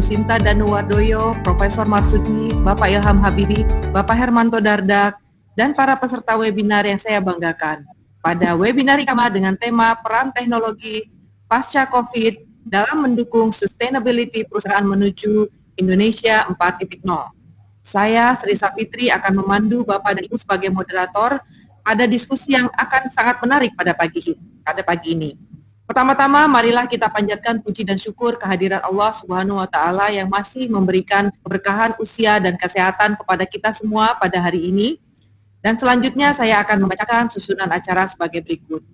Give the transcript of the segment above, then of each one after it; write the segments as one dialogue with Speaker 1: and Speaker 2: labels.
Speaker 1: Sinta Danuwardoyo, Profesor Marsudi, Bapak Ilham Habibi, Bapak Hermanto Dardak, dan para peserta webinar yang saya banggakan. Pada webinar IKAMA dengan tema Peran Teknologi Pasca COVID dalam mendukung sustainability perusahaan menuju Indonesia 4.0. Saya, Sri Sapitri, akan memandu Bapak dan Ibu sebagai moderator pada diskusi yang akan sangat menarik pada pagi ini. Pertama-tama, marilah kita panjatkan puji dan syukur kehadiran Allah Subhanahu wa Ta'ala yang masih memberikan keberkahan usia dan kesehatan kepada kita semua pada hari ini. Dan selanjutnya saya akan membacakan susunan acara sebagai berikut.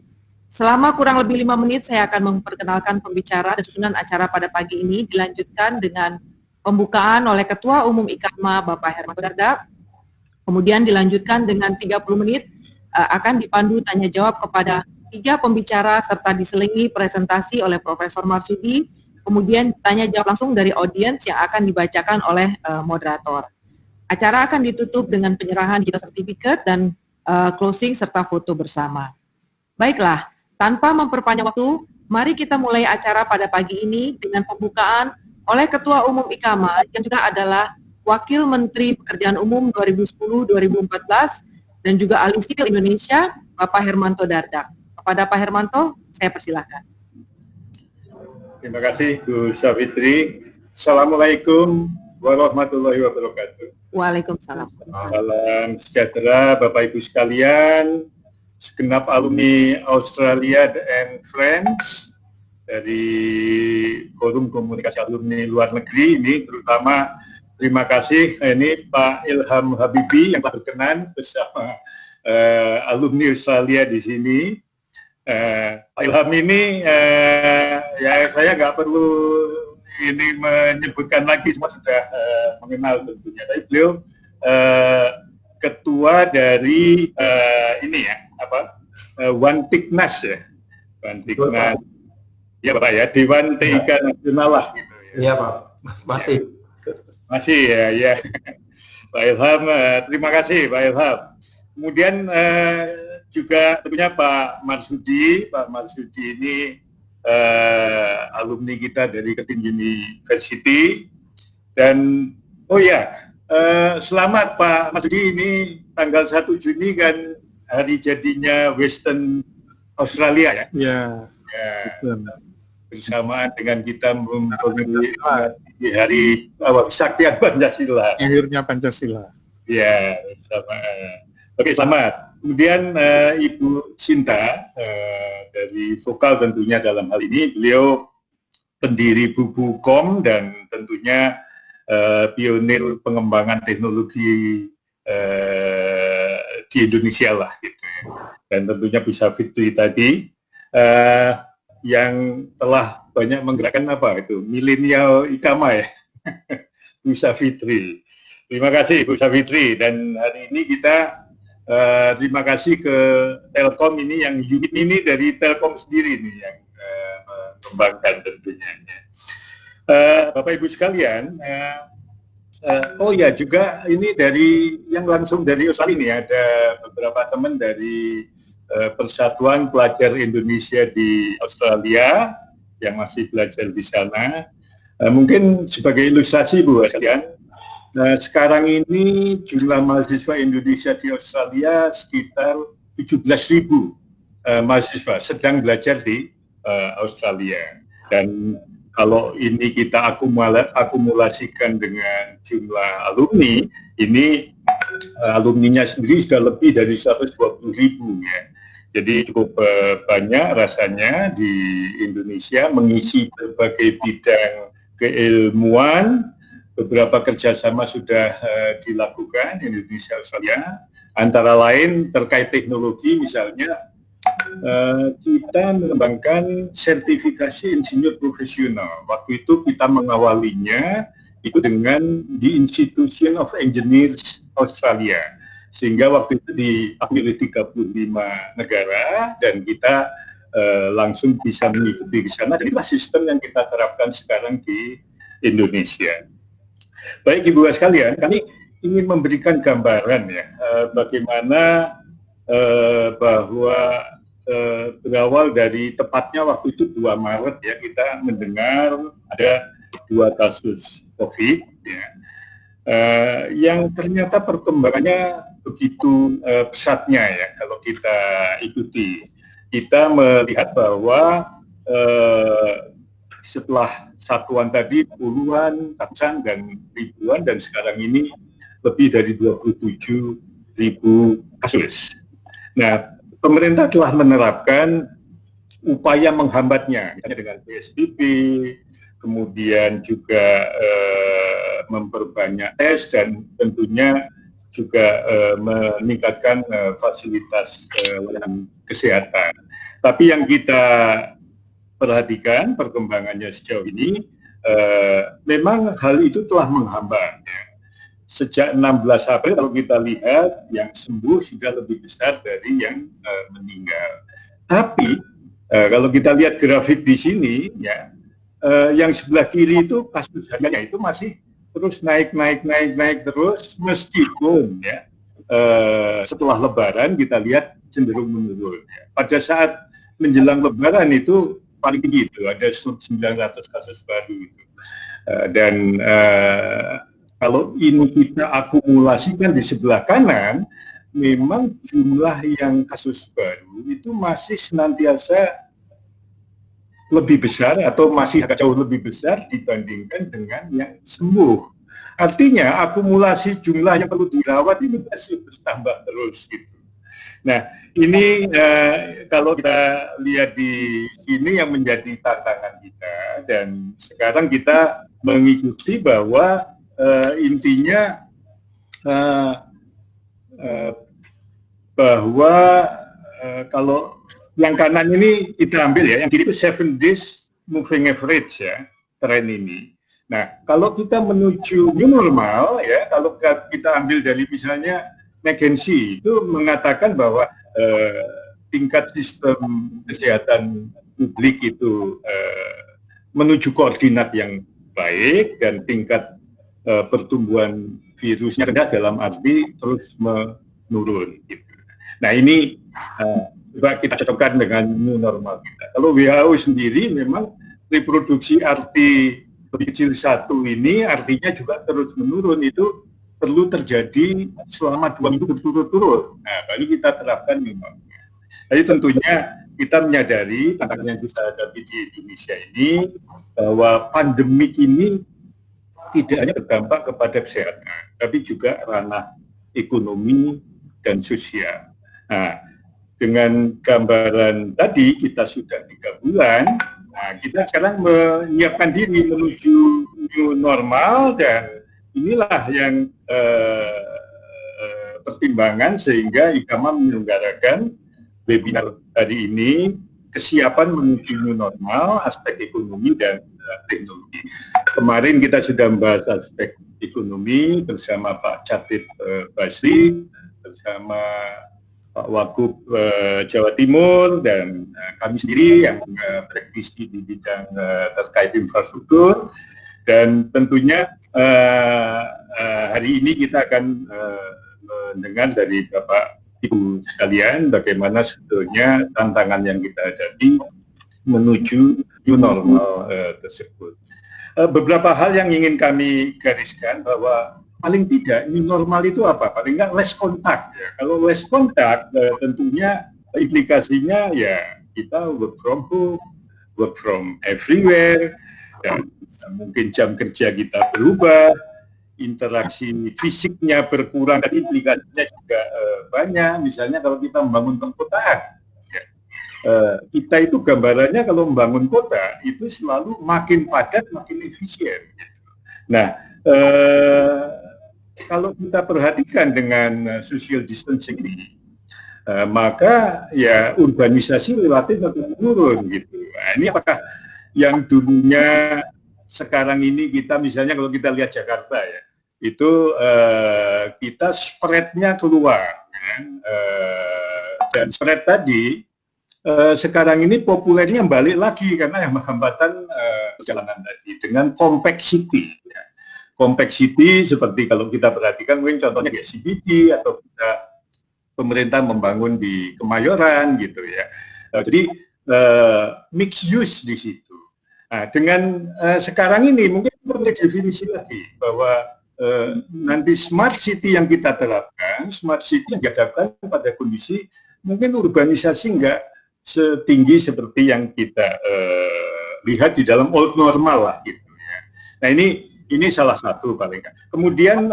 Speaker 1: Selama kurang lebih 5 menit saya akan memperkenalkan pembicara dan susunan acara pada pagi ini, dilanjutkan dengan pembukaan oleh Ketua Umum IKAMA Bapak Hermanto Dardak. Kemudian dilanjutkan dengan 30 menit akan dipandu tanya jawab kepada 3 pembicara serta diselingi presentasi oleh Profesor Marsudi, kemudian tanya jawab langsung dari audiens yang akan dibacakan oleh moderator. Acara akan ditutup dengan penyerahan digital certificate dan closing serta foto bersama. Baiklah, tanpa memperpanjang waktu, mari kita mulai acara pada pagi ini dengan pembukaan oleh Ketua Umum IKAMA yang juga adalah Wakil Menteri Pekerjaan Umum 2010-2014 dan juga Ahli Sipil Indonesia, Bapak Hermanto Dardak. Kepada Pak Hermanto, saya persilahkan.
Speaker 2: Terima kasih, Bu Savitri. Assalamualaikum warahmatullahi wabarakatuh.
Speaker 1: Waalaikumsalam.
Speaker 2: Salam sejahtera, Bapak Ibu sekalian, segenap alumni Australia and Friends dari Forum Komunikasi Alumni Luar Negeri ini, terutama terima kasih ini Pak Ilham Habibi yang telah berkenan bersama alumni Australia di sini. Pak Ilham ini ya saya nggak perlu ini menyebutkan lagi, semua sudah mengenal tentunya. Tapi beliau ketua dari ini ya One Tiknas ya, One Tiknas ya Pak ya, Dewan TIK Nasional lah gitu ya.
Speaker 3: Iya Pak,
Speaker 2: masih ya. Pak Ilham, terima kasih Pak Ilham. Kemudian juga tentunya Pak Marsudi ini alumni kita dari Ketin University. Dan selamat Pak Marsudi, ini tanggal 1 Juni kan hari jadinya Western Australia ya.
Speaker 3: Iya.
Speaker 2: Bersamaan dengan kita memperingati hari Kesaktian Pancasila.
Speaker 3: Akhirnya Pancasila.
Speaker 2: Ya, sama. Oke, selamat. Kemudian Ibu Sinta dari Vokal tentunya dalam hal ini, beliau pendiri Bubukom dan tentunya pionir pengembangan teknologi di Indonesia lah gitu ya. Dan tentunya Bu Savitri tadi yang telah banyak menggerakkan milenial IKAMA ya. Bu Savitri. Terima kasih Bu Savitri, dan hari ini kita terima kasih ke Telkom ini, yang unit ini dari Telkom sendiri nih yang mengembangkan tentunya. Bapak Ibu sekalian, juga ini dari yang langsung dari Australia ini ada beberapa teman dari Persatuan Pelajar Indonesia di Australia yang masih belajar di sana. Mungkin sebagai ilustrasi Bu sekalian, sekarang ini jumlah mahasiswa Indonesia di Australia sekitar 17.000 mahasiswa sedang belajar di Australia. Dan kalau ini kita akumulasikan dengan jumlah alumni, ini alumninya sendiri sudah lebih dari 120.000 ya. Jadi cukup banyak rasanya di Indonesia mengisi berbagai bidang keilmuan. Beberapa kerjasama sudah dilakukan Indonesia Australia, antara lain terkait teknologi, misalnya kita mengembangkan sertifikasi insinyur profesional. Waktu itu kita mengawalinya itu dengan The Institution of Engineers Australia, sehingga waktu itu diakui oleh 35 negara dan kita langsung bisa mengikuti di sana. Dan inilah sistem yang kita terapkan sekarang di Indonesia. Baik Ibu sekalian, kami ingin memberikan gambaran ya bagaimana bahwa berawal dari tepatnya waktu itu 2 Maret ya, kita mendengar ada 2 kasus COVID, ya, yang ternyata perkembangannya begitu pesatnya ya kalau kita ikuti. Kita melihat bahwa setelah satuan tadi puluhan, ratusan, dan ribuan, dan sekarang ini lebih dari 27.000 kasus. Nah, pemerintah telah menerapkan upaya menghambatnya, misalnya dengan PSBB, kemudian juga memperbanyak tes, dan tentunya juga meningkatkan fasilitas layanan kesehatan. Tapi yang kita perhatikan perkembangannya sejauh ini, memang hal itu telah menghambat. Ya. Sejak 16 April kalau kita lihat, yang sembuh sudah lebih besar dari yang meninggal. Tapi kalau kita lihat grafik di sini, ya, yang sebelah kiri itu kasus hariannya itu masih terus naik terus, meskipun ya setelah Lebaran kita lihat cenderung menurun. Ya. Pada saat menjelang Lebaran itu paling tinggi itu ada 900 kasus baru itu. Dan kalau ini kita akumulasikan di sebelah kanan, memang jumlah yang kasus baru itu masih senantiasa lebih besar atau masih agak jauh lebih besar dibandingkan dengan yang sembuh. Artinya akumulasi jumlah yang perlu dirawat ini masih bertambah terus gitu. Nah, ini kalau kita lihat di sini yang menjadi tantangan kita, dan sekarang kita mengikuti bahwa intinya bahwa kalau yang kanan ini kita ambil ya, yang kiri itu 7 days moving average ya, tren ini. Nah, kalau kita menuju new normal ya, kalau kita ambil dari misalnya McKinsey itu mengatakan bahwa tingkat sistem kesehatan publik itu menuju koordinat yang baik, dan tingkat pertumbuhan virusnya rendah dalam arti terus menurun. Gitu. Nah, ini coba kita cocokkan dengan new normal kita. Kalau WHO sendiri memang reproduksi arti lebih kecil 1 ini artinya juga terus menurun, itu perlu terjadi selama 2 minggu berturut-turut. Nah, baru kita terapkan new normal. Jadi tentunya kita menyadari tantangan yang kita hadapi di Indonesia ini, bahwa pandemik ini tidak hanya berdampak kepada kesehatan, tapi juga ranah ekonomi dan sosial. Nah, dengan gambaran tadi kita sudah 3 bulan, nah kita sekarang menyiapkan diri menuju new normal, dan inilah yang pertimbangan sehingga IKAMA menyelenggarakan webinar hari ini, kesiapan menuju new normal, aspek ekonomi dan teknologi. Kemarin kita sudah membahas aspek ekonomi bersama Pak Catip Basri, bersama Pak Wagub Jawa Timur, dan kami sendiri yang praktisi di bidang terkait infrastruktur. Dan tentunya hari ini kita akan mendengar dari Bapak Ibu sekalian bagaimana sebetulnya tantangan yang kita hadapi menuju new normal tersebut. Beberapa hal yang ingin kami gariskan, bahwa paling tidak new normal itu apa? Paling nggak less kontak. Ya. Kalau less kontak, tentunya implikasinya ya kita work from home, work from everywhere, dan mungkin jam kerja kita berubah, interaksi fisiknya berkurang, dan implikasinya juga banyak. Misalnya kalau kita membangun perkotaan, ya, kita itu gambarannya kalau membangun kota itu selalu makin padat, makin efisien. Nah, kalau kita perhatikan dengan social distancing ini, maka ya urbanisasi relatif akan menurun gitu. Nah, ini apakah yang dulunya sekarang ini kita misalnya kalau kita lihat Jakarta ya, itu kita spread-nya keluar, kan? Dan spread tadi sekarang ini populernya balik lagi karena yang hambatan perjalanan tadi dengan compact city. Ya. Compact city seperti kalau kita perhatikan mungkin contohnya di CBD atau kita pemerintah membangun di Kemayoran gitu ya. Jadi mixed use di situ. Nah, dengan sekarang ini mungkin perlu definisi lagi bahwa nanti smart city yang kita terapkan, smart city yang dihadapkan pada kondisi mungkin urbanisasi nggak setinggi seperti yang kita lihat di dalam old normal lah gitu ya. Nah ini salah satu paling kan. Kemudian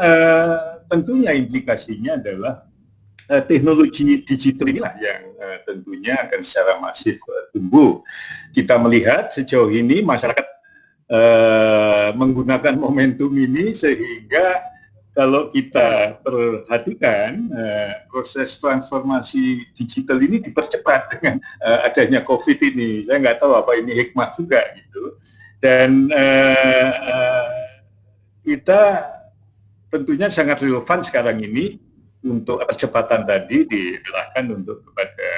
Speaker 2: tentunya implikasinya adalah teknologi digital inilah yang tentunya akan secara masif tumbuh. Kita melihat sejauh ini masyarakat menggunakan momentum ini sehingga kalau kita perhatikan proses transformasi digital ini dipercepat dengan adanya COVID ini. Saya nggak tahu apa ini hikmah juga gitu. Dan kita tentunya sangat relevan sekarang ini untuk percepatan tadi diarahkan untuk kepada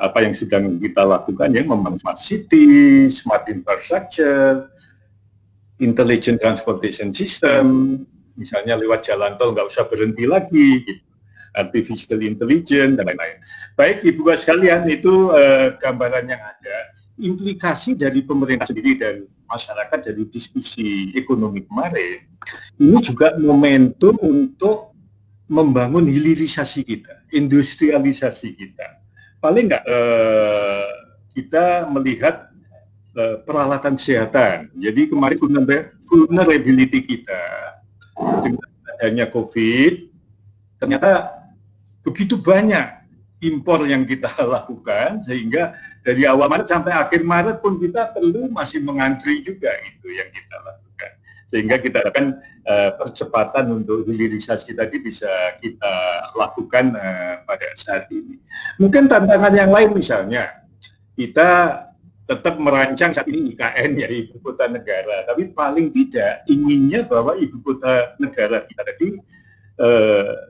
Speaker 2: apa yang sedang kita lakukan ya, membangun smart city, smart infrastructure, intelligent transportation system, misalnya lewat jalan tol nggak usah berhenti lagi, gitu. Artificial intelligence dan lain-lain. Baik Ibu Bapak sekalian, itu gambaran yang ada. Implikasi dari pemerintah sendiri dan masyarakat dari diskusi ekonomi kemarin, ini juga momentum untuk membangun hilirisasi kita, industrialisasi kita. Paling nggak kita melihat peralatan kesehatan. Jadi kemarin vulnerability kita dengan adanya COVID, ternyata begitu banyak impor yang kita lakukan sehingga dari awal Maret sampai akhir Maret pun kita masih mengantri juga itu yang kita lakukan. Sehingga kita akan percepatan untuk hilirisasi tadi bisa kita lakukan pada saat ini. Mungkin tantangan yang lain misalnya kita tetap merancang saat ini IKN ya, Ibu Kota Negara, tapi paling tidak inginnya bahwa Ibu Kota Negara kita tadi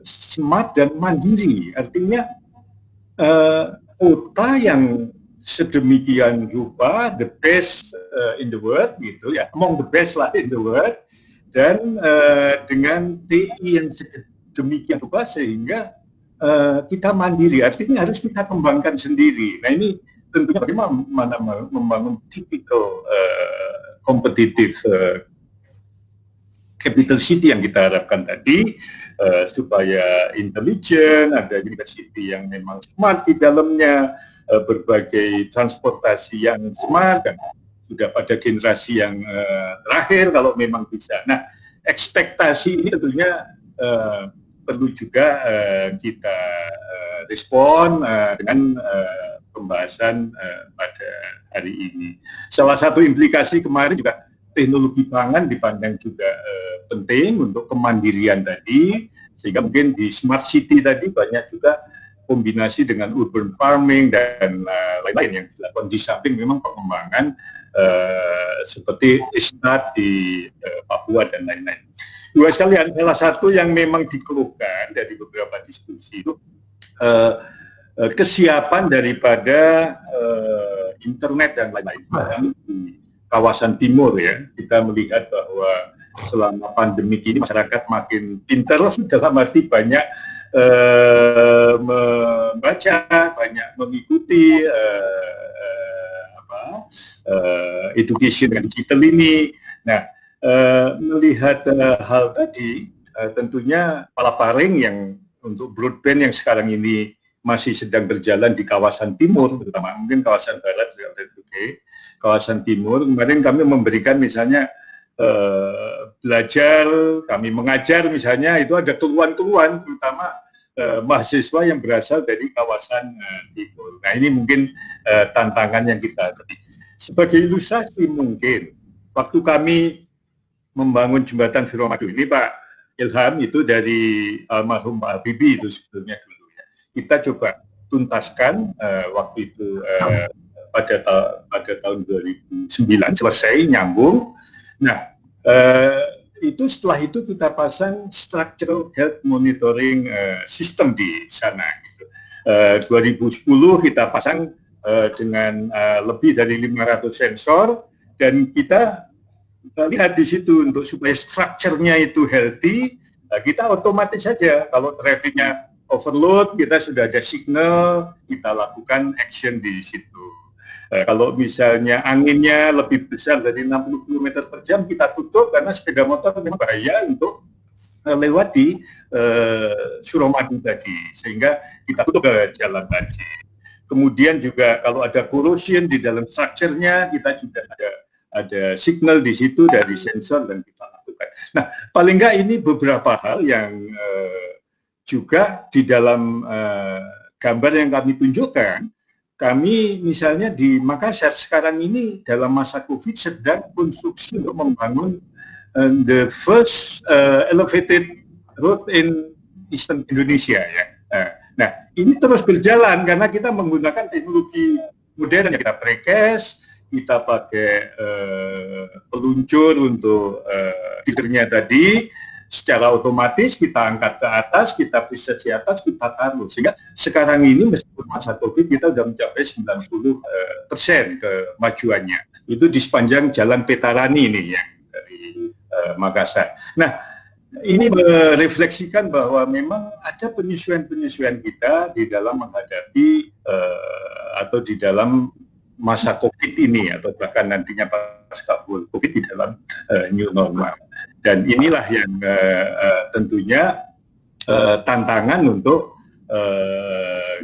Speaker 2: smart dan mandiri, artinya kota yang sedemikian rupa, the best in the world gitu ya, among the best lah in the world, dan dengan TI yang sedemikian rupa sehingga kita mandiri, artinya harus kita kembangkan sendiri. Nah ini tentunya bagaimana membangun tipikal kompetitif capital city yang kita harapkan tadi, supaya intelijen, ada university yang memang smart di dalamnya, berbagai transportasi yang smart, dan sudah pada generasi yang terakhir kalau memang bisa. Nah, ekspektasi ini tentunya perlu juga kita respon dengan pembahasan pada hari ini. Salah satu implikasi kemarin juga teknologi pangan dipandang juga penting untuk kemandirian tadi, sehingga mungkin di smart city tadi banyak juga kombinasi dengan urban farming dan lain-lain yang dilakukan di samping memang pengembangan seperti estate di Papua dan lain-lain. Dua sekalian, salah satu yang memang dikeluhkan dari beberapa diskusi itu kesiapan daripada internet dan lain-lain di kawasan timur ya. Kita melihat bahwa selama pandemi ini masyarakat makin pintar dalam arti banyak membaca, banyak mengikuti education digital ini. Nah, melihat hal tadi, tentunya palaparing yang untuk broadband yang sekarang ini masih sedang berjalan di kawasan timur, terutama mungkin kawasan barat juga oke. Kawasan timur, kemarin kami memberikan misalnya belajar, kami mengajar misalnya, itu ada keluhan-keluhan, terutama mahasiswa yang berasal dari kawasan timur. Nah ini mungkin tantangan yang kita hadapi. Sebagai ilustrasi mungkin, waktu kami membangun jembatan Suramadu ini Pak Ilham, itu dari almarhum Pak Habibie itu sebetulnya dulu ya. Kita coba tuntaskan waktu itu pada tahun 2009 selesai nyambung. Nah itu setelah itu kita pasang structural health monitoring system di sana. Gitu. 2010 kita pasang dengan lebih dari 500 sensor, dan kita lihat di situ untuk supaya strukturnya itu healthy, kita otomatis saja kalau trafficnya overload kita sudah ada signal, kita lakukan action di situ. Kalau misalnya anginnya lebih besar dari 60 km per jam, kita tutup karena sepeda motor memang bahaya untuk lewat di Suramadu tadi, sehingga kita tutup ke jalan tadi. Kemudian juga kalau ada corrosion di dalam structure-nya, kita juga ada signal di situ dari sensor dan kita lakukan. Nah, paling enggak ini beberapa hal yang juga di dalam gambar yang kami tunjukkan. Kami misalnya di Makassar sekarang ini dalam masa COVID sedang konstruksi untuk membangun the first elevated road in Eastern Indonesia ya. Nah, ini terus berjalan karena kita menggunakan teknologi modern, kita precast, kita pakai peluncur untuk feedernya tadi. Secara otomatis kita angkat ke atas, kita preset di atas, kita taruh. Sehingga sekarang ini meskipun masa COVID kita sudah mencapai 90% kemajuannya. Itu di sepanjang jalan Petarani ini ya, dari Makassar. Nah, ini merefleksikan bahwa memang ada penyesuaian-penyesuaian kita di dalam menghadapi atau di dalam masa COVID ini atau bahkan nantinya pasca COVID di dalam new normal. Dan inilah yang tentunya tantangan untuk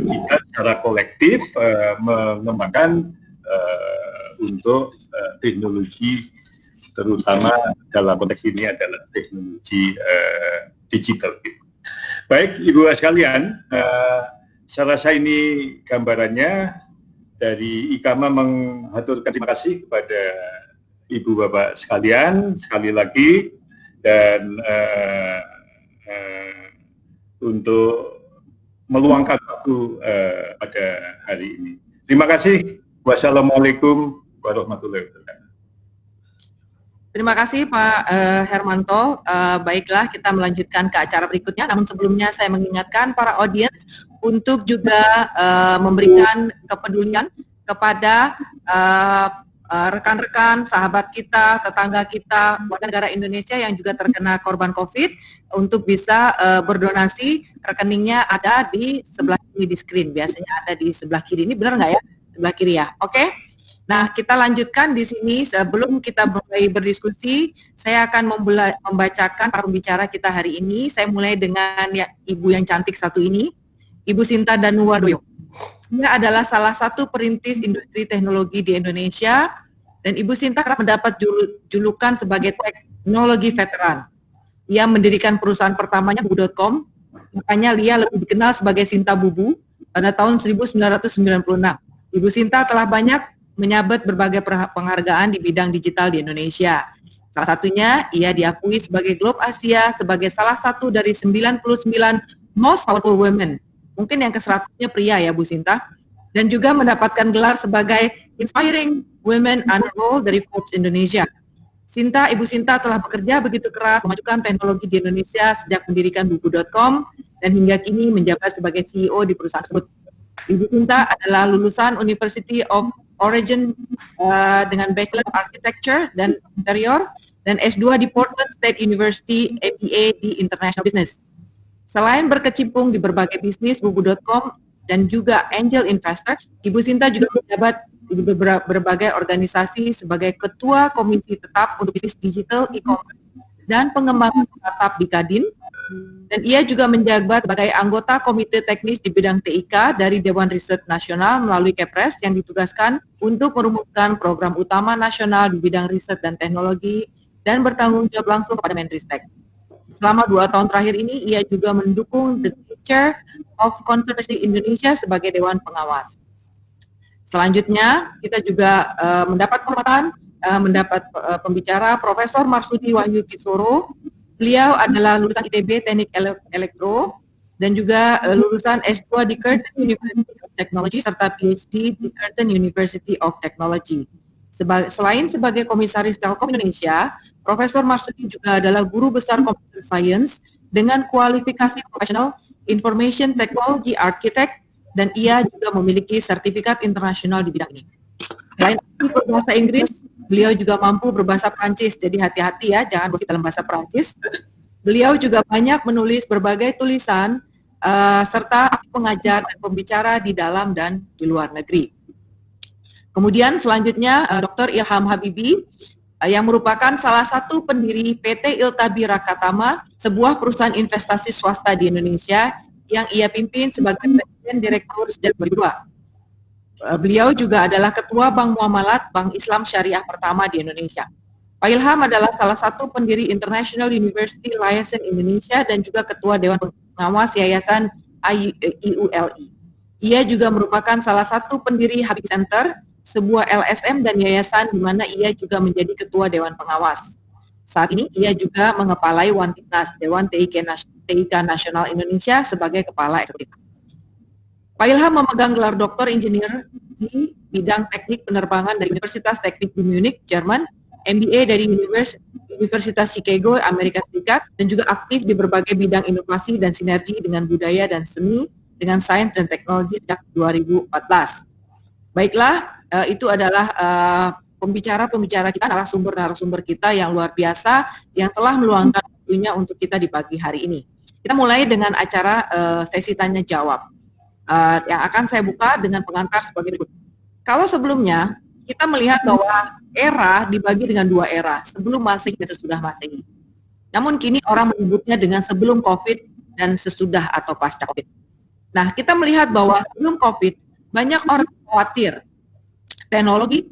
Speaker 2: kita secara kolektif mengembangkan untuk teknologi, terutama dalam konteks ini adalah teknologi digital. Baik, Ibu sekalian, saya rasa ini gambarannya. Dari IKAMA mengaturkan terima kasih kepada Ibu Bapak sekalian sekali lagi, dan untuk meluangkan waktu pada hari ini. Terima kasih. Wassalamualaikum warahmatullahi wabarakatuh.
Speaker 1: Terima kasih Pak Hermanto. Baiklah, kita melanjutkan ke acara berikutnya. Namun sebelumnya saya mengingatkan para audiens untuk juga memberikan kepedulian kepada rekan-rekan, sahabat kita, tetangga kita, warga negara Indonesia yang juga terkena korban COVID, untuk bisa berdonasi. Rekeningnya ada di sebelah kiri di screen. Biasanya ada di sebelah kiri. Ini benar nggak ya? Sebelah kiri ya. Oke. Nah, kita lanjutkan di sini. Sebelum kita mulai berdiskusi, saya akan membacakan para pembicara kita hari ini. Saya mulai dengan Ibu yang cantik satu ini, Ibu Sinta Danuwardoyo. Dia adalah salah satu perintis industri teknologi di Indonesia, dan Ibu Sinta kerap mendapat julukan sebagai teknologi veteran. Ia mendirikan perusahaan pertamanya bubu.com, makanya dia lebih dikenal sebagai Sinta Bubu pada tahun 1996. Ibu Sinta telah banyak menyabet berbagai penghargaan di bidang digital di Indonesia. Salah satunya, ia diakui sebagai Globe Asia sebagai salah satu dari 99 most powerful women. Mungkin yang ke-100-nya pria ya Bu Sinta. Dan juga mendapatkan gelar sebagai Inspiring Women Honor Roll dari Forbes Indonesia. Ibu Sinta telah bekerja begitu keras memajukan teknologi di Indonesia sejak mendirikan bubu.com dan hingga kini menjabat sebagai CEO di perusahaan tersebut. Ibu Sinta adalah lulusan University of Oregon dengan Bachelor of Architecture dan Interior dan S2 di Portland State University MBA di International Business. Selain berkecimpung di berbagai bisnis bubu.com dan juga angel investor, Ibu Sinta juga menjabat di berbagai organisasi sebagai Ketua Komisi Tetap untuk Bisnis Digital E-commerce dan pengembangan startup di Kadin. Dan ia juga menjabat sebagai anggota Komite Teknis di bidang TIK dari Dewan Riset Nasional melalui Kepres yang ditugaskan untuk merumuskan program utama nasional di bidang riset dan teknologi dan bertanggung jawab langsung pada Menristek. Selama 2 tahun terakhir ini, ia juga mendukung The Chair of Conservation Indonesia sebagai Dewan Pengawas. Selanjutnya, kita juga mendapat kehormatan, pembicara Profesor Marsudi Wahyu Kisoro. Beliau adalah lulusan ITB Teknik Elektro dan juga lulusan S2 di Curtin University of Technology serta PhD di Curtin University of Technology. Selain sebagai Komisaris Telkom Indonesia, Profesor Marsudi juga adalah guru besar Computer Science dengan kualifikasi profesional Information Technology Architect, dan ia juga memiliki sertifikat internasional di bidang ini. Selain itu berbahasa Inggris, beliau juga mampu berbahasa Prancis, jadi hati-hati ya, jangan gosip dalam bahasa Prancis. Beliau juga banyak menulis berbagai tulisan, serta pengajar dan pembicara di dalam dan di luar negeri. Kemudian selanjutnya Dr. Ilham Habibie yang merupakan salah satu pendiri PT Iltabira Katama, sebuah perusahaan investasi swasta di Indonesia yang ia pimpin sebagai Presiden Direktur sejak 2002. Beliau juga adalah Ketua Bank Muamalat Bank Islam Syariah pertama di Indonesia. Pak Ilham adalah salah satu pendiri International University Liaison Indonesia dan juga Ketua Dewan Pengawas Yayasan IULI. Ia juga merupakan salah satu pendiri Habibie Center, sebuah LSM dan yayasan di mana ia juga menjadi Ketua Dewan Pengawas. Saat ini ia juga mengepalai Wantinas, Dewan TIK Nasional Indonesia sebagai Kepala Eksekutif. Pak Ilham memegang gelar Doktor Insinyur di bidang teknik penerbangan dari Universitas Teknik di Munich, Jerman, MBA dari Universitas Chicago, Amerika Serikat, dan juga aktif di berbagai bidang inovasi dan sinergi dengan budaya dan seni, dengan sains dan teknologi sejak 2014. Baiklah, itu adalah pembicara-pembicara kita, narasumber-narasumber kita yang luar biasa, yang telah meluangkan waktunya untuk kita di pagi hari ini. Kita mulai dengan acara sesi tanya-jawab, yang akan saya buka dengan pengantar sebagai berikut. Kalau sebelumnya, kita melihat bahwa era dibagi dengan dua era, sebelum Masehi dan sesudah Masehi. Namun kini orang menyebutnya dengan sebelum COVID dan sesudah atau pasca COVID. Nah, kita melihat bahwa sebelum COVID, banyak orang khawatir teknologi,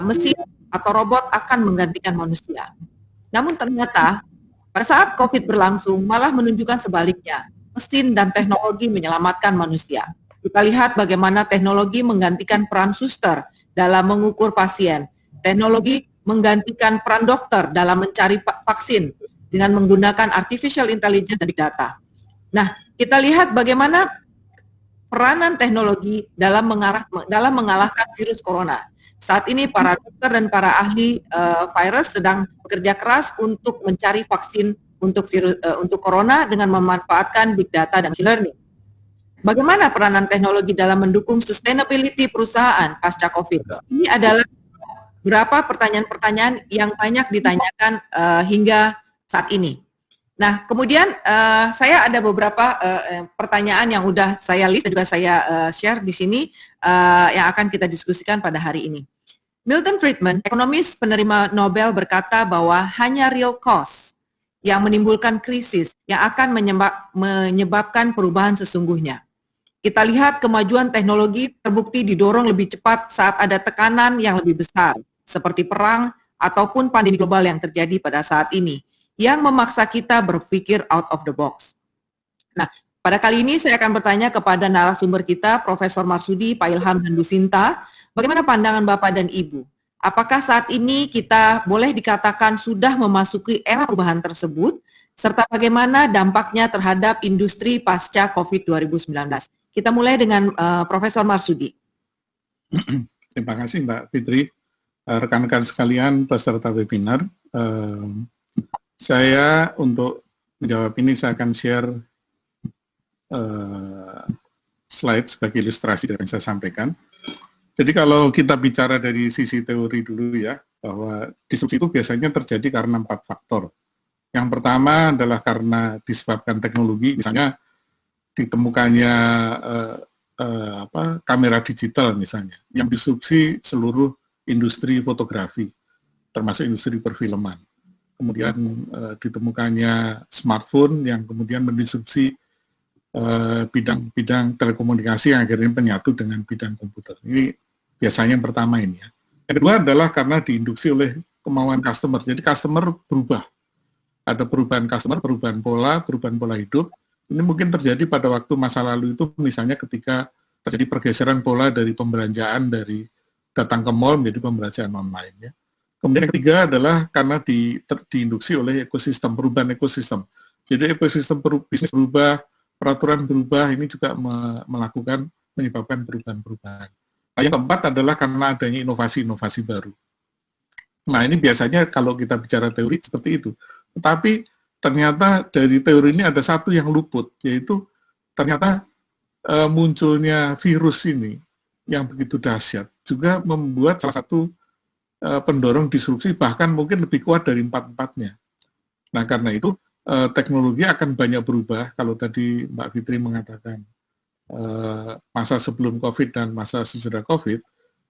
Speaker 1: mesin atau robot akan menggantikan manusia. Namun ternyata pada saat COVID berlangsung malah menunjukkan sebaliknya, mesin dan teknologi menyelamatkan manusia. Kita lihat bagaimana teknologi menggantikan peran suster dalam mengukur pasien. Teknologi menggantikan peran dokter dalam mencari vaksin dengan menggunakan artificial intelligence dan big data. Nah, kita lihat bagaimana peranan teknologi dalam mengalahkan virus corona. Saat ini para dokter dan para ahli virus sedang bekerja keras untuk mencari vaksin untuk corona dengan memanfaatkan big data dan machine learning. Bagaimana peranan teknologi dalam mendukung sustainability perusahaan pasca COVID? Ini adalah beberapa pertanyaan-pertanyaan yang banyak ditanyakan hingga saat ini. Nah, kemudian saya ada beberapa pertanyaan yang udah saya list dan juga saya share di sini yang akan kita diskusikan pada hari ini. Milton Friedman, ekonomis penerima Nobel, berkata bahwa hanya real cost yang menimbulkan krisis yang akan menyebabkan perubahan sesungguhnya. Kita lihat kemajuan teknologi terbukti didorong lebih cepat saat ada tekanan yang lebih besar, seperti perang ataupun pandemi global yang terjadi pada saat ini, yang memaksa kita berpikir out of the box. Nah, pada kali ini saya akan bertanya kepada narasumber kita, Profesor Marsudi, Pak Ilham, dan Bu Sinta, bagaimana pandangan Bapak dan Ibu? Apakah saat ini kita boleh dikatakan sudah memasuki era perubahan tersebut, serta bagaimana dampaknya terhadap industri pasca COVID 2019? Kita mulai dengan Profesor Marsudi.
Speaker 3: Terima kasih Mbak Fitri. Rekan-rekan sekalian peserta webinar, saya untuk menjawab ini saya akan share slide sebagai ilustrasi dari yang saya sampaikan. Jadi kalau kita bicara dari sisi teori dulu ya, bahwa disrupsi itu biasanya terjadi karena 4 faktor. Yang pertama adalah karena disebabkan teknologi, misalnya ditemukannya kamera digital misalnya, yang disrupsi seluruh industri fotografi, termasuk industri perfilman. Kemudian ditemukannya smartphone yang kemudian mendisrupsi bidang telekomunikasi yang akhirnya menyatu dengan bidang komputer. Ini biasanya yang pertama ini ya. Yang kedua adalah karena diinduksi oleh kemauan customer. Jadi customer berubah. Ada perubahan customer, perubahan pola hidup. Ini mungkin terjadi pada waktu masa lalu itu, misalnya ketika terjadi pergeseran pola dari pembelanjaan dari datang ke mall menjadi pembelanjaan online ya. Kemudian yang ketiga adalah karena diinduksi oleh ekosistem, perubahan ekosistem. Jadi ekosistem bisnis berubah, peraturan berubah, ini juga menyebabkan perubahan-perubahan. Nah, yang keempat adalah karena adanya inovasi-inovasi baru. Nah, ini biasanya kalau kita bicara teori seperti itu. Tetapi ternyata dari teori ini ada satu yang luput, yaitu ternyata munculnya virus ini yang begitu dahsyat juga membuat salah satu pendorong disrupsi, bahkan mungkin lebih kuat dari empat-empatnya. Nah, karena itu teknologi akan banyak berubah. Kalau tadi Mbak Fitri mengatakan masa sebelum COVID dan masa sesudah COVID,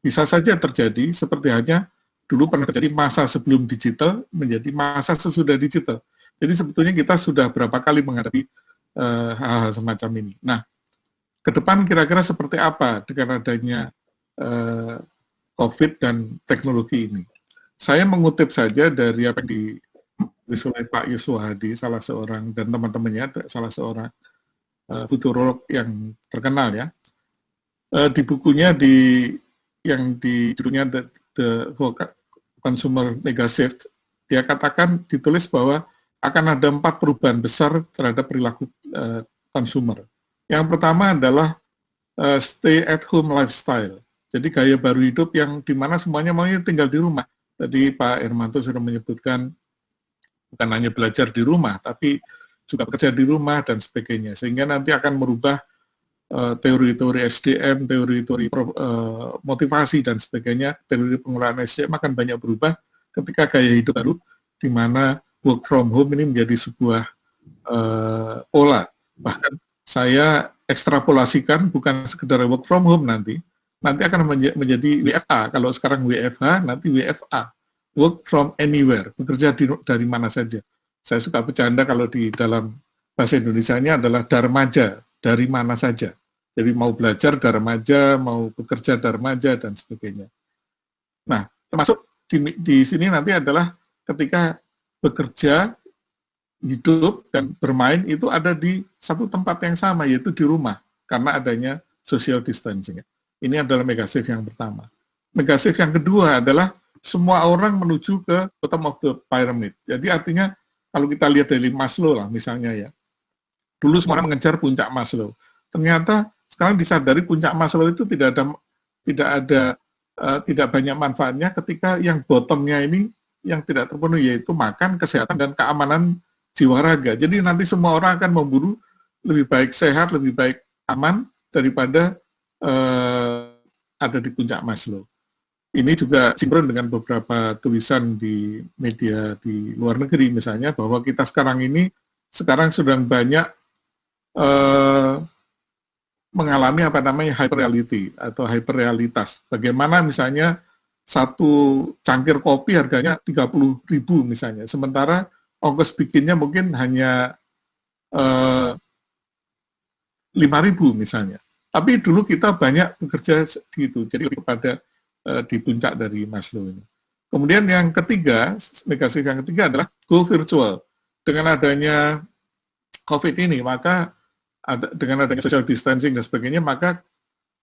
Speaker 3: Bisa saja terjadi seperti hanya dulu pernah terjadi masa sebelum digital menjadi masa sesudah digital. Jadi sebetulnya kita sudah berapa kali menghadapi hal-hal semacam ini. Nah, ke depan kira-kira seperti apa dengan adanya COVID dan teknologi ini? Saya mengutip saja dari apa yang ditulis oleh Pak Yusuf Hadi, salah seorang, dan teman-temannya, salah seorang futurolog yang terkenal ya. Di bukunya yang di judulnya The Consumer Megashift, dia katakan ditulis bahwa akan ada 4 perubahan besar terhadap perilaku konsumer. Yang pertama adalah stay at home lifestyle. Jadi gaya baru hidup yang dimana semuanya maunya tinggal di rumah. Tadi Pak Hermanto sudah menyebutkan bukan hanya belajar di rumah, tapi juga bekerja di rumah dan sebagainya. Sehingga nanti akan merubah teori-teori SDM, teori-teori motivasi dan sebagainya, teori pengelolaan SDM akan banyak berubah ketika gaya hidup baru, di mana work from home ini menjadi sebuah pola. Bahkan saya ekstrapolasikan bukan sekedar work from home nanti akan menjadi WFA. Kalau sekarang WFH, nanti WFA, work from anywhere, bekerja dari mana saja. Saya suka bercanda kalau di dalam bahasa Indonesianya adalah darmaja, dari mana saja. Jadi mau belajar darmaja, mau bekerja darmaja, dan sebagainya. Nah, termasuk di sini nanti adalah ketika bekerja, hidup, dan bermain itu ada di satu tempat yang sama, yaitu di rumah, karena adanya social distancing. Ini adalah megashift yang pertama. Megashift yang kedua adalah semua orang menuju ke bottom of the pyramid. Jadi artinya, kalau kita lihat dari Maslow lah misalnya ya, dulu semua orang mengejar puncak Maslow. Ternyata sekarang disadari puncak Maslow itu tidak banyak manfaatnya ketika yang bottomnya ini yang tidak terpenuhi, yaitu makan, kesehatan, dan keamanan jiwa raga. Jadi nanti semua orang akan memburu lebih baik sehat, lebih baik aman daripada ada di puncak Maslow. Ini juga sinkron dengan beberapa tulisan di media di luar negeri misalnya, bahwa kita sekarang sedang banyak mengalami apa namanya hyperreality atau hyperrealitas. Bagaimana misalnya satu cangkir kopi harganya 30.000 misalnya, sementara ongkos bikinnya mungkin hanya 5.000 misalnya. Tapi dulu kita banyak bekerja gitu, jadi lebih kepada di puncak dari Maslow ini. Kemudian yang ketiga, megashift yang ketiga adalah go virtual. Dengan adanya COVID ini, maka dengan adanya social distancing dan sebagainya, maka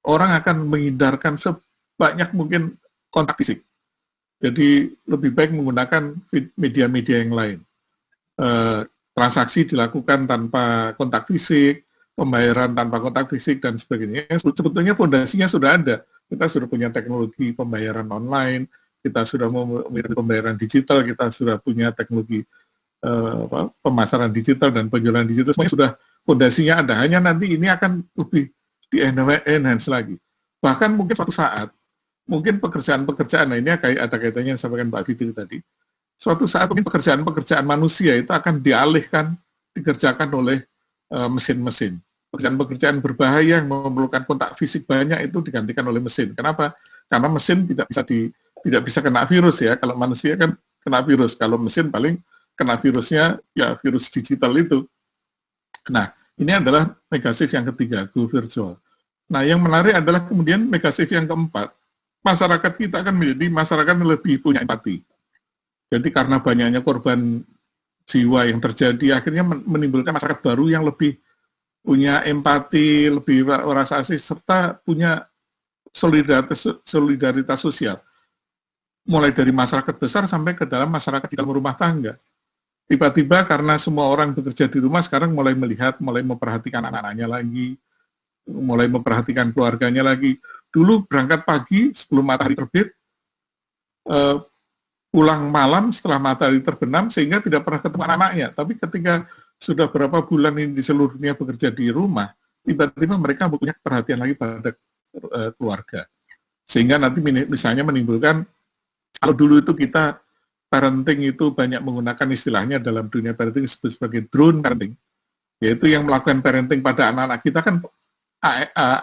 Speaker 3: orang akan menghindarkan sebanyak mungkin kontak fisik. Jadi lebih baik menggunakan media-media yang lain. Transaksi dilakukan tanpa kontak fisik, pembayaran tanpa kontak fisik, dan sebagainya. Sebetulnya fondasinya sudah ada. Kita sudah punya teknologi pembayaran online, kita sudah memiliki pembayaran digital, kita sudah punya teknologi pemasaran digital dan penjualan digital, semuanya sudah fondasinya ada. Hanya nanti ini akan lebih di-enhance lagi. Bahkan mungkin suatu saat, mungkin pekerjaan-pekerjaan, nah ini ada kaitannya yang disampaikan Mbak Fitri tadi, suatu saat mungkin pekerjaan-pekerjaan manusia itu akan dialihkan, dikerjakan oleh mesin-mesin. Pekerjaan-pekerjaan berbahaya yang memerlukan kontak fisik banyak itu digantikan oleh mesin. Kenapa? Karena mesin tidak bisa kena virus ya. Kalau manusia kan kena virus, kalau mesin paling kena virusnya ya virus digital itu. Nah, ini adalah megashift yang ketiga, go virtual. Nah, yang menarik adalah kemudian megashift yang keempat, masyarakat kita akan menjadi masyarakat yang lebih punya empati. Jadi karena banyaknya korban jiwa yang terjadi, akhirnya menimbulkan masyarakat baru yang lebih punya empati, lebih rasa asih, serta punya solidaritas sosial. Mulai dari masyarakat besar sampai ke dalam masyarakat di dalam rumah tangga. Tiba-tiba karena semua orang bekerja di rumah, sekarang mulai memperhatikan anak-anaknya lagi, mulai memperhatikan keluarganya lagi. Dulu berangkat pagi sebelum matahari terbit, pulang malam setelah matahari terbenam, sehingga tidak pernah ketemu anak-anaknya. Tapi ketika sudah berapa bulan ini di seluruh dunia bekerja di rumah, tiba-tiba mereka punya perhatian lagi pada keluarga. Sehingga nanti misalnya menimbulkan, kalau dulu itu kita parenting itu banyak menggunakan istilahnya dalam dunia parenting disebut sebagai drone parenting, yaitu yang melakukan parenting pada anak-anak kita kan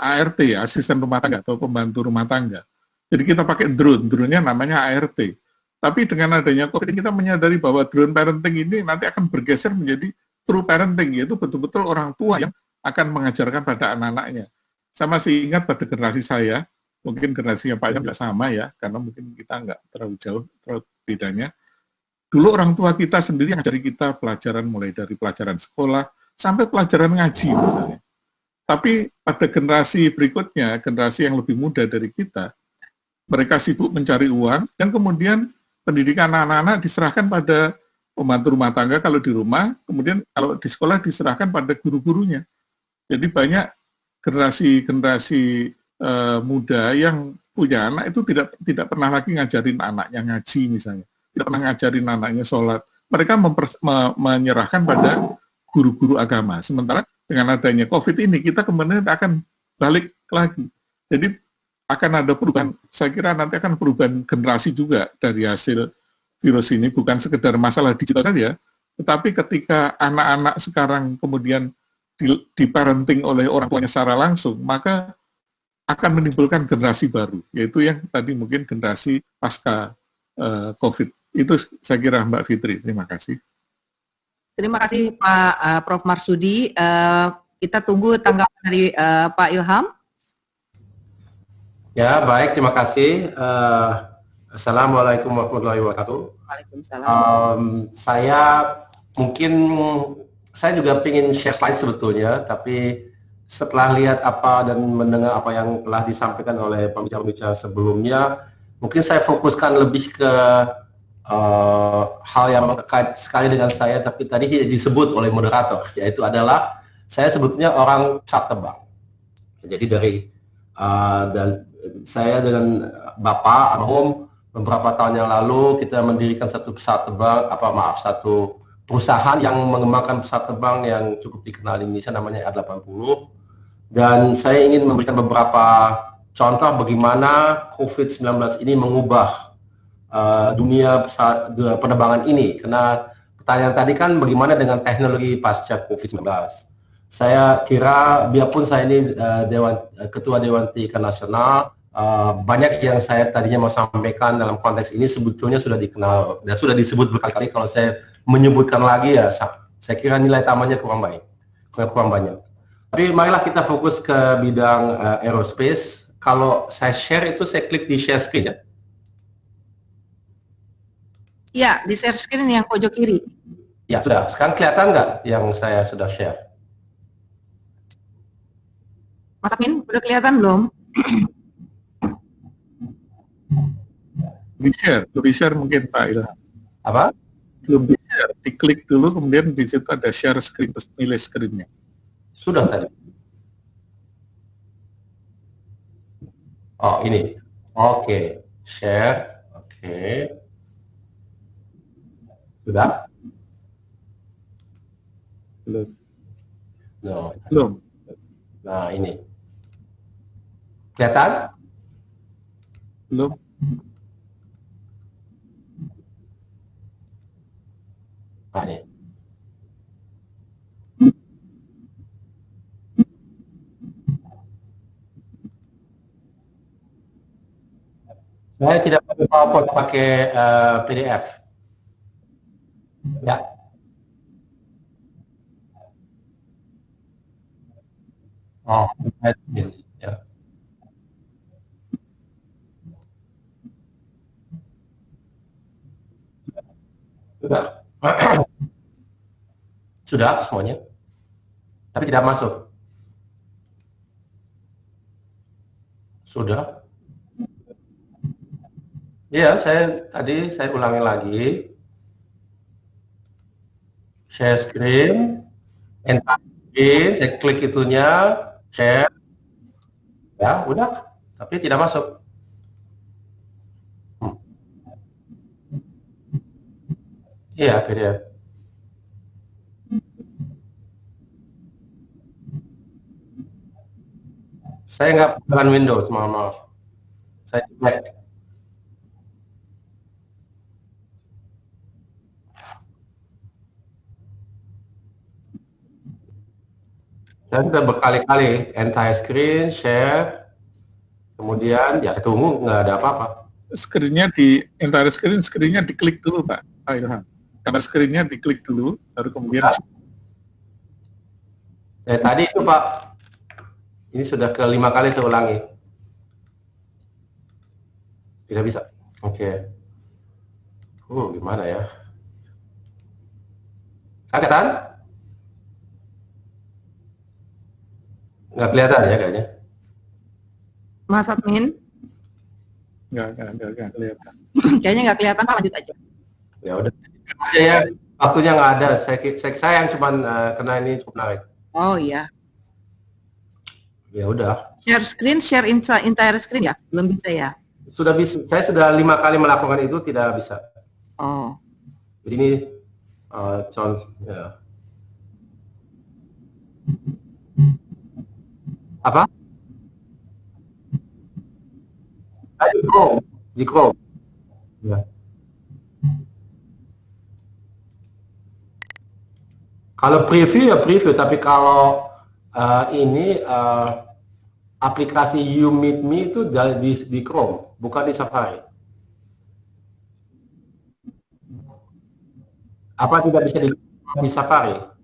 Speaker 3: ART ya, asisten rumah tangga atau pembantu rumah tangga. Jadi kita pakai drone-nya namanya ART. Tapi dengan adanya COVID kita menyadari bahwa drone parenting ini nanti akan bergeser menjadi true parenting, yaitu betul-betul orang tua yang akan mengajarkan pada anak-anaknya. Saya masih ingat pada generasi saya, mungkin generasinya Pak Ilham tidak sama ya, karena mungkin kita nggak terlalu jauh bedanya. Dulu orang tua kita sendiri yang ngajari kita pelajaran mulai dari pelajaran sekolah sampai pelajaran ngaji misalnya. Tapi pada generasi berikutnya, generasi yang lebih muda dari kita, mereka sibuk mencari uang dan kemudian pendidikan anak-anak diserahkan pada pembantu rumah tangga kalau di rumah, kemudian kalau di sekolah diserahkan pada guru-gurunya. Jadi banyak generasi muda yang punya anak itu tidak pernah lagi ngajarin anaknya ngaji misalnya, tidak pernah ngajarin anaknya sholat. Mereka menyerahkan pada guru-guru agama. Sementara dengan adanya COVID ini kita kemudian akan balik lagi. Jadi akan ada perubahan, saya kira nanti akan perubahan generasi juga dari hasil virus ini, bukan sekedar masalah digital saja, tetapi ketika anak-anak sekarang kemudian di-parenting oleh orang tuanya secara langsung, maka akan menimbulkan generasi baru, yaitu yang tadi mungkin generasi pasca COVID. Itu saya kira Mbak Fitri, terima kasih.
Speaker 1: Terima kasih Pak Prof. Marsudi. Kita tunggu tanggapan dari Pak Ilham.
Speaker 4: Ya, baik, terima kasih. Assalamualaikum warahmatullahi wabarakatuh.
Speaker 1: Waalaikumsalam.
Speaker 4: Saya juga ingin share slide sebetulnya, tapi setelah lihat apa dan mendengar apa yang telah disampaikan oleh pembicara-pembicara sebelumnya, mungkin saya fokuskan lebih ke hal yang terkait sekali dengan saya, tapi tadi tidak disebut oleh moderator, yaitu adalah saya sebetulnya orang pesawat terbang. Jadi dan saya dengan Bapak almarhum beberapa tahun yang lalu kita mendirikan satu satu perusahaan yang mengembangkan pesawat terbang yang cukup dikenal di Indonesia, namanya A80. Dan saya ingin memberikan beberapa contoh bagaimana COVID-19 ini mengubah dunia penerbangan ini. Karena pertanyaan tadi kan bagaimana dengan teknologi pasca COVID-19. Saya kira biarpun saya ini Ketua Dewan Tinggi Nasional, banyak yang saya tadinya mau sampaikan dalam konteks ini sebetulnya sudah dikenal dan sudah disebut berkali-kali. Kalau saya menyebutkan lagi ya saya kira nilai tambahnya kurang banyak. Tapi marilah kita fokus ke bidang aerospace. Kalau saya share itu saya klik di share screen ya.
Speaker 1: Ya, di share screen yang pojok kiri.
Speaker 4: Ya, sudah. Sekarang kelihatan nggak yang saya sudah share?
Speaker 1: Mas Amin, udah kelihatan belum?
Speaker 3: Di-share mungkin Pak Ilham.
Speaker 4: Apa?
Speaker 3: Belum di-share, diklik dulu, kemudian di situ ada share screen, terus pilih screen-nya.
Speaker 4: Sudah tadi. Oh, ini. Oke. Share. Oke. Sudah?
Speaker 3: Belum.
Speaker 4: No.
Speaker 3: Belum.
Speaker 4: Nah, ini. Kelihatan?
Speaker 3: Belum.
Speaker 4: Nah, ini. Saya tidak pakai PowerPoint, pakai PDF. Ya. Oh, ya. Sudah. Sudah semuanya. Tapi tidak masuk. Sudah. Iya, saya ulangi lagi. Share screen, enter screen, saya klik itunya, share. Ya, udah, tapi tidak masuk. Iya, PDF. Saya nggak bukan Windows, maaf. Saya Mac. Saya sudah berkali-kali entire screen, share, Kemudian ya saya tunggu, nggak ada apa-apa.
Speaker 3: Screen-nya di entire screen-nya diklik dulu Pak Ilham. Gambar screen-nya diklik dulu, baru kemudian
Speaker 4: Tadi itu Pak, ini sudah ke-5 kali saya ulangi. Tidak bisa. Oke. Gimana ya? Kelihatan? Nggak kelihatan ya kayaknya.
Speaker 1: Mas Admin?
Speaker 3: nggak kelihatan.
Speaker 1: Kayaknya nggak kelihatan, Pak, lanjut aja.
Speaker 4: Ya udah. Ya, waktunya nggak ada. Saya yang cuman kena ini cukup narik.
Speaker 1: Oh iya.
Speaker 4: Ya udah.
Speaker 1: Share screen, share entire screen ya? Belum bisa ya?
Speaker 4: Sudah bisa. Saya sudah 5 kali melakukan itu, tidak bisa.
Speaker 1: Oh.
Speaker 4: Jadi ini contoh. Ya. Apa? Di Chrome. Ya. Kalau preview ya preview, tapi kalau ini aplikasi You Meet Me itu di Chrome, bukan di Safari. Apa tidak bisa di Safari?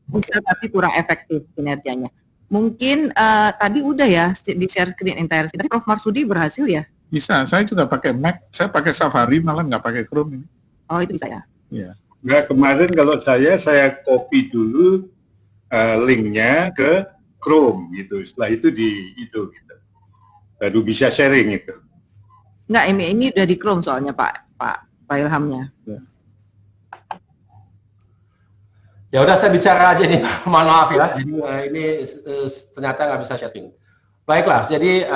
Speaker 1: Bisa, tapi kurang efektif kinerjanya. Mungkin tadi udah ya di share screen entire screen. Tadi Prof. Marsudi berhasil ya?
Speaker 3: Bisa, saya juga pakai Mac, saya pakai Safari malah nggak pakai Chrome ini.
Speaker 1: Oh, itu bisa ya?
Speaker 3: Iya.
Speaker 2: Nah, kemarin kalau saya copy dulu linknya ke Chrome gitu. Setelah itu gitu. Baru bisa sharing itu.
Speaker 1: Enggak, ini udah di Chrome soalnya Pak Ilhamnya.
Speaker 4: Ya udah saya bicara aja nih, mohon maaf ya. Jadi ini ternyata nggak bisa sharing. Baiklah, jadi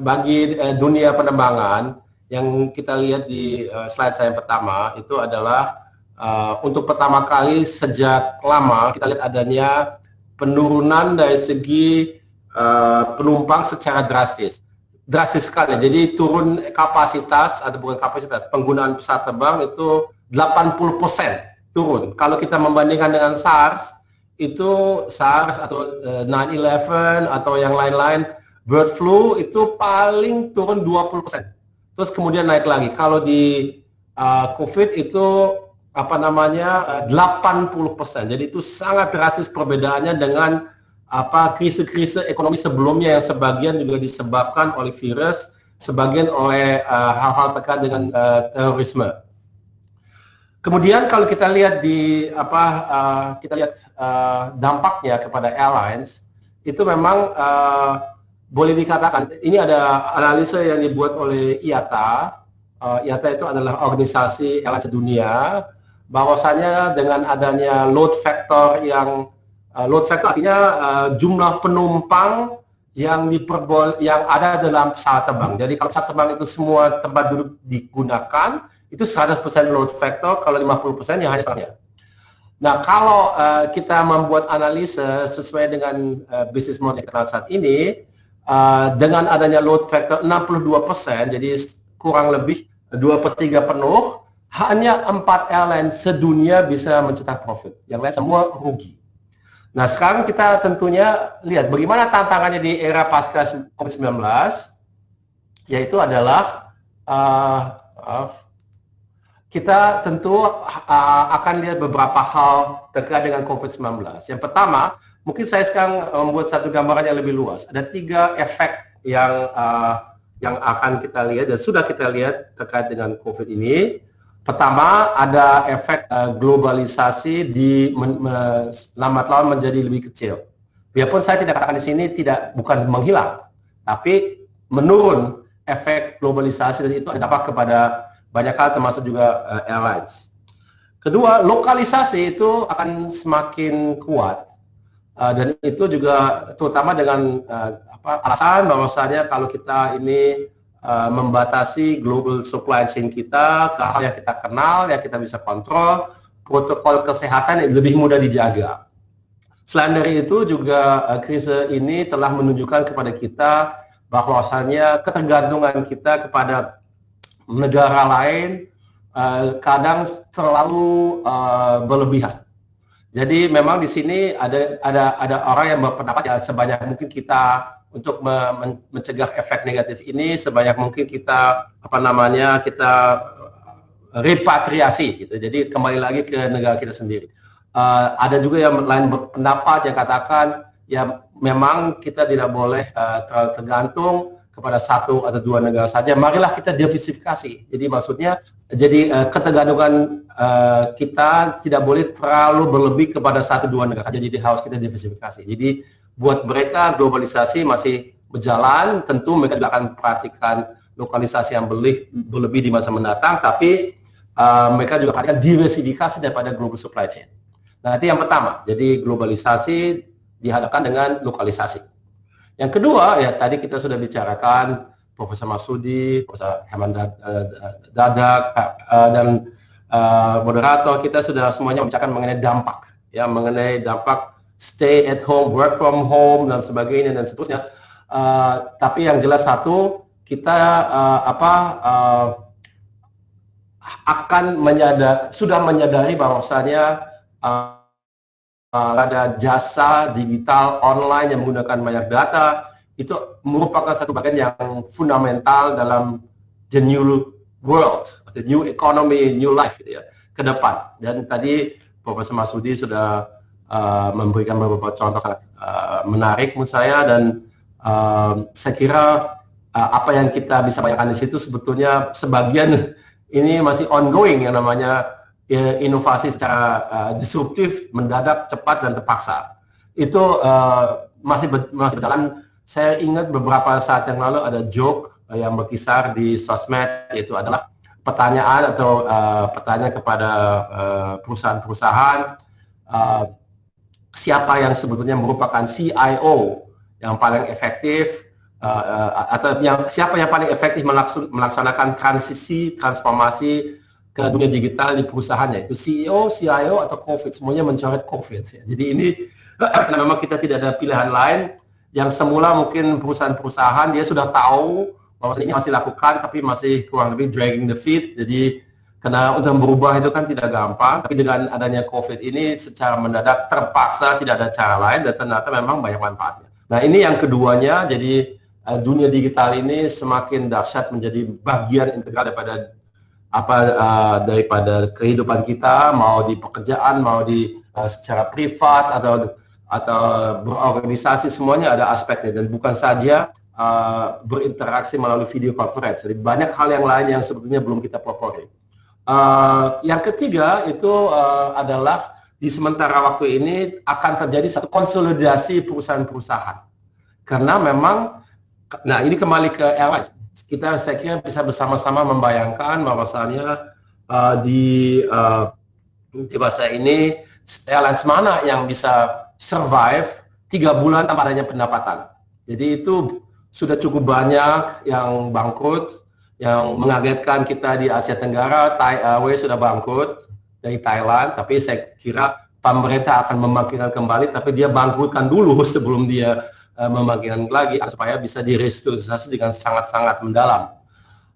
Speaker 4: bagi dunia penerbangan yang kita lihat di slide saya yang pertama itu adalah untuk pertama kali sejak lama kita lihat adanya penurunan dari segi penumpang secara drastis sekali. Jadi turun kapasitas, atau bukan kapasitas, penggunaan pesawat terbang itu 80% turun. Kalau kita membandingkan dengan SARS atau 9/11 atau yang lain-lain, bird flu itu paling turun 20%. Terus kemudian naik lagi. Kalau di COVID itu 80%. Jadi itu sangat drastis perbedaannya dengan krisis-krisis ekonomi sebelumnya yang sebagian juga disebabkan oleh virus, sebagian oleh hal-hal terkait dengan terorisme. Kemudian kalau kita lihat dampaknya kepada airlines, itu memang boleh dikatakan ini ada analisa yang dibuat oleh IATA. IATA itu adalah organisasi airlines dunia, bahwasanya dengan adanya load factor artinya jumlah penumpang yang ada dalam pesawat terbang. Jadi kalau pesawat terbang itu semua tempat duduk digunakan, itu 100% load factor, kalau 50% ya hanya setengahnya. Nah, kalau kita membuat analisa sesuai dengan bisnis model saat ini, dengan adanya load factor 62%, jadi kurang lebih 2/3 penuh, hanya 4 airline sedunia bisa mencetak profit. Yang lain semua rugi. Nah, sekarang kita tentunya lihat bagaimana tantangannya di era pasca COVID-19, yaitu adalah kita tentu akan lihat beberapa hal terkait dengan COVID-19. Yang pertama, mungkin saya sekarang membuat satu gambaran yang lebih luas. Ada 3 efek yang akan kita lihat dan sudah kita lihat terkait dengan COVID ini. Pertama, ada efek globalisasi lambat laun menjadi lebih kecil. Biarpun saya tidak katakan di sini bukan menghilang, tapi menurun efek globalisasi, dan itu ada dampak kepada banyak hal termasuk juga airlines. Kedua, lokalisasi itu akan semakin kuat, dan itu juga terutama dengan alasan bahwasanya kalau kita ini membatasi global supply chain kita ke hal yang kita kenal, yang kita bisa kontrol, protokol kesehatan yang lebih mudah dijaga. Selain dari itu juga krisis ini telah menunjukkan kepada kita bahwasanya ketergantungan kita kepada negara lain kadang terlalu berlebihan. Jadi memang di sini ada orang yang berpendapat ya sebanyak mungkin kita untuk mencegah efek negatif ini sebanyak mungkin kita kita repatriasi gitu. Jadi kembali lagi ke negara kita sendiri. Ada juga yang lain berpendapat yang katakan ya memang kita tidak boleh terlalu tergantung kepada satu atau dua negara saja. Marilah kita diversifikasi. Jadi maksudnya ketergantungan kita tidak boleh terlalu berlebih kepada satu dua negara saja. Jadi harus kita diversifikasi. Jadi buat mereka globalisasi masih berjalan, tentu mereka juga akan perhatikan lokalisasi yang berlebih di masa mendatang, tapi mereka juga perhatikan diversifikasi daripada global supply chain. Nah, itu yang pertama. Jadi globalisasi dihadapkan dengan lokalisasi. Yang kedua, ya tadi kita sudah bicarakan Profesor Marsudi, Profesor Herman Dardak, dan moderator kita sudah semuanya membicarakan mengenai dampak, ya mengenai dampak stay at home, work from home dan sebagainya dan seterusnya. Tapi yang jelas satu, kita sudah menyadari bahwasanya ada jasa digital online yang menggunakan banyak data, itu merupakan satu bagian yang fundamental dalam the new world, the new economy, new life gitu ya, ke depan. Dan tadi Profesor Marsudi sudah memberikan beberapa contoh sangat menarik menurut saya, dan saya kira apa yang kita bisa bayangkan di situ sebetulnya sebagian ini masih ongoing, yang namanya inovasi secara disruptif, mendadak, cepat dan terpaksa. Itu masih berjalan. Saya ingat beberapa saat yang lalu ada joke yang berkisar di sosmed, yaitu adalah pertanyaan pertanyaan kepada perusahaan-perusahaan, siapa yang sebetulnya merupakan CIO yang paling efektif, atau siapa yang paling efektif melaksanakan transformasi ke dunia digital di perusahaannya, itu CEO, CIO atau COVID, semuanya mencoret COVID. Ya. Jadi ini karena memang kita tidak ada pilihan lain, yang semula mungkin perusahaan-perusahaan dia sudah tahu bahwa ini masih lakukan, tapi masih kurang lebih dragging the feet. Jadi karena untuk berubah itu kan tidak gampang, tapi dengan adanya COVID ini secara mendadak terpaksa tidak ada cara lain, dan ternyata memang banyak manfaatnya. Nah ini yang keduanya, jadi dunia digital ini semakin dahsyat menjadi bagian integral daripada kehidupan kita, mau di pekerjaan, mau di secara privat atau berorganisasi, semuanya ada aspeknya, dan bukan saja berinteraksi melalui video conference. Jadi banyak hal yang lain yang sebetulnya belum kita pelopori. Yang ketiga itu adalah di sementara waktu ini akan terjadi satu konsolidasi perusahaan-perusahaan, karena memang, nah ini kembali ke airlines. Saya kira bisa bersama-sama membayangkan bahwasannya di masa ini airlines mana yang bisa survive 3 bulan tanpa adanya pendapatan. Jadi itu sudah cukup banyak yang bangkrut, yang mengagetkan kita di Asia Tenggara. Thai Airways sudah bangkrut dari Thailand, tapi saya kira pemerintah akan membangkitkan kembali, tapi dia bangkrutkan dulu sebelum dia membangkitkan lagi supaya bisa direstrukturisasi dengan sangat-sangat mendalam.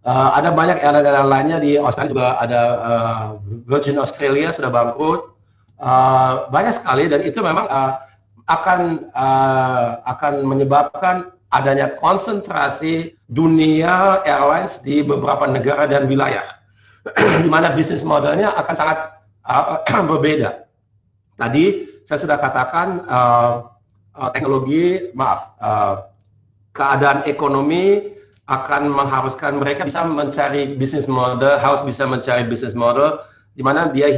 Speaker 4: Ada banyak airline lainnya di Australia juga, ada Virgin Australia sudah bangkrut, banyak sekali, dan itu memang akan menyebabkan adanya konsentrasi dunia airlines di beberapa negara dan wilayah, di mana bisnis modelnya akan sangat berbeda. Tadi saya sudah katakan keadaan ekonomi akan mengharuskan mereka bisa mencari bisnis model, harus bisa mencari bisnis model di mana dia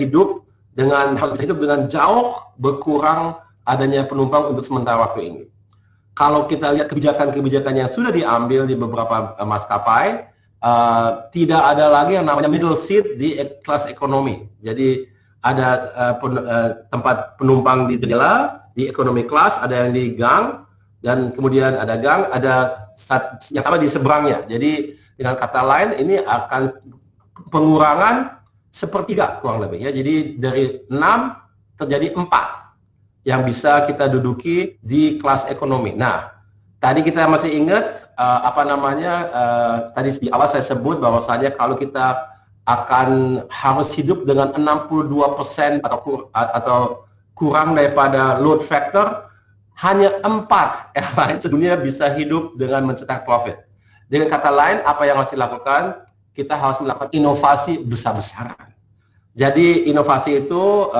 Speaker 4: harus hidup dengan jauh berkurang adanya penumpang untuk sementara waktu ini. Kalau kita lihat kebijakan-kebijakan yang sudah diambil di beberapa maskapai, tidak ada lagi yang namanya middle seat di kelas ekonomi. Jadi ada tempat penumpang di jendela, di economy class, ada yang di gang, dan kemudian ada gang, ada yang sama di seberangnya. Jadi dengan kata lain, ini akan pengurangan sepertiga kurang lebih ya. Jadi dari 6 terjadi 4 yang bisa kita duduki di kelas ekonomi. Nah, tadi kita masih ingat tadi di awal saya sebut bahwasanya kalau kita akan harus hidup dengan 62% atau kurang daripada load factor, hanya 4 airline sedunia bisa hidup dengan mencetak profit. Dengan kata lain, apa yang harus dilakukan? Kita harus melakukan inovasi besar-besaran. Jadi inovasi itu,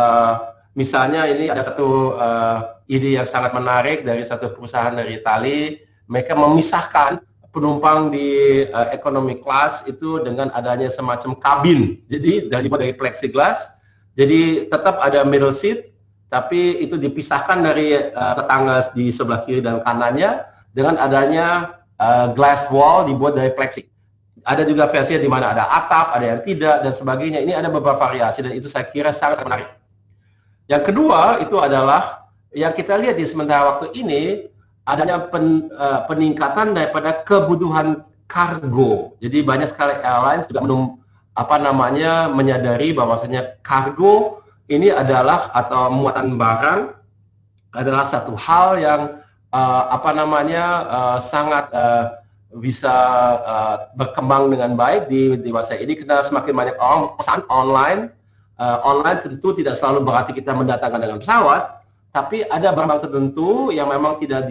Speaker 4: misalnya ini ada satu ide yang sangat menarik dari satu perusahaan dari Itali. Mereka memisahkan penumpang di economy class itu dengan adanya semacam kabin. Jadi dari plexiglass, jadi tetap ada middle seat, tapi itu dipisahkan dari tetangga di sebelah kiri dan kanannya dengan adanya glass wall dibuat dari plexi. Ada juga versi di mana ada atap, ada yang tidak, dan sebagainya. Ini ada beberapa variasi, dan itu saya kira sangat menarik. Yang kedua, itu adalah yang kita lihat di sementara waktu ini, adanya peningkatan daripada kebutuhan kargo. Jadi banyak sekali airlines juga menyadari bahwasanya kargo ini adalah, atau muatan barang adalah satu hal yang sangat bisa berkembang dengan baik di masa ini, karena semakin banyak orang pesan online. Online tentu tidak selalu berarti kita mendatangkan dengan pesawat, tapi ada barang tertentu yang memang tidak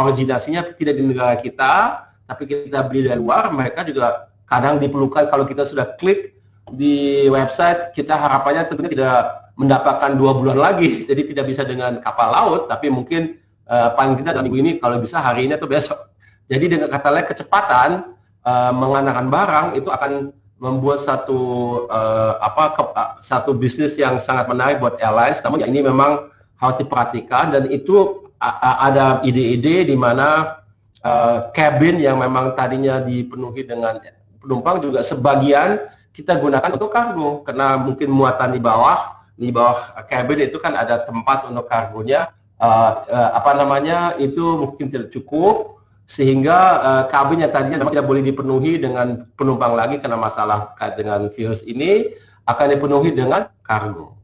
Speaker 4: originasinya tidak di negara kita, tapi kita beli dari luar. Mereka juga kadang diperlukan. Kalau kita sudah klik di website, kita harapannya tentunya tidak mendapatkan 2 bulan lagi, jadi tidak bisa dengan kapal laut, tapi mungkin paling tidak dalam minggu ini, kalau bisa hari ini atau besok. Jadi dengan kata lain, kecepatan mengantarkan barang itu akan membuat satu bisnis yang sangat menarik buat airlines. Namun ini memang harus diperhatikan, dan itu ada ide-ide di mana cabin yang memang tadinya dipenuhi dengan penumpang juga sebagian kita gunakan untuk kargo, karena mungkin muatan di bawah cabin itu kan ada tempat untuk kargonya, itu mungkin tidak cukup, sehingga kabin yang tadinya memang tidak boleh dipenuhi dengan penumpang lagi karena masalah dengan virus ini, akan dipenuhi dengan kargo.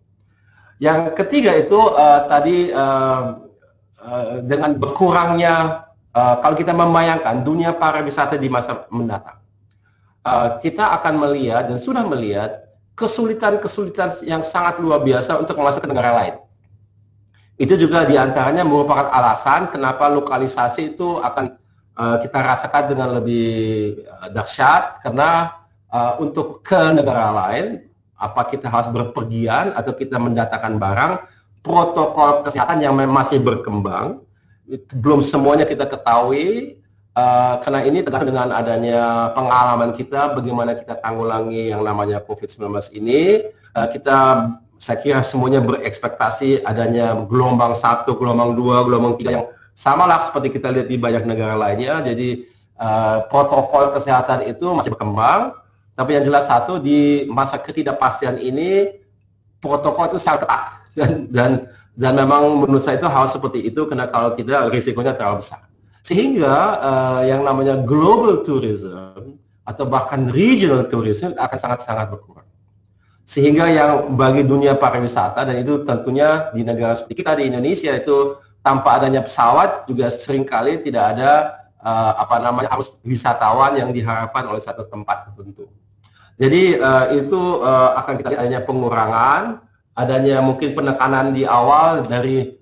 Speaker 4: Yang ketiga itu dengan berkurangnya, kalau kita membayangkan dunia pariwisata di masa mendatang, kita akan melihat dan sudah melihat kesulitan-kesulitan yang sangat luar biasa untuk masuk ke negara lain. Itu juga diantaranya merupakan alasan kenapa lokalisasi itu akan kita rasakan dengan lebih dahsyat, karena untuk ke negara lain, apa kita harus berpergian atau kita mendatangkan barang, protokol kesehatan yang masih berkembang, belum semuanya kita ketahui. Karena ini tergantung dengan adanya pengalaman kita, bagaimana kita tanggulangi yang namanya COVID-19 ini. Saya kira semuanya berekspektasi adanya gelombang 1, gelombang 2, gelombang 3 yang samalah seperti kita lihat di banyak negara lainnya. Jadi protokol kesehatan itu masih berkembang, tapi yang jelas satu, di masa ketidakpastian ini protokol itu sangat ketat, dan memang menurut saya itu harus seperti itu, karena kalau tidak risikonya terlalu besar. Sehingga yang namanya global tourism atau bahkan regional tourism akan sangat-sangat berkurang. Sehingga yang bagi dunia pariwisata, dan itu tentunya di negara seperti kita di Indonesia itu tanpa adanya pesawat juga seringkali tidak ada arus wisatawan yang diharapkan oleh satu tempat tertentu. Jadi itu akan kita lihat adanya pengurangan, adanya mungkin penekanan di awal dari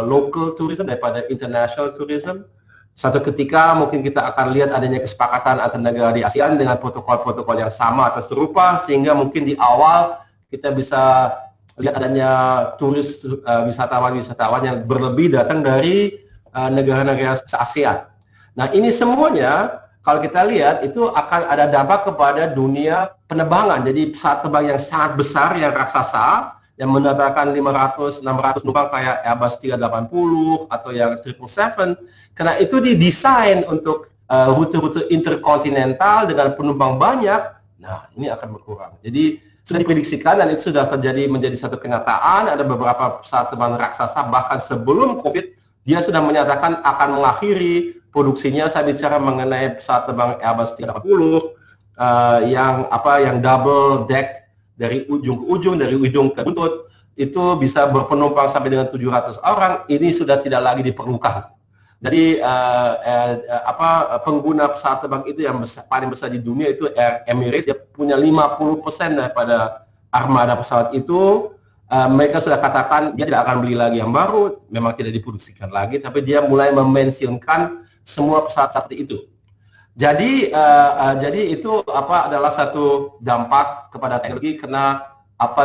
Speaker 4: local tourism daripada international tourism. Suatu ketika mungkin kita akan lihat adanya kesepakatan antara negara di ASEAN dengan protokol-protokol yang sama atau serupa, sehingga mungkin di awal kita bisa lihat adanya turis wisatawan yang berlebih datang dari negara-negara ASEAN. Nah, ini semuanya kalau kita lihat itu akan ada dampak kepada dunia penerbangan. Jadi pesawat terbang yang sangat besar, yang raksasa, yang mendatangkan 500-600 penumpang kayak Airbus 380 atau yang 777, karena itu didesain untuk rute-rute interkontinental dengan penumpang banyak. Nah, ini akan berkurang. Jadi sudah diprediksikan, dan itu sudah terjadi menjadi satu kenyataan. Ada beberapa pesawat terbang raksasa bahkan sebelum COVID dia sudah menyatakan akan mengakhiri produksinya. Saya bicara mengenai pesawat terbang Airbus 380 yang double deck, dari ujung ke ujung, dari hidung ke buntut, itu bisa berpenumpang sampai dengan 700 orang. Ini sudah tidak lagi diperlukan. Jadi pengguna pesawat terbang itu yang paling besar di dunia itu Emirates, dia punya 50% daripada armada pesawat itu. mereka sudah katakan dia tidak akan beli lagi yang baru, memang tidak diproduksikan lagi, tapi dia mulai memensiunkan semua pesawat seperti itu. Jadi itu adalah satu dampak kepada teknologi karena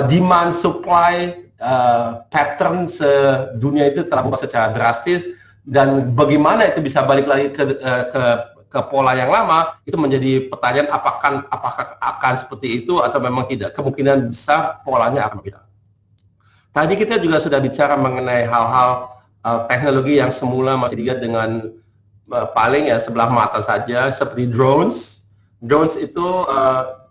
Speaker 4: demand supply pattern sedunia itu telah berubah secara drastis, dan bagaimana itu bisa balik lagi ke pola yang lama itu menjadi pertanyaan, apakah akan seperti itu atau memang tidak. Kemungkinan besar polanya akan berbeda. Tadi kita juga sudah bicara mengenai hal-hal teknologi yang semula masih dilihat dengan paling ya sebelah mata saja, seperti drones. Drones itu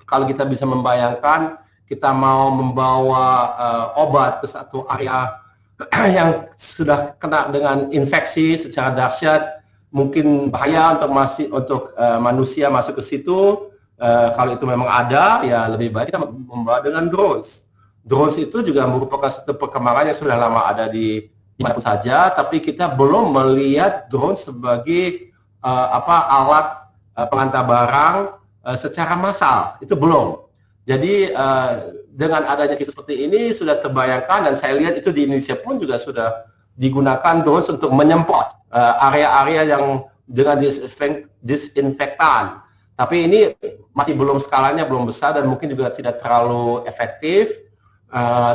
Speaker 4: kalau kita bisa membayangkan, kita mau membawa obat ke satu area yang sudah kena dengan infeksi secara dahsyat, mungkin bahaya untuk manusia masuk ke situ. Kalau itu memang ada, ya lebih baik kita membawa dengan drones. Drones itu juga merupakan satu perkembangan yang sudah lama ada di mana pun saja, tapi kita belum melihat drone sebagai alat pengantar barang secara massal, itu belum. Jadi dengan adanya kisah seperti ini sudah terbayangkan, dan saya lihat itu di Indonesia pun juga sudah digunakan drones untuk menyemprot area-area yang dengan disinfektan. Tapi ini masih belum, skalanya belum besar dan mungkin juga tidak terlalu efektif.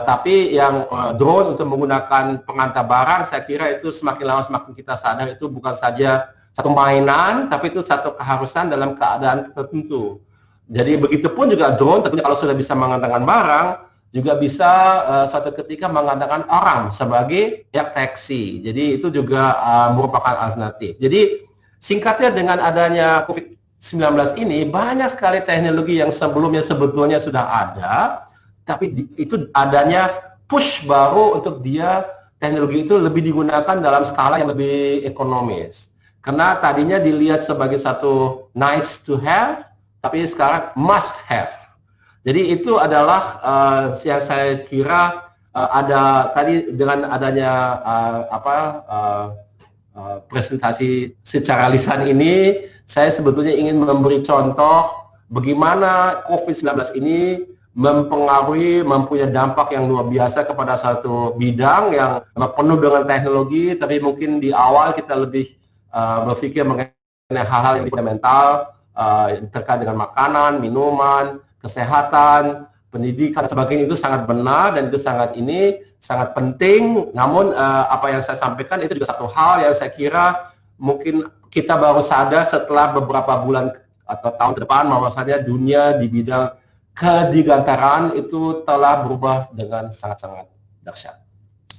Speaker 4: Tapi yang drone untuk menggunakan pengantar barang, saya kira itu semakin lama semakin kita sadar itu bukan saja satu mainan, tapi itu satu keharusan dalam keadaan tertentu. Jadi begitu pun juga drone tentunya kalau sudah bisa mengantarkan barang, juga bisa suatu ketika mengantarkan orang sebagai pihak taksi. Jadi itu juga merupakan alternatif. Jadi singkatnya, dengan adanya COVID-19 ini, banyak sekali teknologi yang sebelumnya sebetulnya sudah ada, tapi itu adanya push baru untuk teknologi itu lebih digunakan dalam skala yang lebih ekonomis. Karena tadinya dilihat sebagai satu nice to have, tapi sekarang must have. Jadi itu adalah yang saya kira ada tadi dengan adanya presentasi secara lisan ini, saya sebetulnya ingin memberi contoh bagaimana COVID-19 ini mempunyai dampak yang luar biasa kepada satu bidang yang penuh dengan teknologi, tapi mungkin di awal kita lebih berpikir mengenai hal-hal yang fundamental terkait dengan makanan, minuman, kesehatan, pendidikan, sebagainya. Itu sangat benar dan itu sangat penting. Namun apa yang saya sampaikan itu juga satu hal yang saya kira mungkin kita baru sadar setelah beberapa bulan atau tahun ke depan, bahwasanya dunia di bidang kedirgantaraan itu telah berubah dengan sangat-sangat dahsyat.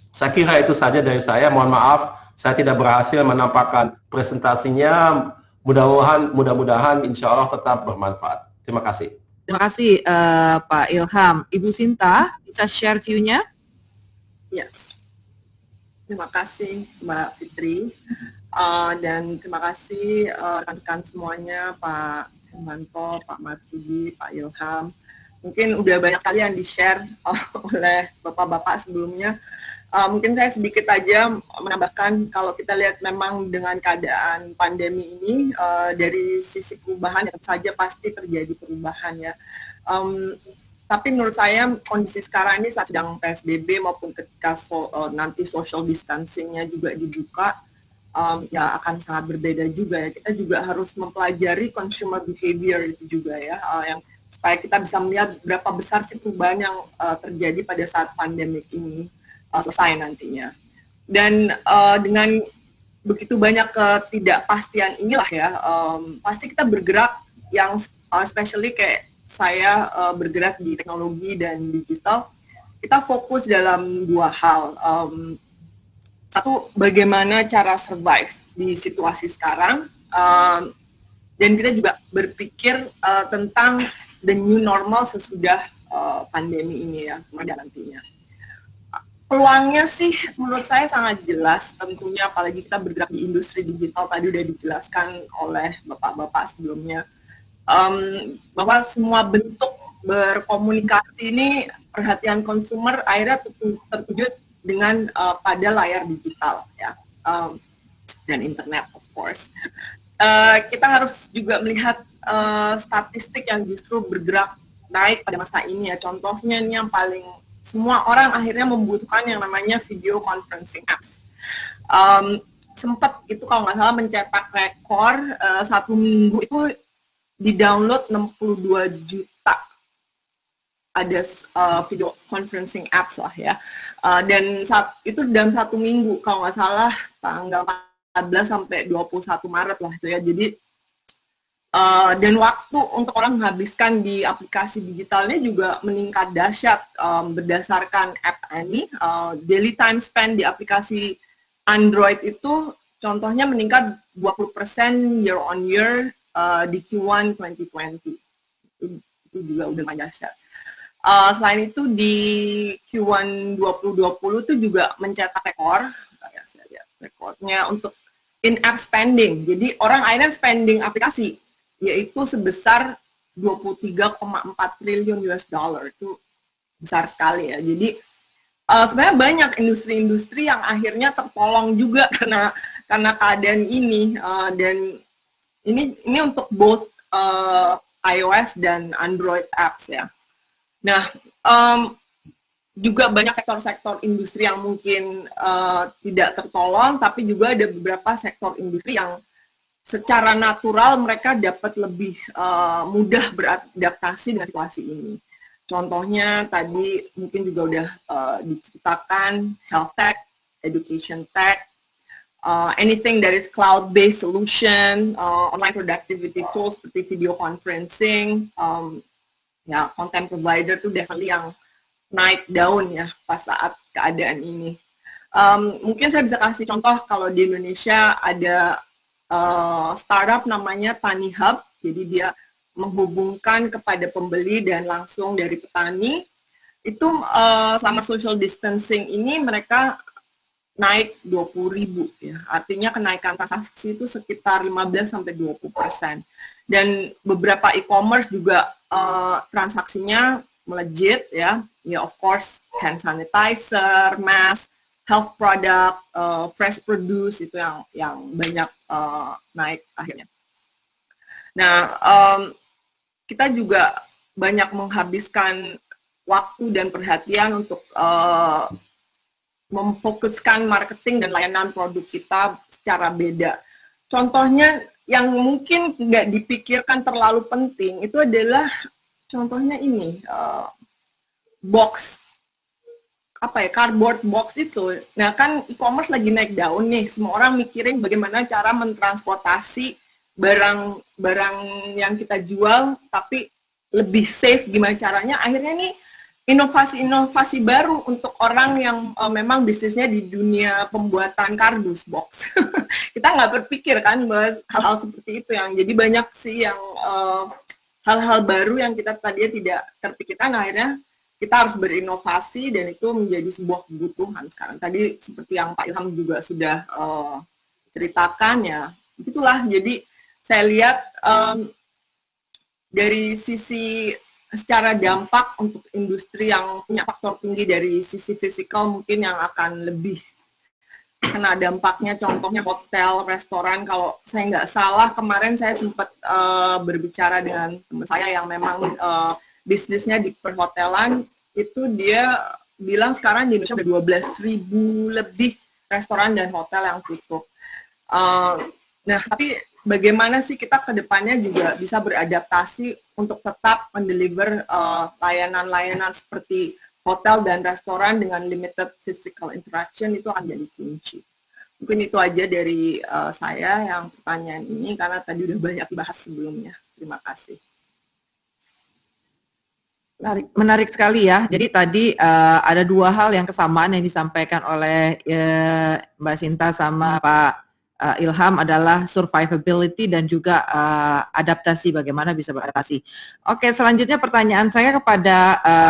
Speaker 4: Saya kira itu saja dari saya. Mohon maaf, saya tidak berhasil menampakkan presentasinya. Mudah-mudahan insya Allah tetap bermanfaat. Terima kasih.
Speaker 1: Terima kasih Pak Ilham. Ibu Sinta, bisa share view-nya?
Speaker 5: Yes. Terima kasih Mbak Fitri. Dan terima kasih rekan-rekan semuanya, Pak Hermanto, Pak Marsudi, Pak Ilham. Mungkin udah banyak sekali yang di-share oleh Bapak-Bapak sebelumnya. Mungkin saya sedikit aja menambahkan, kalau kita lihat memang dengan keadaan pandemi ini, dari sisi perubahan yang saja pasti terjadi perubahan ya. Tapi menurut saya kondisi sekarang ini saat sedang PSBB maupun ketika nanti social distancing-nya juga dibuka, ya akan sangat berbeda juga ya. Kita juga harus mempelajari consumer behavior itu juga ya, yang supaya kita bisa melihat berapa besar sih perubahan yang terjadi pada saat pandemik ini selesai nantinya. Dan dengan begitu banyak ketidakpastian inilah ya, pasti kita bergerak yang especially kayak saya bergerak di teknologi dan digital, kita fokus dalam dua hal. Satu, bagaimana cara survive di situasi sekarang, dan kita juga berpikir tentang the new normal sesudah pandemi ini ya, kemudian nantinya. Peluangnya sih menurut saya sangat jelas, tentunya apalagi kita bergerak di industri digital, tadi udah dijelaskan oleh Bapak-Bapak sebelumnya, bahwa semua bentuk berkomunikasi ini perhatian konsumer akhirnya tertuju dengan pada layar digital ya, dan internet of course. Kita harus juga melihat statistik yang justru bergerak naik pada masa ini ya. Contohnya ini yang paling semua orang akhirnya membutuhkan yang namanya video conferencing apps. Sempat itu kalau nggak salah mencetak rekor 1 minggu itu di-download 62 juta ada video conferencing apps lah ya. Dan itu dalam 1 minggu kalau nggak salah tanggal 14 sampai 21 Maret lah itu ya. Jadi dan waktu untuk orang menghabiskan di aplikasi digitalnya juga meningkat dahsyat berdasarkan app ini. Daily time spend di aplikasi Android itu contohnya meningkat 20% year on year di Q1 2020. Itu juga udah dahsyat. Selain itu di Q1 2020 itu juga mencetak rekor. Saya lihat rekornya untuk in-app spending. Jadi orang akhirnya spending aplikasi yaitu sebesar 23,4 triliun US dollar. Itu besar sekali ya. Jadi sebenarnya banyak industri-industri yang akhirnya tertolong juga karena keadaan ini, dan ini untuk both iOS dan Android apps ya. Nah, juga banyak sektor-sektor industri yang mungkin tidak tertolong, tapi juga ada beberapa sektor industri yang secara natural mereka dapat lebih mudah beradaptasi dengan situasi ini. Contohnya tadi mungkin juga udah diceritakan health tech, education tech, anything that is cloud-based solution, online productivity tools seperti video conferencing, ya content provider tuh definitely yang naik daun ya pas saat keadaan ini. Mungkin saya bisa kasih contoh kalau di Indonesia ada startup namanya Tani Hub, jadi dia menghubungkan kepada pembeli dan langsung dari petani. Itu selama social distancing ini mereka naik 20.000 ya, artinya kenaikan transaksi itu sekitar 15-20%. Dan beberapa e-commerce juga transaksinya melejit ya, of course hand sanitizer, mask, health product, fresh produce itu yang banyak naik akhirnya. Nah, kita juga banyak menghabiskan waktu dan perhatian untuk memfokuskan marketing dan layanan produk kita secara beda. Contohnya yang mungkin nggak dipikirkan terlalu penting itu adalah contohnya ini box cardboard box itu. Nah kan e-commerce lagi naik daun nih, semua orang mikirin bagaimana cara mentransportasi barang yang kita jual tapi lebih safe, gimana caranya. Akhirnya nih inovasi-inovasi baru untuk orang yang memang bisnisnya di dunia pembuatan kardus box. Kita nggak berpikir kan bahwa hal-hal seperti itu yang jadi banyak sih yang hal-hal baru yang kita tadinya tidak terpikirkan, akhirnya kita harus berinovasi dan itu menjadi sebuah kebutuhan sekarang. Tadi seperti yang Pak Ilham juga sudah ceritakan ya, begitulah. Jadi saya lihat dari sisi secara dampak untuk industri yang punya faktor tinggi dari sisi fisikal mungkin yang akan lebih kena dampaknya, contohnya hotel, restoran. Kalau saya nggak salah kemarin saya sempat berbicara dengan teman saya yang memang bisnisnya di perhotelan, itu dia bilang sekarang di Indonesia ada 12.000 lebih restoran dan hotel yang tutup. Nah, tapi bagaimana sih kita ke depannya juga bisa beradaptasi untuk tetap mendeliver layanan-layanan seperti hotel dan restoran dengan limited physical interaction, itu akan jadi kunci. Mungkin itu aja dari saya yang pertanyaan ini, karena tadi udah banyak dibahas sebelumnya. Terima kasih.
Speaker 1: Menarik sekali ya. Jadi tadi ada dua hal yang kesamaan yang disampaikan oleh Mbak Sinta sama Pak Ilham adalah survivability dan juga adaptasi, bagaimana bisa beradaptasi. Oke, selanjutnya pertanyaan saya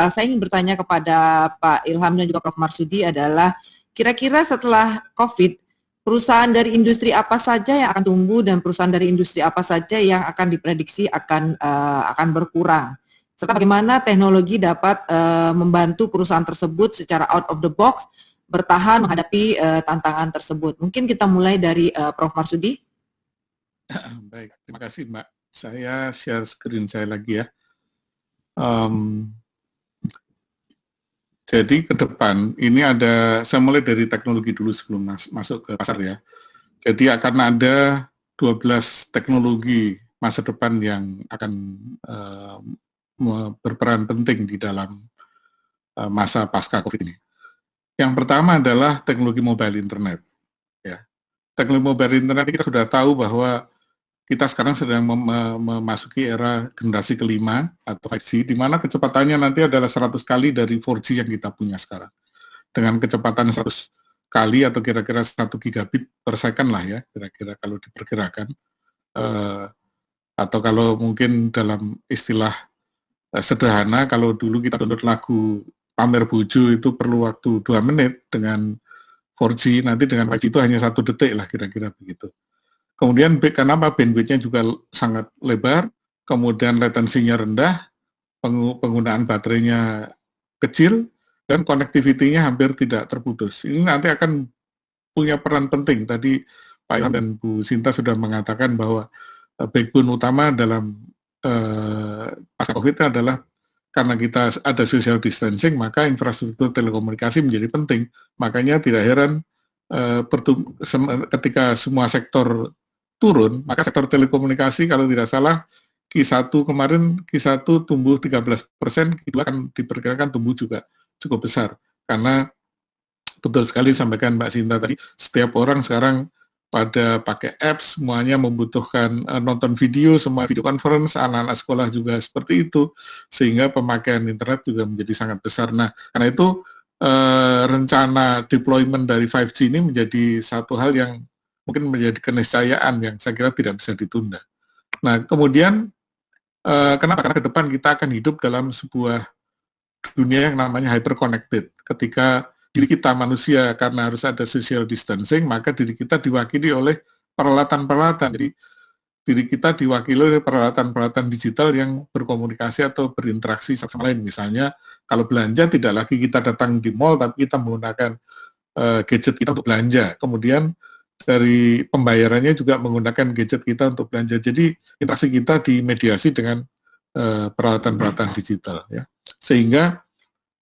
Speaker 1: saya ingin bertanya kepada Pak Ilham dan juga Prof. Marsudi adalah kira-kira setelah COVID, perusahaan dari industri apa saja yang akan tumbuh dan perusahaan dari industri apa saja yang akan diprediksi akan berkurang? Serta bagaimana teknologi dapat membantu perusahaan tersebut secara out of the box bertahan menghadapi tantangan tersebut. Mungkin kita mulai dari Prof. Marsudi.
Speaker 3: Baik, terima kasih Mbak. Saya share screen saya lagi ya. Jadi ke depan ini ada, saya mulai dari teknologi dulu sebelum masuk ke pasar ya. Jadi akan ada 12 teknologi masa depan yang akan berperan penting di dalam masa pasca COVID ini. Yang pertama adalah teknologi mobile internet. Ya. Teknologi mobile internet kita sudah tahu bahwa kita sekarang sedang memasuki era generasi kelima atau 5G, di mana kecepatannya nanti adalah 100 kali dari 4G yang kita punya sekarang. Dengan kecepatan 100 kali atau kira-kira 1 gigabit per second lah ya, kira-kira kalau diperkirakan. Atau kalau mungkin dalam istilah sederhana, kalau dulu kita download lagu Pamer Bojo itu perlu waktu 2 menit, dengan 4G nanti dengan 5G itu hanya 1 detik lah kira-kira begitu. Kemudian kenapa bandwidth-nya juga sangat lebar, kemudian latensinya rendah, penggunaan baterainya kecil, dan connectivity-nya hampir tidak terputus. Ini nanti akan punya peran penting. Tadi Pak Ilham dan Bu Sinta sudah mengatakan bahwa backbone utama dalam pasca COVID adalah karena kita ada social distancing, maka infrastruktur telekomunikasi menjadi penting. Makanya tidak heran ketika semua sektor turun, maka sektor telekomunikasi kalau tidak salah Q1 kemarin, Q1 tumbuh 13%, Q2 akan diperkirakan tumbuh juga cukup besar. Karena betul sekali sampaikan Mbak Sinta tadi, setiap orang sekarang pada pakai apps, semuanya membutuhkan nonton video, semua video conference, anak-anak sekolah juga seperti itu, sehingga pemakaian internet juga menjadi sangat besar. Nah, karena itu rencana deployment dari 5G ini menjadi satu hal yang mungkin menjadi keniscayaan yang saya kira tidak bisa ditunda. Nah, kemudian kenapa? Karena ke depan kita akan hidup dalam sebuah dunia yang namanya hyper-connected. Ketika diri kita manusia, karena harus ada social distancing, maka diri kita diwakili oleh peralatan-peralatan. Jadi, diri kita diwakili oleh peralatan-peralatan digital yang berkomunikasi atau berinteraksi sama lain. Misalnya, kalau belanja tidak lagi kita datang di mall, tapi kita menggunakan gadget kita untuk belanja. Kemudian, dari pembayarannya juga menggunakan gadget kita untuk belanja. Jadi interaksi kita dimediasi dengan peralatan-peralatan digital, ya. Sehingga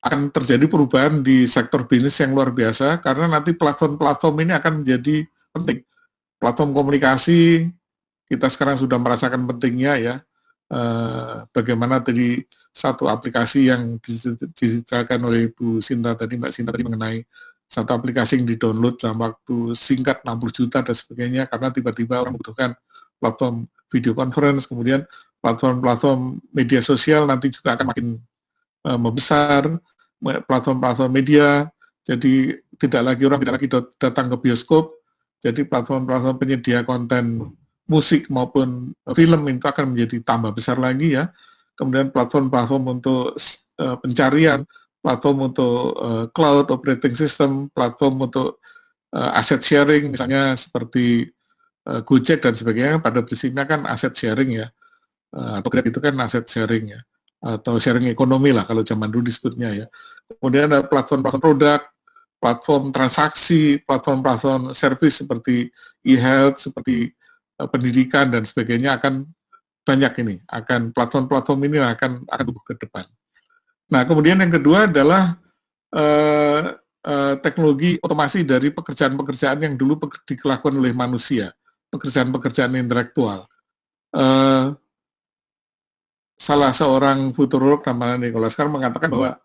Speaker 3: akan terjadi perubahan di sektor bisnis yang luar biasa, karena nanti platform-platform ini akan menjadi penting. Platform komunikasi kita sekarang sudah merasakan pentingnya, ya. Bagaimana tadi satu aplikasi yang diceritakan oleh Bu Sinta tadi, Mbak Sinta tadi, mengenai satu aplikasi yang di-download dalam waktu singkat 60 juta dan sebagainya, karena tiba-tiba orang membutuhkan platform video conference, kemudian platform-platform media sosial nanti juga akan makin membesar, platform-platform media, jadi orang tidak lagi datang ke bioskop, jadi platform-platform penyedia konten musik maupun film itu akan menjadi tambah besar lagi, ya. Kemudian platform-platform untuk pencarian, platform untuk cloud operating system, platform untuk asset sharing, misalnya seperti Gojek dan sebagainya, pada prinsipnya kan aset sharing, ya, atau Grab itu kan aset sharing, ya, atau sharing ekonomi lah kalau zaman dulu disebutnya, ya. Kemudian ada platform-platform produk, platform transaksi, platform-platform service seperti e-health, seperti pendidikan dan sebagainya, akan banyak ini, akan platform-platform ini akan tumbuh ke depan. Nah, kemudian yang kedua adalah teknologi otomasi dari pekerjaan-pekerjaan yang dulu dilakukan oleh manusia, pekerjaan-pekerjaan intelektual. Salah seorang futurolog namanya Nicholas Carr mengatakan bahwa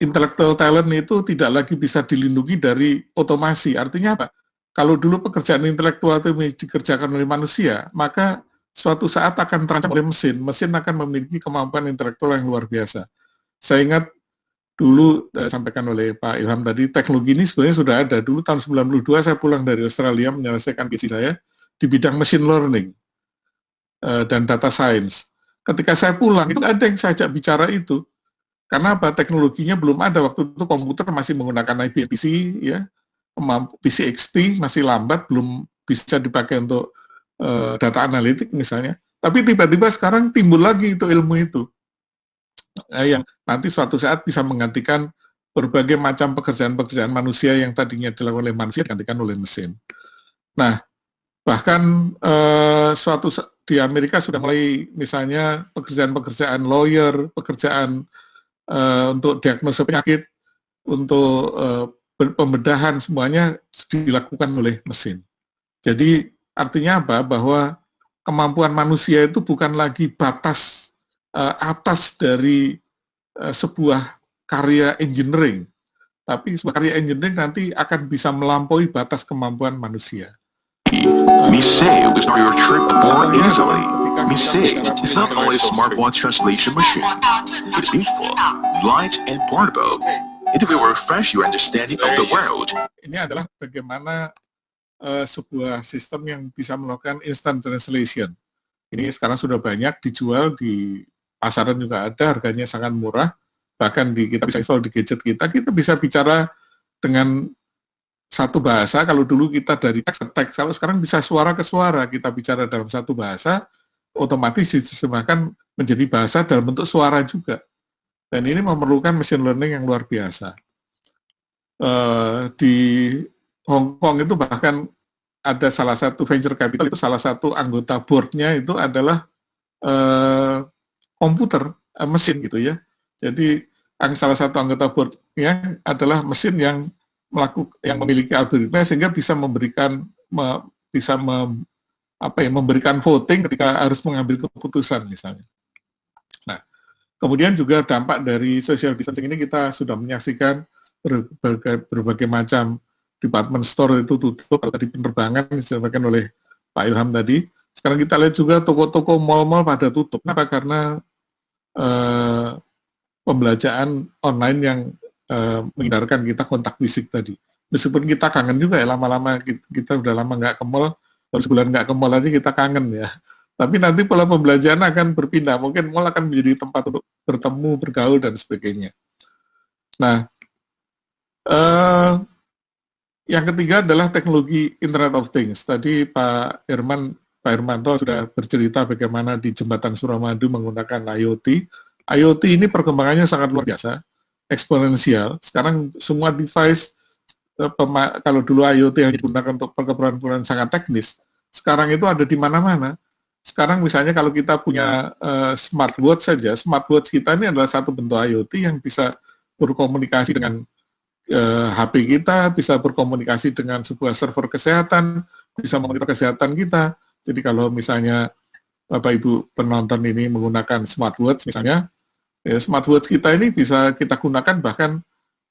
Speaker 3: intellectual talent itu tidak lagi bisa dilindungi dari otomasi. Artinya apa? Kalau dulu pekerjaan intelektual itu dikerjakan oleh manusia, maka suatu saat akan terancam oleh mesin. Mesin akan memiliki kemampuan intelektual yang luar biasa. Saya ingat dulu sampaikan oleh Pak Ilham tadi, teknologi ini sebenarnya sudah ada. Dulu tahun 92 saya pulang dari Australia menyelesaikan PhD saya di bidang machine learning dan data science. Ketika saya pulang, itu ada yang saya ajak bicara itu. Karena apa? Teknologinya belum ada. Waktu itu komputer masih menggunakan IBM PC, ya, PC XT masih lambat, belum bisa dipakai untuk data analitik misalnya. Tapi tiba-tiba sekarang timbul lagi itu ilmu itu. Yang nanti suatu saat bisa menggantikan berbagai macam pekerjaan-pekerjaan manusia yang tadinya dilakukan oleh manusia digantikan oleh mesin. Nah, bahkan di Amerika sudah mulai misalnya pekerjaan-pekerjaan lawyer, pekerjaan untuk diagnosa penyakit, untuk pembedahan semuanya dilakukan oleh mesin. Jadi artinya apa? Bahwa kemampuan manusia itu bukan lagi batas atas dari sebuah karya engineering, tapi sebuah karya engineering nanti akan bisa melampaui batas kemampuan manusia.
Speaker 6: Misei will start your trip more easily. Misei is not only a smartwatch translation machine. It's beautiful, light, and portable. It will refresh your understanding of the world.
Speaker 3: Ini adalah bagaimana sebuah sistem yang bisa melakukan instant translation. Ini sekarang sudah banyak dijual di pasaran, juga ada, harganya sangat murah. Bahkan kita bisa install di gadget kita bisa bicara dengan satu bahasa. Kalau dulu kita dari teks ke teks, kalau sekarang bisa suara ke suara, kita bicara dalam satu bahasa, otomatis diterjemahkan menjadi bahasa dalam bentuk suara juga. Dan ini memerlukan machine learning yang luar biasa. Di Hong Kong itu bahkan ada salah satu venture capital, itu salah satu anggota board-nya itu adalah komputer, mesin gitu ya. Jadi salah satu anggota board-nya adalah mesin yang memiliki algoritma sehingga bisa memberikan memberikan voting ketika harus mengambil keputusan misalnya. Nah, kemudian juga dampak dari social distancing ini kita sudah menyaksikan berbagai macam department store itu tutup. Kalau tadi penerbangan disampaikan oleh Pak Ilham tadi, sekarang kita lihat juga toko-toko mal-mal pada tutup. Kenapa? Karena pembelajaran online yang menghindarkan kita kontak fisik tadi. Meskipun kita kangen juga ya, lama-lama kita udah lama nggak ke mall, baru sebulan nggak ke mall aja kita kangen ya. Tapi nanti pola pembelajaran akan berpindah, mungkin mall akan menjadi tempat untuk bertemu, bergaul, dan sebagainya. Nah, yang ketiga adalah teknologi Internet of Things. Tadi Pak Hermanto sudah bercerita bagaimana di Jembatan Suramadu menggunakan IoT. IoT ini perkembangannya sangat luar biasa, eksponensial. Sekarang semua device, kalau dulu IoT yang digunakan untuk keperluan sangat teknis, sekarang itu ada di mana-mana. Sekarang misalnya kalau kita punya smartwatch saja, smartwatch kita ini adalah satu bentuk IoT yang bisa berkomunikasi dengan HP kita, bisa berkomunikasi dengan sebuah server kesehatan, bisa memonitor kesehatan kita. Jadi kalau misalnya Bapak Ibu penonton ini menggunakan smartwatch misalnya, ya, smartwatch kita ini bisa kita gunakan, bahkan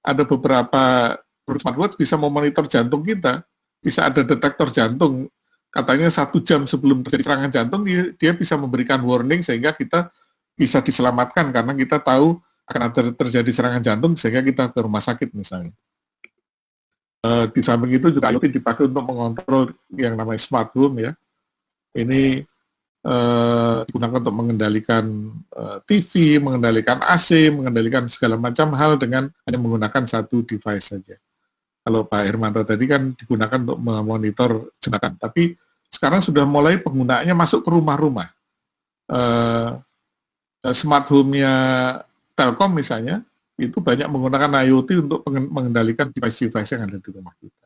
Speaker 3: ada beberapa smartwatch bisa memonitor jantung kita, bisa ada detektor jantung, katanya 1 jam sebelum terjadi serangan jantung dia bisa memberikan warning sehingga kita bisa diselamatkan karena kita tahu akan ada terjadi serangan jantung sehingga kita ke rumah sakit misalnya. Di samping itu juga IoT dipakai untuk mengontrol yang namanya smart home ya. Ini digunakan untuk mengendalikan TV, mengendalikan AC, mengendalikan segala macam hal dengan hanya menggunakan satu device saja. Kalau Pak Hermanto tadi kan digunakan untuk memonitor jembatan, tapi sekarang sudah mulai penggunaannya masuk ke rumah-rumah. Smart home-nya Telkom misalnya, itu banyak menggunakan IoT untuk mengendalikan device-device yang ada di rumah kita.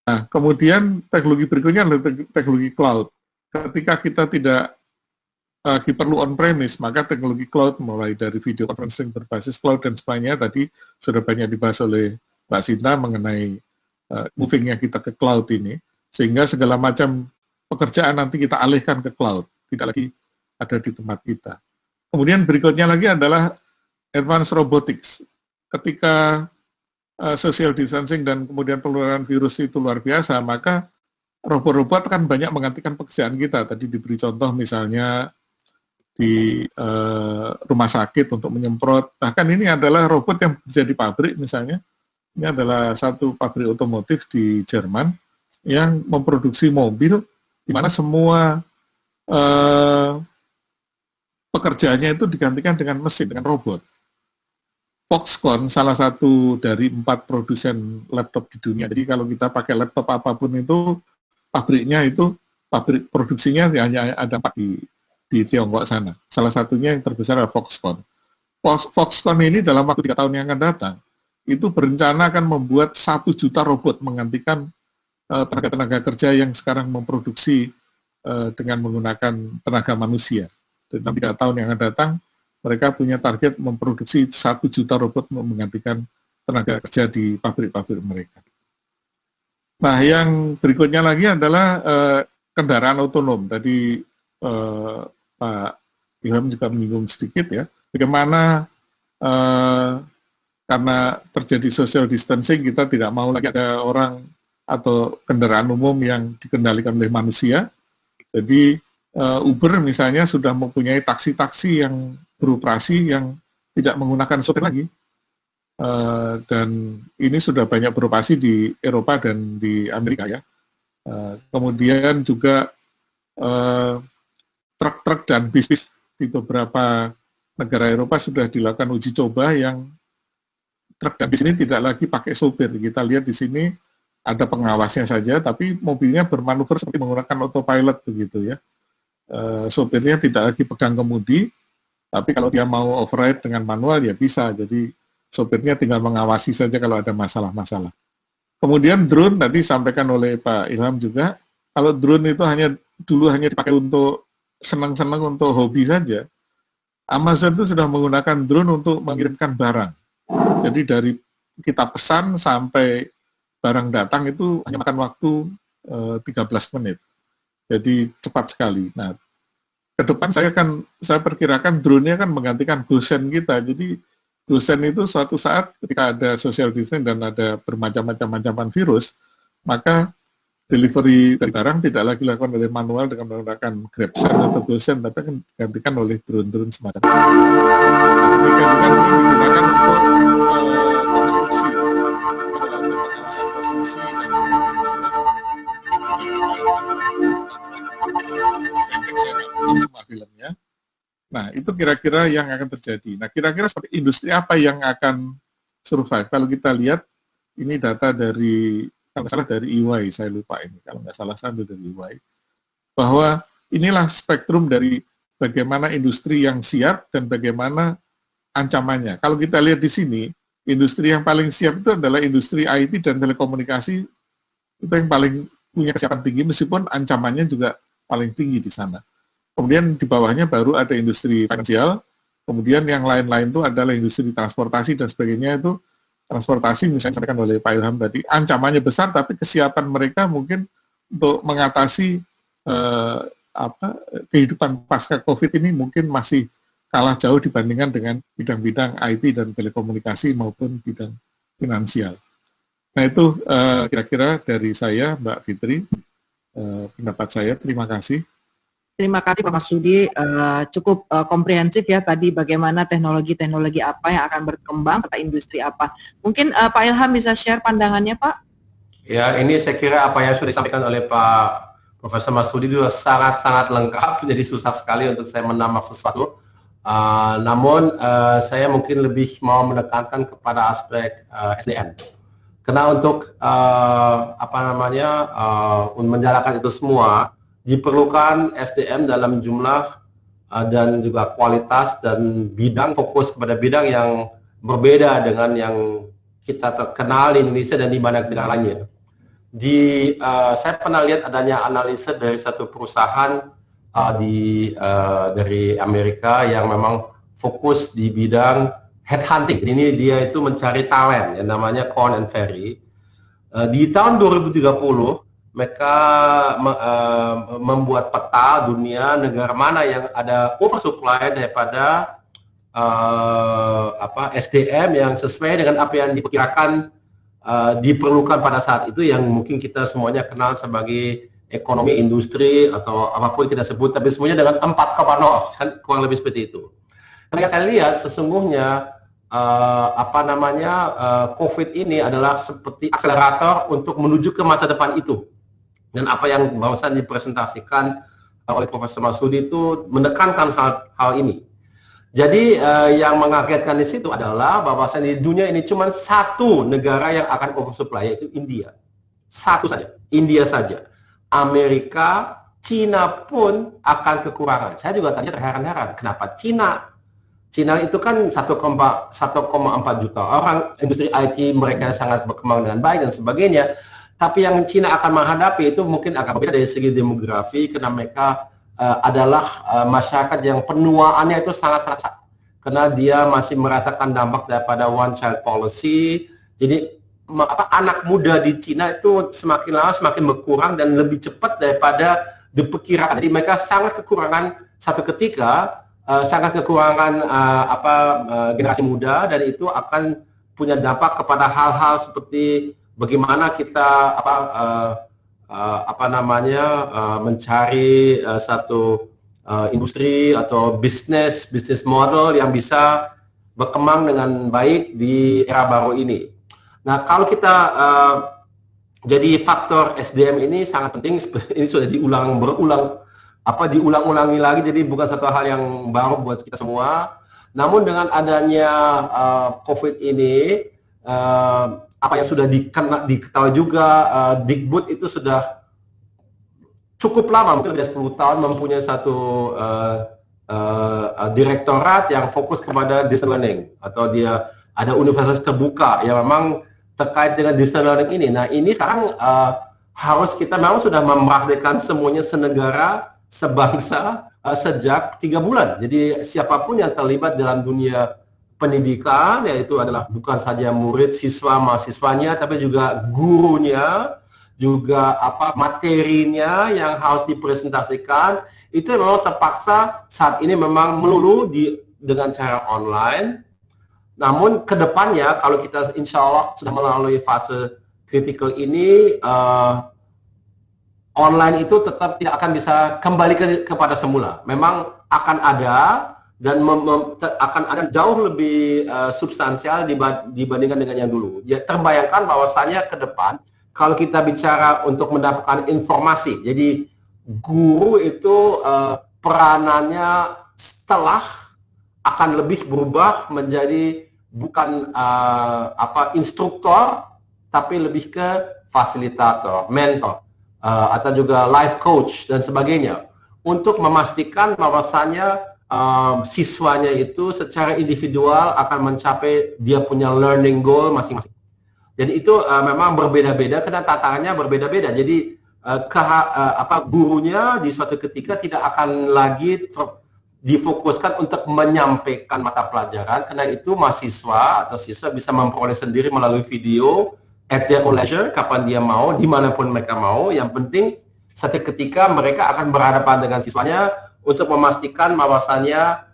Speaker 3: Nah, kemudian teknologi berikutnya adalah teknologi cloud. Ketika kita tidak lagi perlu on-premise, maka teknologi cloud mulai dari video conferencing berbasis cloud dan sebagainya, tadi sudah banyak dibahas oleh Mbak Sinta mengenai movingnya kita ke cloud ini, sehingga segala macam pekerjaan nanti kita alihkan ke cloud, tidak lagi ada di tempat kita. Kemudian berikutnya lagi adalah advanced robotics. Ketika social distancing dan kemudian penularan virus itu luar biasa, maka robot-robot akan banyak menggantikan pekerjaan kita. Tadi diberi contoh misalnya di rumah sakit untuk menyemprot. Bahkan ini adalah robot yang bekerja di pabrik misalnya. Ini adalah satu pabrik otomotif di Jerman yang memproduksi mobil di mana semua pekerjaannya itu digantikan dengan mesin, dengan robot. Foxconn salah satu dari 4 produsen laptop di dunia. Jadi kalau kita pakai laptop apapun itu, pabriknya itu, pabrik produksinya hanya ada 4 di Tiongkok sana. Salah satunya yang terbesar adalah Foxconn. Foxconn ini dalam waktu 3 tahun yang akan datang, itu berencana akan membuat 1 juta robot menggantikan tenaga-tenaga kerja yang sekarang memproduksi dengan menggunakan tenaga manusia. Dalam 3 tahun yang akan datang, mereka punya target memproduksi 1 juta robot untuk menggantikan tenaga kerja di pabrik-pabrik mereka. Nah, yang berikutnya lagi adalah kendaraan otonom. Tadi Pak Ilham juga menyinggung sedikit ya, bagaimana karena terjadi social distancing, kita tidak mau lagi ada orang atau kendaraan umum yang dikendalikan oleh manusia. Jadi Uber misalnya sudah mempunyai taksi-taksi yang beroperasi yang tidak menggunakan sopir lagi. Dan ini sudah banyak beroperasi di Eropa dan di Amerika ya. Kemudian juga truk-truk dan bis-bis di beberapa negara Eropa sudah dilakukan uji coba yang truk dan bis ini tidak lagi pakai sopir. Kita lihat di sini ada pengawasnya saja, tapi mobilnya bermanuver seperti menggunakan autopilot begitu ya. Sopirnya tidak lagi pegang kemudi, tapi kalau dia mau override dengan manual ya bisa. Jadi sopirnya tinggal mengawasi saja kalau ada masalah-masalah. Kemudian drone tadi disampaikan oleh Pak Ilham juga, kalau drone itu dulu hanya dipakai untuk senang-senang, untuk hobi saja. Amazon itu sudah menggunakan drone untuk mengirimkan barang. Jadi dari kita pesan sampai barang datang itu hanya makan waktu 13 menit. Jadi cepat sekali. Nah, ke depan saya perkirakan drone-nya kan menggantikan gosen kita. Jadi gosen itu suatu saat ketika ada social distancing dan ada bermacam-macam virus, maka delivery dari barang tidak lagi dilakukan oleh manual dengan menggunakan GrabSend atau GoSend, tapi akan digantikan oleh drone-drone semacam itu. Demikian juga digunakan untuk konstruksi, pengawasan konstruksi dan semua filmnya. Nah, itu kira-kira yang akan terjadi. Nah, kira-kira seperti industri apa yang akan survive? Kalau kita lihat, ini data dari, kalau nggak salah dari EY, saya lupa ini, kalau nggak salah sambil dari EY, bahwa inilah spektrum dari bagaimana industri yang siap dan bagaimana ancamannya. Kalau kita lihat di sini, industri yang paling siap itu adalah industri IT dan telekomunikasi, itu yang paling punya kesiapan tinggi, meskipun ancamannya juga paling tinggi di sana. Kemudian di bawahnya baru ada industri finansial, kemudian yang lain-lain itu adalah industri transportasi dan sebagainya. Itu transportasi misalnya disampaikan oleh Pak Ilham tadi, ancamannya besar tapi kesiapan mereka mungkin untuk mengatasi kehidupan pasca COVID ini mungkin masih kalah jauh dibandingkan dengan bidang-bidang IT dan telekomunikasi maupun bidang finansial. Nah itu kira-kira dari saya, Mbak Fitri, pendapat saya. Terima kasih.
Speaker 1: Terima kasih Pak Marsudi, cukup komprehensif ya tadi bagaimana teknologi-teknologi apa yang akan berkembang serta industri apa. Mungkin Pak Ilham bisa share pandangannya Pak?
Speaker 4: Ya, ini saya kira apa yang sudah disampaikan oleh Pak Profesor Marsudi itu sangat-sangat lengkap, jadi susah sekali untuk saya menambah sesuatu. Namun saya mungkin lebih mau menekankan kepada aspek SDM. Karena untuk menjalankan itu semua diperlukan SDM dalam jumlah dan juga kualitas dan bidang, fokus kepada bidang yang berbeda dengan yang kita terkenal di Indonesia dan di banyak bidang lainnya. Saya pernah lihat adanya analisa dari satu perusahaan dari Amerika yang memang fokus di bidang headhunting. Ini dia itu mencari talent yang namanya Korn and Ferry. Di tahun 2030 mereka membuat peta dunia negara mana yang ada oversupply daripada SDM yang sesuai dengan apa yang diperkirakan diperlukan pada saat itu, yang mungkin kita semuanya kenal sebagai ekonomi industri atau apapun kita sebut, tapi semuanya dengan 4,0 kan kurang lebih seperti itu. Karena yang saya lihat sesungguhnya COVID ini adalah seperti akselerator untuk menuju ke masa depan itu. Dan apa yang barusan dipresentasikan oleh Profesor Marsudi itu menekankan hal ini. Jadi yang mengagetkan di situ adalah bahwasannya di dunia ini cuma satu negara yang akan oversupply, yaitu India. Satu saja, India saja. Amerika, Cina pun akan kekurangan. Saya juga tadinya terheran-heran, kenapa Cina? Cina itu kan 1,4 juta orang, industri IT mereka sangat berkembang dengan baik dan sebagainya. Tapi yang Cina akan menghadapi itu mungkin agak berbeda dari segi demografi, karena mereka adalah masyarakat yang penuaannya itu sangat-sangat besar. karena dia masih merasakan dampak daripada one child policy. Jadi anak muda di Cina itu semakin lama semakin berkurang dan lebih cepat daripada diperkirakan. Jadi mereka sangat kekurangan satu ketika, generasi muda, dan itu akan punya dampak kepada hal-hal seperti bagaimana kita mencari satu industri atau bisnis model yang bisa berkembang dengan baik di era baru ini. Nah, kalau kita jadi faktor SDM ini sangat penting. Ini sudah diulang-ulangi lagi, jadi bukan satu hal yang baru buat kita semua. Namun dengan adanya COVID ini, apa yang sudah diketahui juga, Dikbud itu sudah cukup lama, mungkin sudah 10 tahun mempunyai satu direktorat yang fokus kepada distance learning, atau dia ada universitas terbuka yang memang terkait dengan distance learning ini. Nah, ini sekarang harus kita memang sudah mempraktikkan semuanya senegara, sebangsa, sejak 3 bulan. Jadi siapapun yang terlibat dalam dunia pendidikan, yaitu adalah bukan saja murid, siswa, mahasiswanya, tapi juga gurunya, juga materinya yang harus dipresentasikan, itu memang terpaksa saat ini memang melulu dengan cara online. Namun kedepannya kalau kita insya Allah sudah melalui fase kritikal ini, online itu tetap tidak akan bisa kembali kepada semula. Memang akan ada dan akan ada jauh lebih substansial dibandingkan dengan yang dulu. Ya, terbayangkan bahwasanya ke depan kalau kita bicara untuk mendapatkan informasi, jadi guru itu peranannya setelah akan lebih berubah menjadi bukan instruktor, tapi lebih ke fasilitator, mentor, atau juga life coach dan sebagainya, untuk memastikan bahwasanya siswanya itu secara individual akan mencapai dia punya learning goal masing-masing. Jadi itu memang berbeda-beda karena tantangannya berbeda-beda. Jadi gurunya di suatu ketika tidak akan lagi difokuskan untuk menyampaikan mata pelajaran, karena itu mahasiswa atau siswa bisa memperoleh sendiri melalui video at their own leisure, kapan dia mau, dimanapun mereka mau. Yang penting satu ketika mereka akan berhadapan dengan siswanya untuk memastikan bahwasannya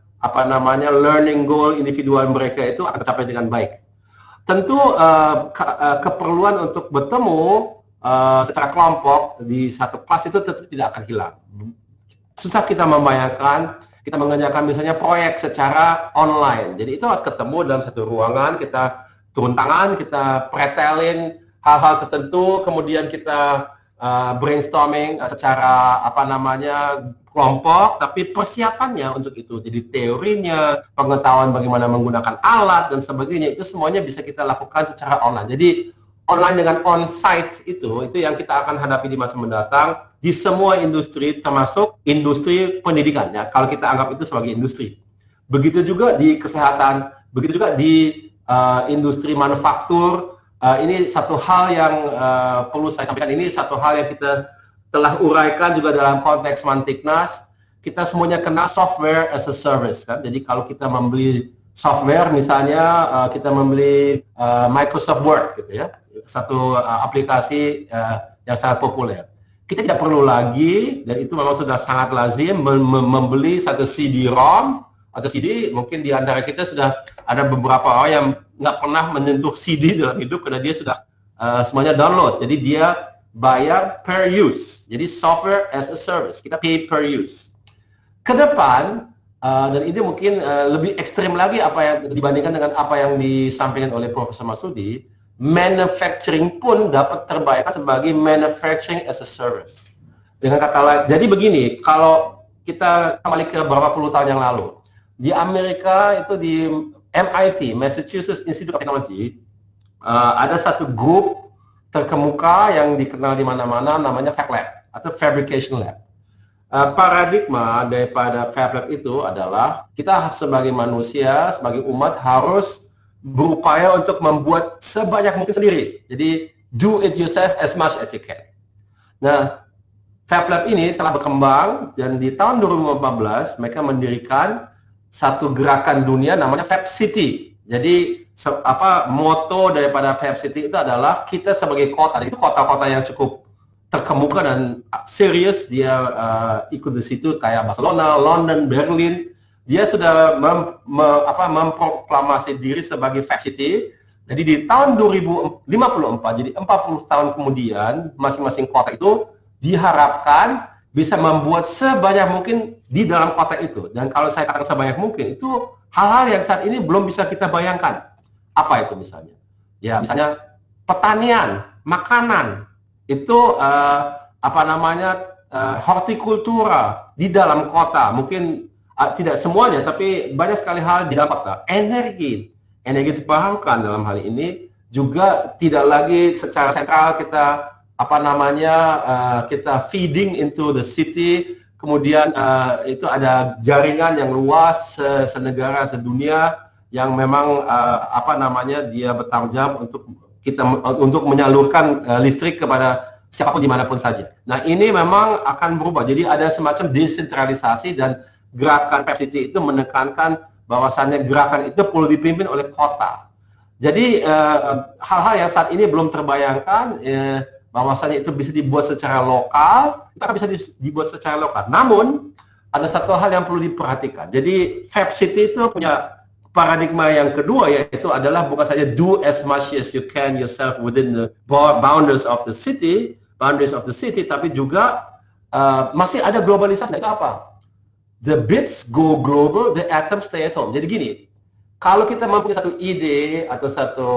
Speaker 4: learning goal individual mereka itu akan tercapai dengan baik. Tentu keperluan untuk bertemu secara kelompok di satu kelas itu tetap tidak akan hilang. Susah kita membayangkan kita mengerjakan misalnya proyek secara online. Jadi itu harus ketemu dalam satu ruangan, kita turun tangan, kita pretelin hal-hal tertentu, kemudian kita brainstorming secara kelompok, tapi persiapannya untuk itu, jadi teorinya, pengetahuan bagaimana menggunakan alat dan sebagainya, itu semuanya bisa kita lakukan secara online. Jadi online dengan on-site itu yang kita akan hadapi di masa mendatang di semua industri, termasuk industri pendidikan, ya, kalau kita anggap itu sebagai industri. Begitu juga di kesehatan, begitu juga di industri manufaktur. Ini satu hal yang perlu saya sampaikan, ini satu hal yang kita telah uraikan juga dalam konteks Mantiknas. Kita semuanya kenal software as a service, kan? Jadi kalau kita membeli software, misalnya kita membeli Microsoft Word, gitu ya, satu aplikasi yang sangat populer. Kita tidak perlu lagi, dan itu memang sudah sangat lazim, membeli satu CD-ROM atau CD. Mungkin di antara kita sudah ada beberapa orang yang nggak pernah menyentuh CD dalam hidup karena dia sudah semuanya download. Jadi dia bayar per use. Jadi software as a service, kita pay per use. Ke depan, dan ini mungkin lebih ekstrim lagi apa yang dibandingkan dengan apa yang disampaikan oleh Profesor Marsudi, manufacturing pun dapat terbayangkan sebagai manufacturing as a service. Dengan kata lain, jadi begini, kalau kita kembali ke beberapa puluh tahun yang lalu, di Amerika itu di MIT, Massachusetts Institute of Technology, ada satu grup terkemuka yang dikenal di mana-mana, namanya Fab Lab atau Fabrication Lab. Paradigma daripada Fab Lab itu adalah kita sebagai manusia, sebagai umat harus berupaya untuk membuat sebanyak mungkin sendiri. Jadi do it yourself as much as you can. Nah, Fab Lab ini telah berkembang dan di tahun 2015 mereka mendirikan satu gerakan dunia namanya Fab City. Jadi moto daripada Fab City itu adalah kita sebagai kota, itu kota-kota yang cukup terkemuka dan serius dia ikut di situ kayak Barcelona, London, Berlin. Dia sudah memproklamasi diri sebagai Fab City. Jadi di tahun 2054, jadi 40 tahun kemudian, masing-masing kota itu diharapkan bisa membuat sebanyak mungkin di dalam kota itu. Dan kalau saya katakan sebanyak mungkin, itu hal-hal yang saat ini belum bisa kita bayangkan. Apa itu misalnya? Ya, misalnya pertanian, makanan, itu hortikultura di dalam kota. Mungkin tidak semuanya, tapi banyak sekali hal di dalam kota. Energi terbarukan dalam hal ini juga tidak lagi secara sentral kita kita feeding into the city, kemudian itu ada jaringan yang luas senegara sedunia yang memang dia bertanggung jawab untuk menyalurkan listrik kepada siapapun dimanapun saja. Nah, ini memang akan berubah. Jadi ada semacam desentralisasi dan gerakan Fab City itu menekankan bahwasannya gerakan itu perlu dipimpin oleh kota. Jadi hal-hal yang saat ini belum terbayangkan, bahwasannya itu bisa dibuat secara lokal, itu bisa dibuat secara lokal. Namun ada satu hal yang perlu diperhatikan. Jadi Fab City itu punya paradigma yang kedua, yaitu adalah bukan saja do as much as you can yourself within the boundaries of the city, tapi juga masih ada globalisasi. Itu apa? The bits go global, the atoms stay at home. Jadi gini, kalau kita mempunyai satu ide atau satu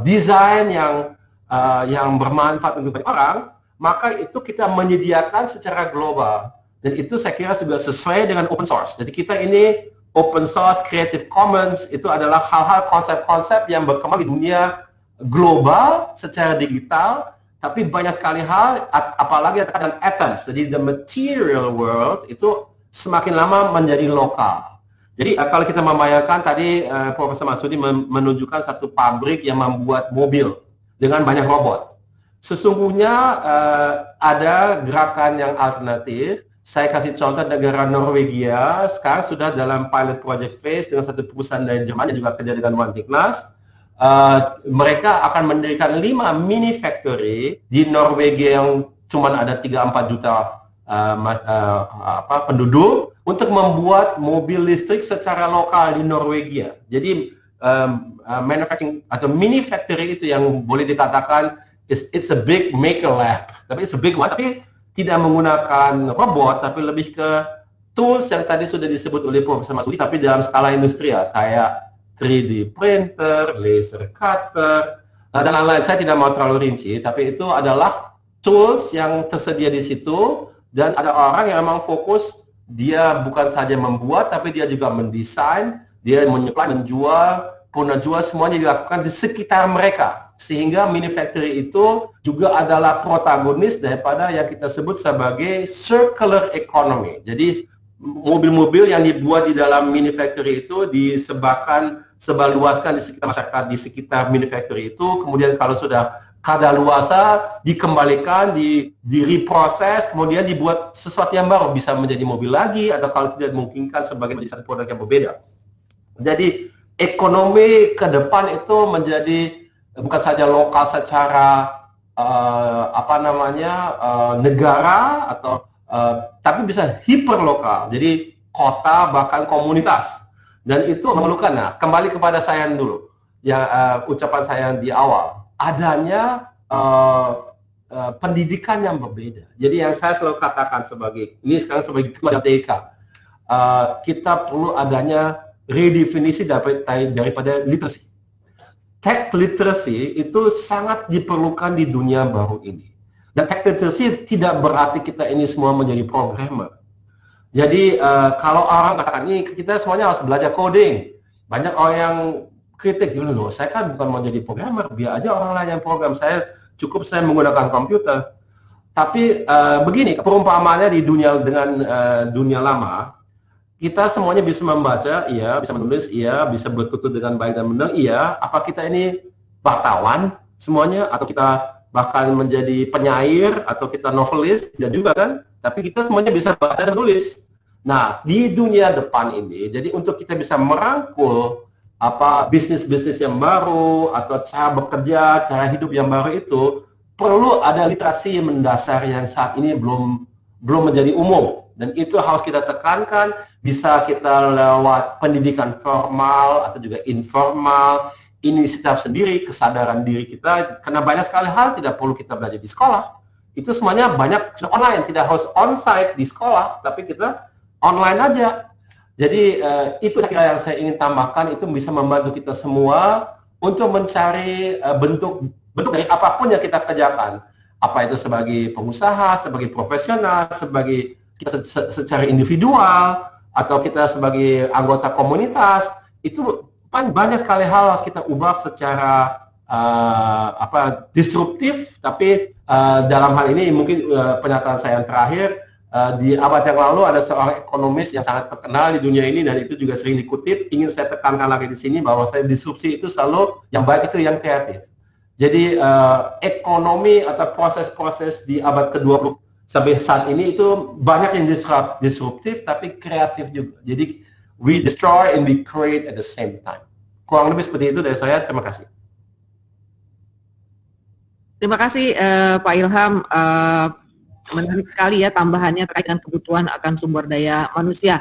Speaker 4: desain yang bermanfaat untuk banyak orang, maka itu kita menyediakan secara global. Dan itu saya kira juga sesuai dengan open source. Jadi kita ini open source, Creative Commons, itu adalah hal-hal konsep-konsep yang berkembang di dunia global secara digital, tapi banyak sekali hal, apalagi dengan atoms. Jadi the material world itu semakin lama menjadi lokal. Jadi kalau kita membayangkan tadi Profesor Marsudi menunjukkan satu pabrik yang membuat mobil dengan banyak robot. Sesungguhnya ada gerakan yang alternatif. Saya kasih contoh negara Norwegia, sekarang sudah dalam pilot project phase dengan satu perusahaan dari Jerman yang juga kerja dengan Wantiknas. Mereka akan mendirikan 5 mini factory di Norwegia yang cuma ada 3-4 juta penduduk untuk membuat mobil listrik secara lokal di Norwegia. Jadi manufacturing atau mini factory itu yang boleh dikatakan it's a big maker lab, tapi it's a big one, tapi tidak menggunakan robot, tapi lebih ke tools yang tadi sudah disebut oleh Profesor Marsudi, tapi dalam skala industrial kayak 3D printer, laser cutter, dan lain-lain. Saya tidak mau terlalu rinci, tapi itu adalah tools yang tersedia di situ. Dan ada orang yang memang fokus, dia bukan saja membuat, tapi dia juga mendesain, dia menyuplai, menjual, jual, semuanya dilakukan di sekitar mereka. Sehingga manufacturing itu juga adalah protagonis daripada yang kita sebut sebagai circular economy. Jadi mobil-mobil yang dibuat di dalam manufacturing itu sebarluaskan di sekitar masyarakat, di sekitar manufacturing itu, kemudian kalau sudah kadaluarsa dikembalikan, direproses, kemudian dibuat sesuatu yang baru, bisa menjadi mobil lagi, atau kalau tidak dimungkinkan sebagai menjadi satu produk yang berbeda. Jadi ekonomi ke depan itu menjadi bukan saja lokal secara negara atau tapi bisa hiperlokal. Jadi kota bahkan komunitas. Dan itu memerlukan. Nah, kembali kepada saya dulu, yang ucapan saya di awal. Adanya pendidikan yang berbeda. Jadi yang saya selalu katakan ini sekarang sebagai ketua TK, kita perlu adanya redefinisi daripada literacy. Tech literacy itu sangat diperlukan di dunia baru ini. Dan tech literacy tidak berarti kita ini semua menjadi programmer. Jadi kalau orang katakan ini kita semuanya harus belajar coding, banyak orang yang kritik dulu, loh, saya kan bukan mau jadi programmer, biar aja orang lain yang program, saya menggunakan komputer. Tapi begini, perumpamaannya di dunia dengan dunia lama, kita semuanya bisa membaca, iya, bisa menulis, iya, bisa bertutur dengan baik dan benar, iya. Apa kita ini wartawan semuanya, atau kita bahkan menjadi penyair, atau kita novelis, tidak juga kan? Tapi kita semuanya bisa baca dan tulis. Nah, di dunia depan ini, jadi untuk kita bisa merangkul bisnis-bisnis yang baru atau cara bekerja, cara hidup yang baru itu perlu ada literasi mendasar yang saat ini belum menjadi umum, dan itu harus kita tekankan. Bisa kita lewat pendidikan formal atau juga informal, inisiatif sendiri, kesadaran diri kita, karena banyak sekali hal tidak perlu kita belajar di sekolah. Itu semuanya banyak sudah online, tidak harus on-site di sekolah, tapi kita online aja. Jadi itu saya kira yang saya ingin tambahkan, itu bisa membantu kita semua untuk mencari bentuk dari apapun yang kita kerjakan. Apa itu sebagai pengusaha, sebagai profesional, sebagai kita secara individual, atau kita sebagai anggota komunitas, itu banyak sekali hal harus kita ubah secara disruptif. Tapi dalam hal ini mungkin pernyataan saya yang terakhir, di abad yang lalu ada seorang ekonomis yang sangat terkenal di dunia ini, dan itu juga sering dikutip. Ingin saya tekankan lagi di sini bahwa disrupsi itu selalu yang baik itu yang kreatif. Jadi ekonomi atau proses-proses di abad ke-20 sampai saat ini itu banyak yang disruptif tapi kreatif juga. Jadi we destroy and we create at the same time. Kurang lebih seperti itu dari saya. Terima kasih.
Speaker 1: Terima kasih Pak Ilham. Menarik sekali ya tambahannya terkait dengan kebutuhan akan sumber daya manusia.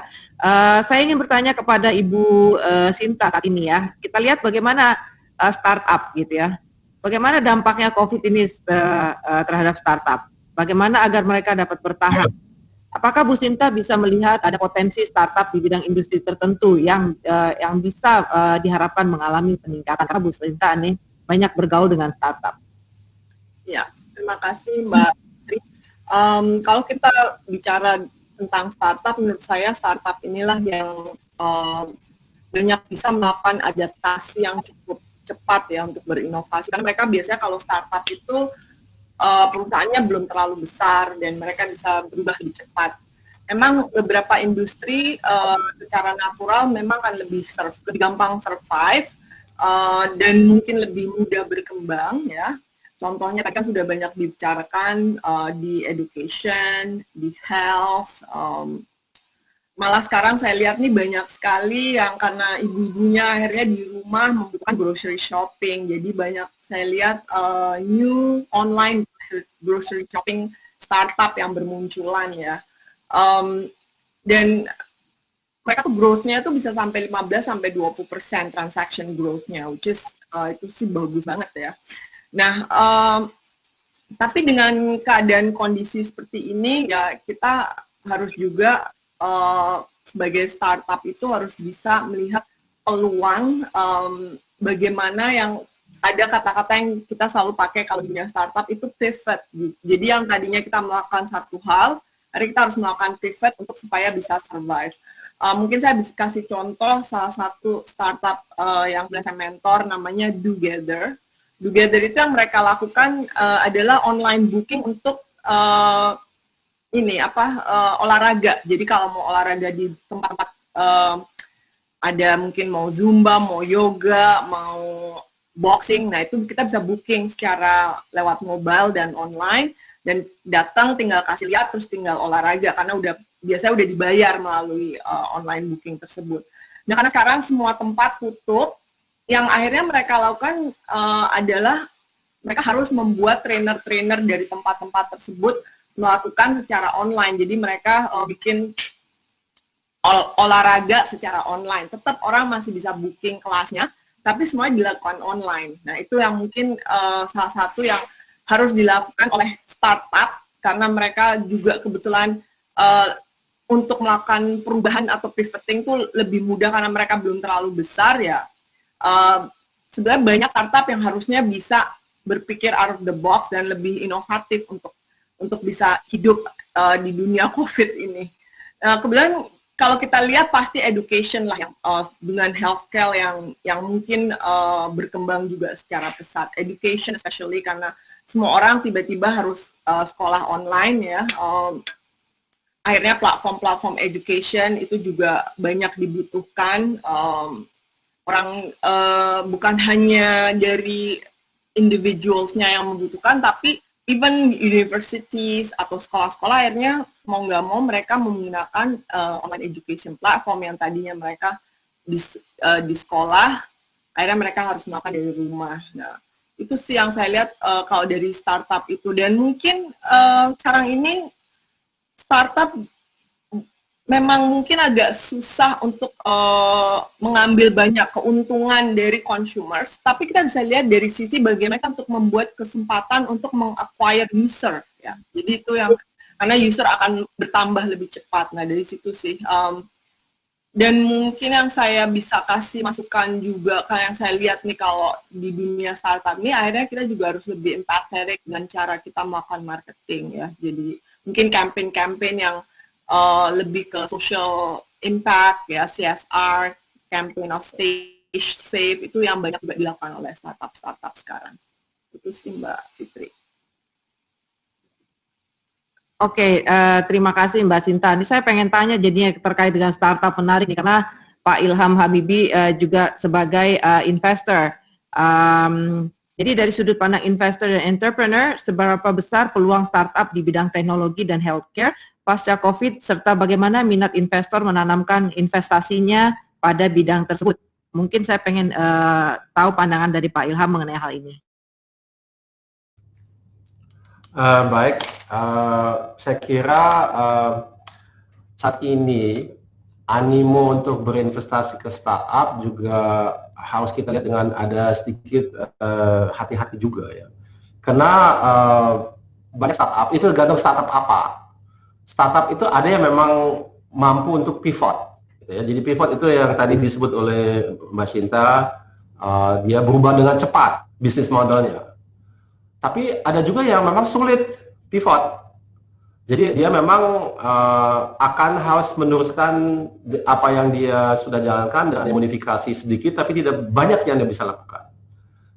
Speaker 1: Saya ingin bertanya kepada Ibu Sinta saat ini ya. Kita lihat bagaimana startup gitu ya. Bagaimana dampaknya COVID ini terhadap startup? Bagaimana agar mereka dapat bertahan? Apakah Bu Sinta bisa melihat ada potensi startup di bidang industri tertentu yang bisa diharapkan mengalami peningkatan? Karena Bu Sinta nih banyak bergaul dengan startup.
Speaker 5: Ya, terima kasih Mbak. Kalau kita bicara tentang startup, menurut saya startup inilah yang banyak bisa melakukan adaptasi yang cukup cepat ya untuk berinovasi. Karena mereka biasanya kalau startup itu perusahaannya belum terlalu besar dan mereka bisa berubah lebih cepat. Memang beberapa industri secara natural memang akan lebih gampang survive dan mungkin lebih mudah berkembang ya. Contohnya tadi kan sudah banyak dibicarakan di education, di health. Malah sekarang saya lihat nih banyak sekali yang karena ibu-ibunya akhirnya di rumah membutuhkan grocery shopping. Jadi banyak saya lihat new online grocery shopping startup yang bermunculan ya. Dan mereka tuh growth-nya itu bisa sampai 15-20% transaction growth-nya, which is itu sih bagus banget ya. Nah, tapi dengan keadaan kondisi seperti ini, ya kita harus juga sebagai startup itu harus bisa melihat peluang bagaimana yang ada kata-kata yang kita selalu pakai kalau di dunia startup itu pivot. Jadi yang tadinya kita melakukan satu hal, hari kita harus melakukan pivot untuk supaya bisa survive. Mungkin saya bisa kasih contoh salah satu startup yang saya mentor namanya Dogether. Dogether itu yang mereka lakukan adalah online booking untuk olahraga. Jadi kalau mau olahraga di tempat-tempat ada mungkin mau Zumba, mau yoga, mau boxing, nah itu kita bisa booking secara lewat mobile dan online, dan datang tinggal kasih lihat terus tinggal olahraga karena biasanya udah dibayar melalui online booking tersebut. Nah karena sekarang semua tempat tutup, yang akhirnya mereka lakukan adalah mereka harus membuat trainer-trainer dari tempat-tempat tersebut melakukan secara online. Jadi mereka bikin olahraga secara online. Tetap orang masih bisa booking kelasnya, tapi semuanya dilakukan online. Nah itu yang mungkin salah satu yang harus dilakukan oleh startup, karena mereka juga kebetulan untuk melakukan perubahan atau pivoting itu lebih mudah karena mereka belum terlalu besar ya. Sebenarnya banyak startup yang harusnya bisa berpikir out of the box dan lebih inovatif untuk bisa hidup di dunia COVID ini. Kemudian kalau kita lihat pasti education lah yang dengan healthcare yang mungkin berkembang juga secara pesat. Education especially karena semua orang tiba-tiba harus sekolah online ya. Akhirnya platform-platform education itu juga banyak dibutuhkan. Orang bukan hanya dari individualsnya yang membutuhkan, tapi even universities atau sekolah-sekolah akhirnya mau nggak mau mereka menggunakan online education platform yang tadinya mereka di sekolah, akhirnya mereka harus melakukan dari rumah. Nah, itu sih yang saya lihat kalau dari startup itu. Dan mungkin sekarang ini startup memang mungkin agak susah untuk mengambil banyak keuntungan dari consumers, tapi kita bisa lihat dari sisi bagaimana untuk membuat kesempatan untuk meng-acquire user, ya. Jadi itu yang, karena user akan bertambah lebih cepat. Nah, dari situ sih. Dan mungkin yang saya bisa kasih masukan juga, kayak yang saya lihat nih kalau di dunia startup ini, akhirnya kita juga harus lebih empathetic dengan cara kita melakukan marketing, ya. Jadi mungkin campaign-campaign yang lebih ke social impact, ya, CSR, campaign of stay safe, itu yang banyak juga dilakukan oleh startup-startup sekarang. Itu sih Mbak Fitri.
Speaker 1: Oke, terima kasih Mbak Sinta. Ini saya pengen tanya jadinya terkait dengan startup menarik nih, karena Pak Ilham Habibie juga sebagai investor. Jadi dari sudut pandang investor dan entrepreneur, seberapa besar peluang startup di bidang teknologi dan healthcare pasca COVID, serta bagaimana minat investor menanamkan investasinya pada bidang tersebut? Mungkin saya pengen tahu pandangan dari Pak Ilham mengenai hal ini.
Speaker 4: Baik, saya kira saat ini animo untuk berinvestasi ke startup juga harus kita lihat dengan ada sedikit hati-hati juga, ya. Karena banyak startup, itu tergantung startup apa. Startup itu ada yang memang mampu untuk pivot, gitu ya. Jadi pivot itu yang tadi disebut oleh Mbak Sinta, dia berubah dengan cepat bisnis modelnya. Tapi ada juga yang memang sulit pivot. Jadi dia memang akan harus meneruskan apa yang dia sudah jalankan dengan modifikasi sedikit, tapi tidak banyak yang dia bisa lakukan.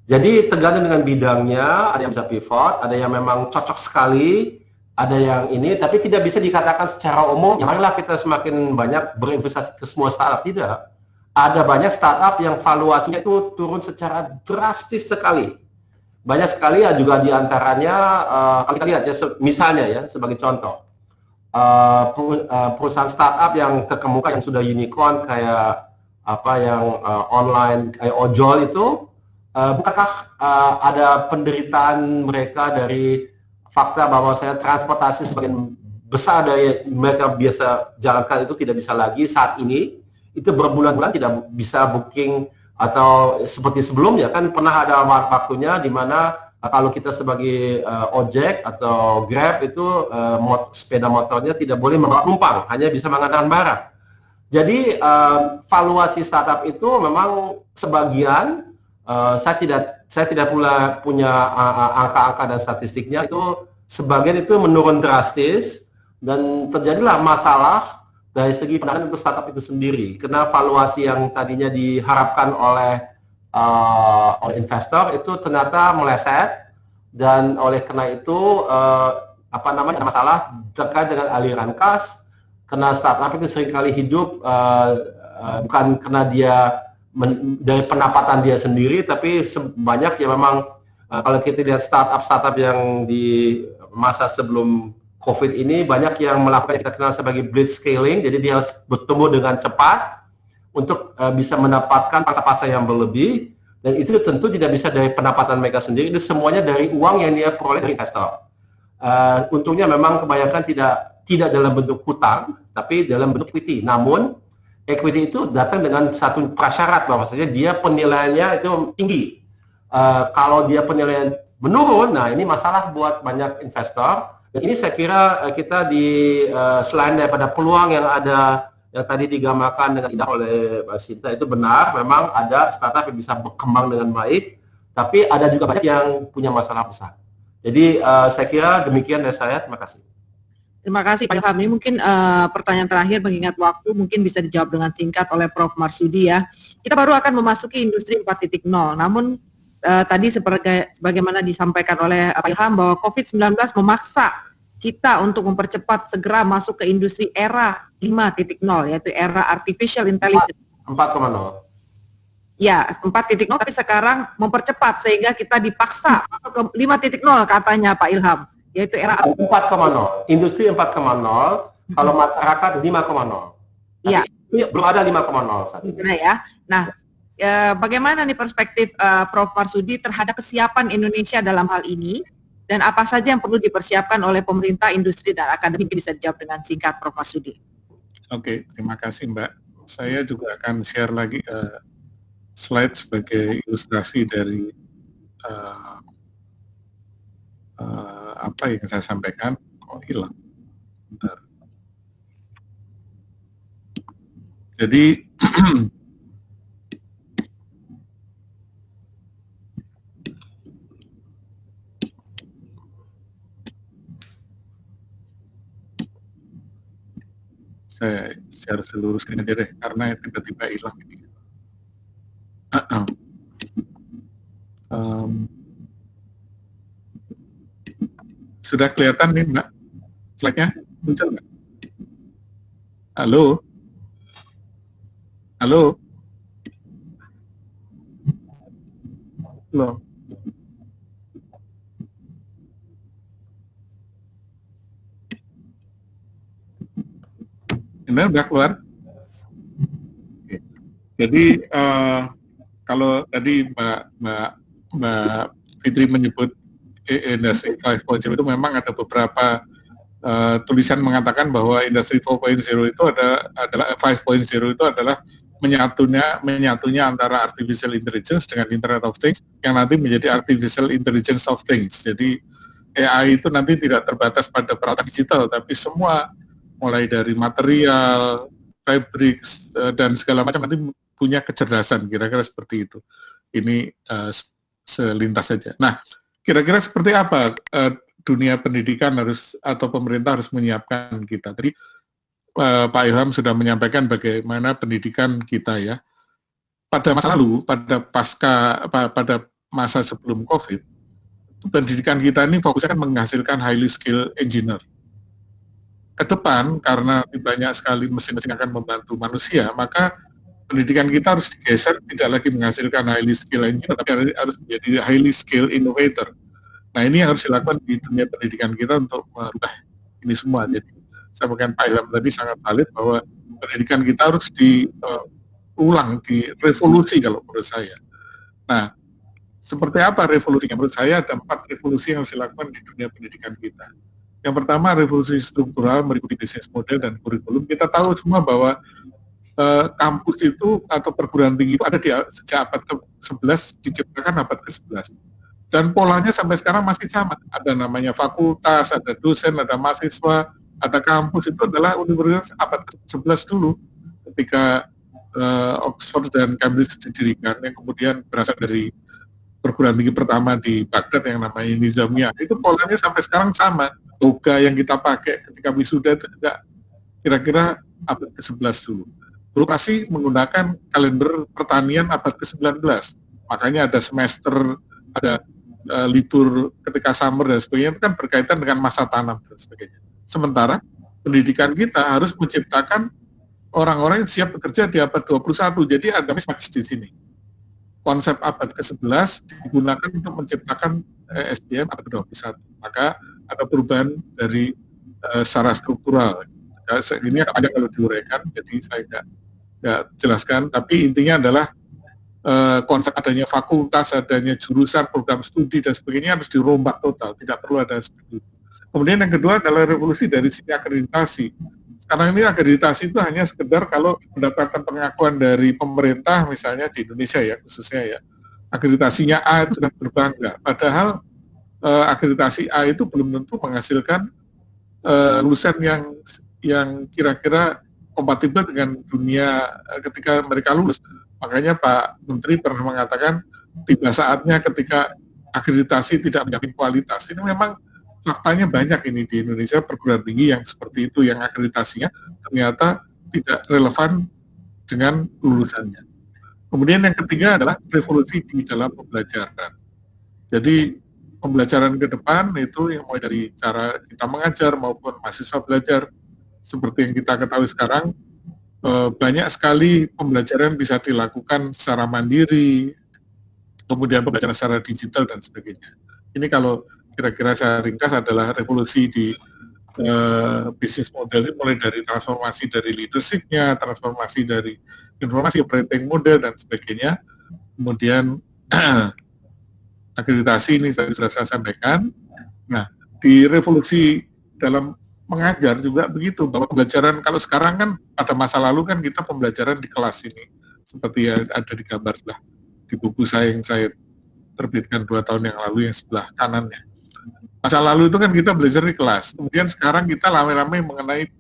Speaker 4: Jadi tergantung dengan bidangnya, ada yang bisa pivot, ada yang memang cocok sekali, ada yang ini, tapi tidak bisa dikatakan secara umum, ya marilah kita semakin banyak berinvestasi ke semua startup. Tidak. Ada banyak startup yang valuasinya itu turun secara drastis sekali. Banyak sekali ya juga diantaranya, kalau kita lihat ya, misalnya ya, sebagai contoh, perusahaan startup yang terkemuka, yang sudah unicorn, kayak apa yang online, kayak ojol itu, bukankah ada penderitaan mereka dari fakta bahwa saya transportasi sebagian besar dari mereka biasa jalankan itu tidak bisa lagi saat ini, itu berbulan-bulan tidak bisa booking, atau seperti sebelumnya kan pernah ada waktunya di mana kalau kita sebagai ojek atau Grab itu sepeda motornya tidak boleh membawa penumpang, hanya bisa mengantarkan barang. Jadi valuasi startup itu memang sebagian, saya tidak pula punya angka-angka dan statistiknya, itu sebagian itu menurun drastis dan terjadilah masalah dari segi pendanaan untuk startup itu sendiri, karena valuasi yang tadinya diharapkan oleh investor itu ternyata meleset, dan oleh karena itu ada masalah terkait dengan aliran kas, karena startup itu seringkali hidup bukan karena dia dari pendapatan dia sendiri, tapi banyak yang memang kalau kita lihat startup yang di masa sebelum COVID ini banyak yang melakukan yang kita kenal sebagai blitz scaling, jadi dia harus bertumbuh dengan cepat untuk bisa mendapatkan pasar-pasar yang berlebih, dan itu tentu tidak bisa dari pendapatan mereka sendiri, itu semuanya dari uang yang dia peroleh dari investor. Untungnya memang kebanyakan tidak dalam bentuk hutang, tapi dalam bentuk equity. Namun equity itu datang dengan satu prasyarat bahwasanya dia penilaiannya itu tinggi. Kalau dia penilaian menurun, nah ini masalah buat banyak investor. Dan ini saya kira kita selain daripada peluang yang ada yang tadi digambarkan dengan indah oleh Mbak Sinta, itu benar, memang ada startup yang bisa berkembang dengan baik, tapi ada juga banyak yang punya masalah besar. Jadi saya kira demikian dari saya, terima kasih.
Speaker 1: Terima kasih Pak Ilham. Ini mungkin pertanyaan terakhir mengingat waktu, mungkin bisa dijawab dengan singkat oleh Prof. Marsudi ya. Kita baru akan memasuki industri 4.0, namun tadi sebagaimana disampaikan oleh Pak Ilham bahwa COVID-19 memaksa kita untuk mempercepat segera masuk ke industri era 5.0, yaitu era artificial intelligence.
Speaker 4: 4.0.
Speaker 1: Ya, 4.0 tapi sekarang mempercepat sehingga kita dipaksa masuk ke 5.0 katanya Pak Ilham, yaitu era
Speaker 4: 4.0, industri 4.0, kalau masyarakat 5.0.
Speaker 1: Iya.
Speaker 4: Belum ada 5.0 saat ini.
Speaker 1: Ya. Nah, bagaimana nih perspektif Prof. Marsudi terhadap kesiapan Indonesia dalam hal ini, dan apa saja yang perlu dipersiapkan oleh pemerintah, industri, dan akademik? Bisa dijawab dengan singkat, Prof. Marsudi.
Speaker 3: Oke, terima kasih Mbak. Saya juga akan share lagi slide sebagai ilustrasi dari apa yang saya sampaikan. Kok hilang? Bentar. Jadi saya share seluruh screen aja deh, karena tiba-tiba hilang ini. Sudah kelihatan nih Mbak, slide-nya muncul nggak? Halo? Halo? Halo? Ini udah keluar? Oke. Jadi kalau tadi Mbak Fitri menyebut Industri 5.0 itu memang ada beberapa tulisan mengatakan bahwa Industri 4.0 itu adalah 5.0 itu adalah menyatunya antara artificial intelligence dengan Internet of Things yang nanti menjadi artificial intelligence of things. Jadi AI itu nanti tidak terbatas pada peralatan digital, tapi semua mulai dari material, fabrik, dan segala macam nanti punya kecerdasan, kira-kira seperti itu. Ini selintas saja. Nah, kira-kira seperti apa dunia pendidikan atau pemerintah harus menyiapkan kita? Tadi Pak Ilham sudah menyampaikan bagaimana pendidikan kita ya. Pada masa lalu, pada masa sebelum COVID, pendidikan kita ini fokusnya kan menghasilkan highly skilled engineer. Ke depan, karena banyak sekali mesin-mesin akan membantu manusia, maka pendidikan kita harus digeser, tidak lagi menghasilkan highly skilled engineer, tapi harus menjadi highly skilled innovator. Nah, ini yang harus dilakukan di dunia pendidikan kita untuk merubah ini semua. Jadi, saya sampaikan Pak Ilham tadi sangat valid bahwa pendidikan kita harus diulang, direvolusi kalau menurut saya. Nah, seperti apa revolusinya? Menurut saya ada 4 revolusi yang harus dilakukan di dunia pendidikan kita. Yang pertama, revolusi struktural mengikuti bisnis model dan kurikulum. Kita tahu semua bahwa kampus itu atau perguruan tinggi itu ada sejak abad ke-11, diciptakan abad ke-11. Dan polanya sampai sekarang masih sama. Ada namanya fakultas, ada dosen, ada mahasiswa, ada kampus. Itu adalah universitas abad ke-11 dulu, ketika Oxford dan Cambridge didirikan, yang kemudian berasal dari perguruan tinggi pertama di Baghdad yang namanya Nizamiyah. Itu polanya sampai sekarang sama. Toga yang kita pakai ketika wisuda itu juga kira-kira abad ke-11 dulu. Birokrasi menggunakan kalender pertanian abad ke-19. Makanya ada semester, ada libur ketika summer dan sebagainya, itu kan berkaitan dengan masa tanam dan sebagainya. Sementara pendidikan kita harus menciptakan orang-orang yang siap bekerja di abad 21. Jadi ada mismatch di sini. Konsep abad ke-11 digunakan untuk menciptakan SDM abad ke-21. Maka ada perubahan dari secara struktural. Ini ada kalau diuraikan, jadi saya nggak jelaskan. Tapi intinya adalah konsep adanya fakultas, adanya jurusan, program studi, dan sebagainya harus dirombak total. Tidak perlu ada seperti itu. Kemudian yang kedua adalah revolusi dari sisi akreditasi. Sekarang ini akreditasi itu hanya sekedar kalau mendapatkan pengakuan dari pemerintah, misalnya di Indonesia ya, khususnya ya, akreditasinya A itu sudah berbangga. Padahal akreditasi A itu belum tentu menghasilkan lulusan yang kira-kira kompatibel dengan dunia ketika mereka lulus. Makanya Pak Menteri pernah mengatakan tiba saatnya ketika akreditasi tidak menjamin kualitas. Ini memang faktanya banyak ini di Indonesia perguruan tinggi yang seperti itu, yang akreditasinya ternyata tidak relevan dengan lulusannya. Kemudian yang ketiga adalah revolusi di dalam pembelajaran. Jadi pembelajaran ke depan itu yang mulai dari cara kita mengajar maupun mahasiswa belajar seperti yang kita ketahui sekarang, banyak sekali pembelajaran bisa dilakukan secara mandiri, kemudian pembelajaran secara digital dan sebagainya. Ini kalau kira-kira saya ringkas adalah revolusi di bisnis model ini, mulai dari transformasi dari leadership-nya, transformasi dari informasi operating model dan sebagainya. Kemudian akreditasi ini sudah saya sampaikan. Nah, di revolusi dalam mengajar juga begitu, bahwa pembelajaran kalau sekarang kan pada masa lalu kan kita pembelajaran di kelas ini seperti ada di gambar sebelah di buku saya yang saya terbitkan 2 tahun yang lalu yang sebelah kanannya. Masa lalu itu kan kita belajar di kelas, kemudian sekarang kita rame-rame mengenai